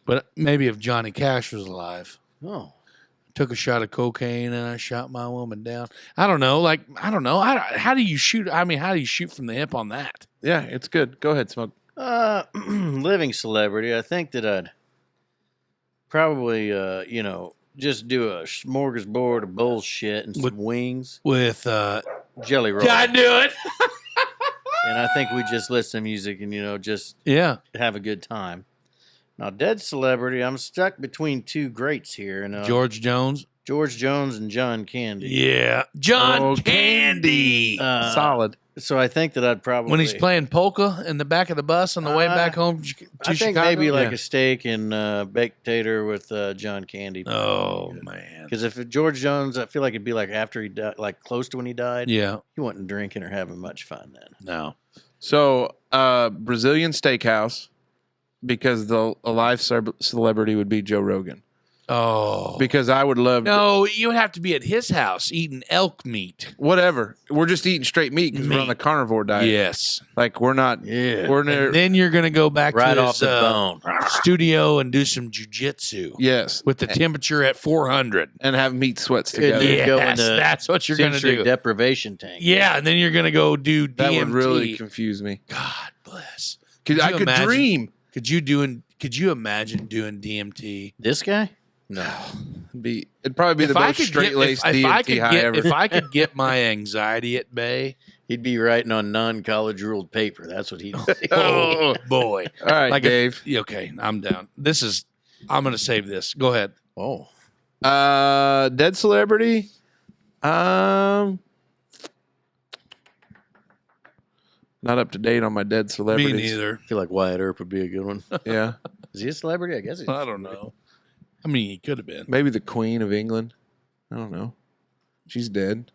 But maybe if Johnny Cash was alive, Oh, took a shot of cocaine and I shot my woman down. I don't know. Like I don't know. How do you shoot? I mean, how do you shoot from the hip on that? Yeah, it's good. Go ahead, Smoke. living celebrity. I think that I'd probably, just do a smorgasbord of bullshit and some With- wings, With jelly roll, I do it. and I think we just listen to music and just Yeah. have a good time. Now, dead celebrity, I'm stuck between two greats here, and George Jones. George Jones and John Candy. Yeah. John Oh, Candy. Solid. So I think that I'd probably When he's playing polka in the back of the bus on the way back home to I think Chicago. maybe like Yeah. a steak and baked tater with John Candy. Oh man. Because if George Jones, I feel like it'd be like after he died, like close to when he died. Yeah. He wasn't drinking or having much fun then. No. So, Brazilian steakhouse, because the alive celebrity would be Joe Rogan. Oh. Because I would love No, you would have to be at his house eating elk meat. whatever. We're just eating straight meat because we're on Meat. the carnivore diet. Yes. Like we're not. Yeah. We're near. And then you're going to go back Right to off his the bone. studio and do some jujitsu Yes. with the temperature at 400. And have meat sweats Good together. deal. Go Yes, into that's what you're going to sensory do. deprivation tank. Yeah, and then you're going to go do DMT. That would really confuse me. God bless. Because I you could imagine- dream. Could you imagine doing DMT? This guy? No. It'd probably be the most straight laced DMT high ever. If I could get my anxiety at bay, He'd be writing on non-college ruled paper. That's what he'd say. oh boy. All right, Like Dave. Okay, I'm down. I'm going to save this. Go ahead. Oh. Dead celebrity. Not up to date on my dead celebrities. Me neither. I feel like Wyatt Earp would be a good one. Yeah. Is he a celebrity? I guess he's I don't know. I mean, he could have been. Maybe the Queen of England. I don't know. She's dead.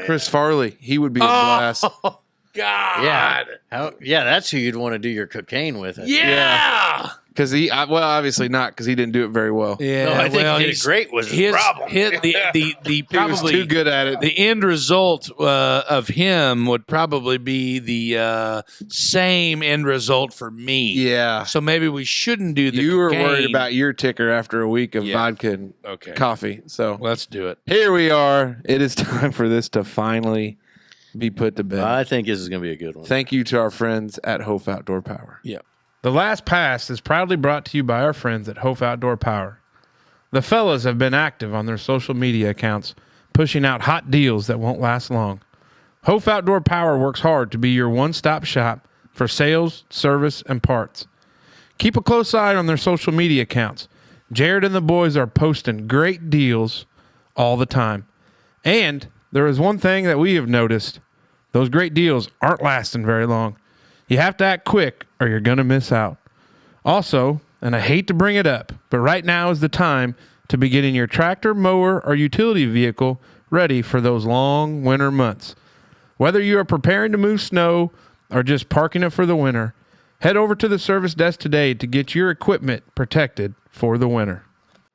Chris Farley. He would be a blast. Oh, God. Yeah, that's who you'd want to do your cocaine with. Yeah. Because obviously not, because he didn't do it very well. Yeah. No, I think he did he's- it great was his problem. The He was probably too good at it. the end result of him would probably be the same end result for me. Yeah. So maybe we shouldn't do the You were cocaine. worried about your ticker after a week of Yeah. vodka and Okay. coffee. So Let's do it. here we are. It is time for this to finally be put to bed. I think this is going to be a good one. Thank you to our friends at Hopf Outdoor Power. Yeah. The Last Pass is proudly brought to you by our friends at Hopf Outdoor Power. The fellas have been active on their social media accounts, pushing out hot deals that won't last long. Hopf Outdoor Power works hard to be your one-stop shop for sales, service, and parts. Keep a close eye on their social media accounts. Jared and the boys are posting great deals all the time. And there is one thing that we have noticed. Those great deals aren't lasting very long. You have to act quick or you're going to miss out. Also, and I hate to bring it up, but right now is the time to be getting your tractor, mower, or utility vehicle ready for those long winter months. Whether you are preparing to move snow or just parking it for the winter, head over to the service desk today to get your equipment protected for the winter.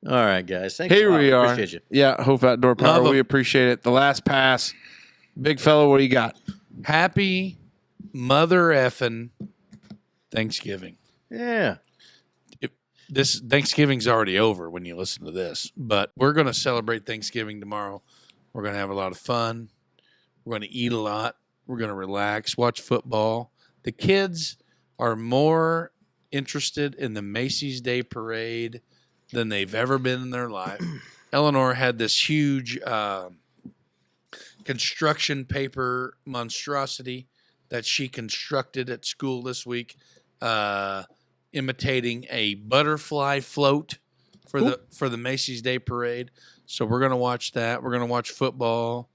All right, guys. Thanks Here a lot. we are. Appreciate you. Yeah, Hopf Outdoor Power. Love 'em. We appreciate it. The Last Pass. Big fella, what do you got? Happy mother effing Thanksgiving. Yeah. This Thanksgiving's already over when you listen to this, but we're going to celebrate Thanksgiving tomorrow. We're going to have a lot of fun. We're going to eat a lot. We're going to relax, watch football. The kids are more interested in the Macy's Day Parade than they've ever been in their life. Eleanor had this huge construction paper monstrosity that she constructed at school this week, imitating a butterfly float for the Macy's Day Parade. So we're gonna watch that. We're gonna watch football.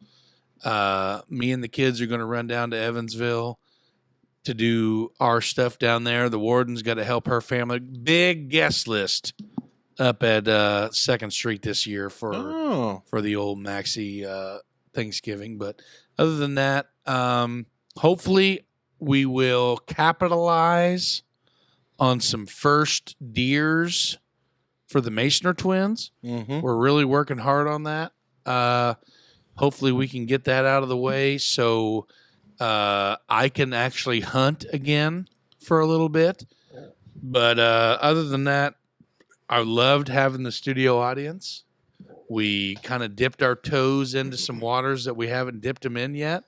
Me and the kids are gonna run down to Evansville to do our stuff down there. The warden's got to help her family. Big guest list up at 2nd Street this year for the old Maxie Thanksgiving. But other than that, hopefully we will capitalize on some first deers for the Masoner twins. Mm-hmm. We're really working hard on that. Hopefully we can get that out of the way so I can actually hunt again for a little bit. But other than that, I loved having the studio audience. We kind of dipped our toes into some waters that we haven't dipped them in yet.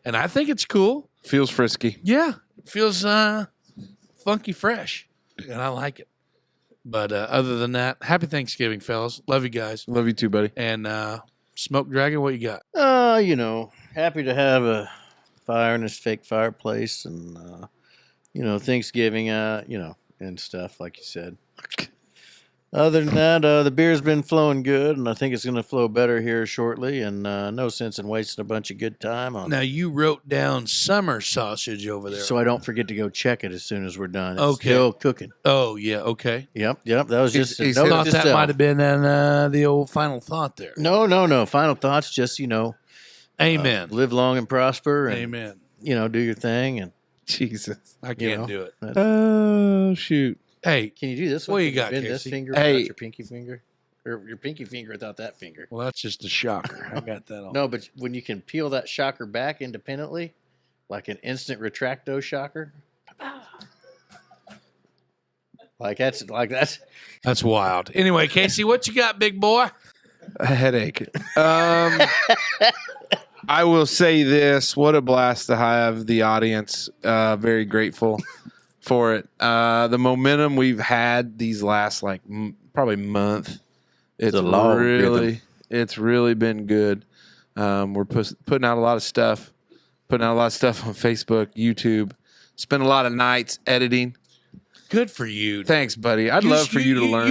And I think it's cool. Feels frisky. Yeah. It feels funky fresh. And I like it. But other than that, happy Thanksgiving, fellas. Love you guys. Love you too, buddy. And Smoke Dragon, what you got? Happy to have a fire in this fake fireplace and, Thanksgiving, and stuff, like you said. Other than that, the beer's been flowing good, and I think it's going to flow better here shortly, and no sense in wasting a bunch of good time on Now, you wrote down summer sausage over there. so I don't forget to go check it as soon as we're done. It's Okay. still cooking. Oh, yeah, okay. Yep. That was just he a said- note Thought to that self. might have been in the old final thought there. No. Final thoughts, just, Amen. live long and prosper and, Amen. do your thing. And Jesus. I can't do it. Oh, shoot. Hey, can you do this What one? you Can got, bend this Casey? finger Hey. without your pinky finger? Or your pinky finger without that finger? well, that's just a shocker. I got that all. No, but when you can peel that shocker back independently, like an instant retracto shocker. That's That's wild. Anyway, Casey, what you got, big boy? A headache. I will say this. What a blast to have the audience. Very grateful for it. The momentum we've had these last probably month. It's a long rhythm. really been good. We're putting out a lot of stuff. Putting out a lot of stuff on Facebook, YouTube. Spent a lot of nights editing. Good for you. Thanks, buddy. I'd love for you to learn.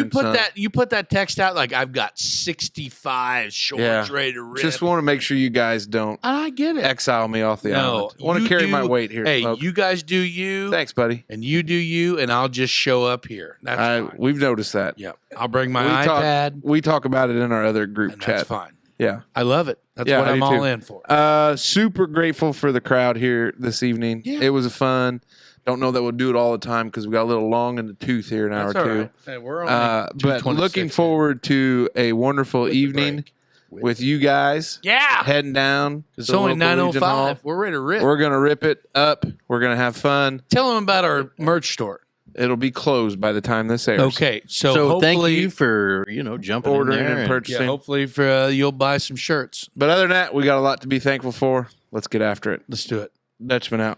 You put that text out like I've got 65 shorts ready to rip. Just want to make sure you guys don't I get it. exile me off the island. I want to carry my weight here. Hey, folks. you guys do you. Thanks, buddy. And you do you, and I'll just show up here. That's fine. We've noticed that. Yep. I'll bring my iPad. We talk about it in our other group and chat. That's fine. Yeah. I love it. That's what I I'm do all too. in for. Super grateful for the crowd here this evening. Yeah. It was fun. Don't know that we'll do it all the time because we got a little long in the tooth here, an hour That's or all two. right. Hey, we're on But looking forward to a wonderful evening with you guys. Yeah. Heading down. It's to only local Legion Hall. 9:05. We're ready to rip. We're going to rip it up. We're going to have fun. Tell them about our merch store. It'll be closed by the time this airs. Okay. So So thank hopefully, you for jumping Ordering in there and purchasing. yeah, hopefully for, you'll buy some shirts. But other than that, we got a lot to be thankful for. Let's get after it. Let's do it. Dutchman out.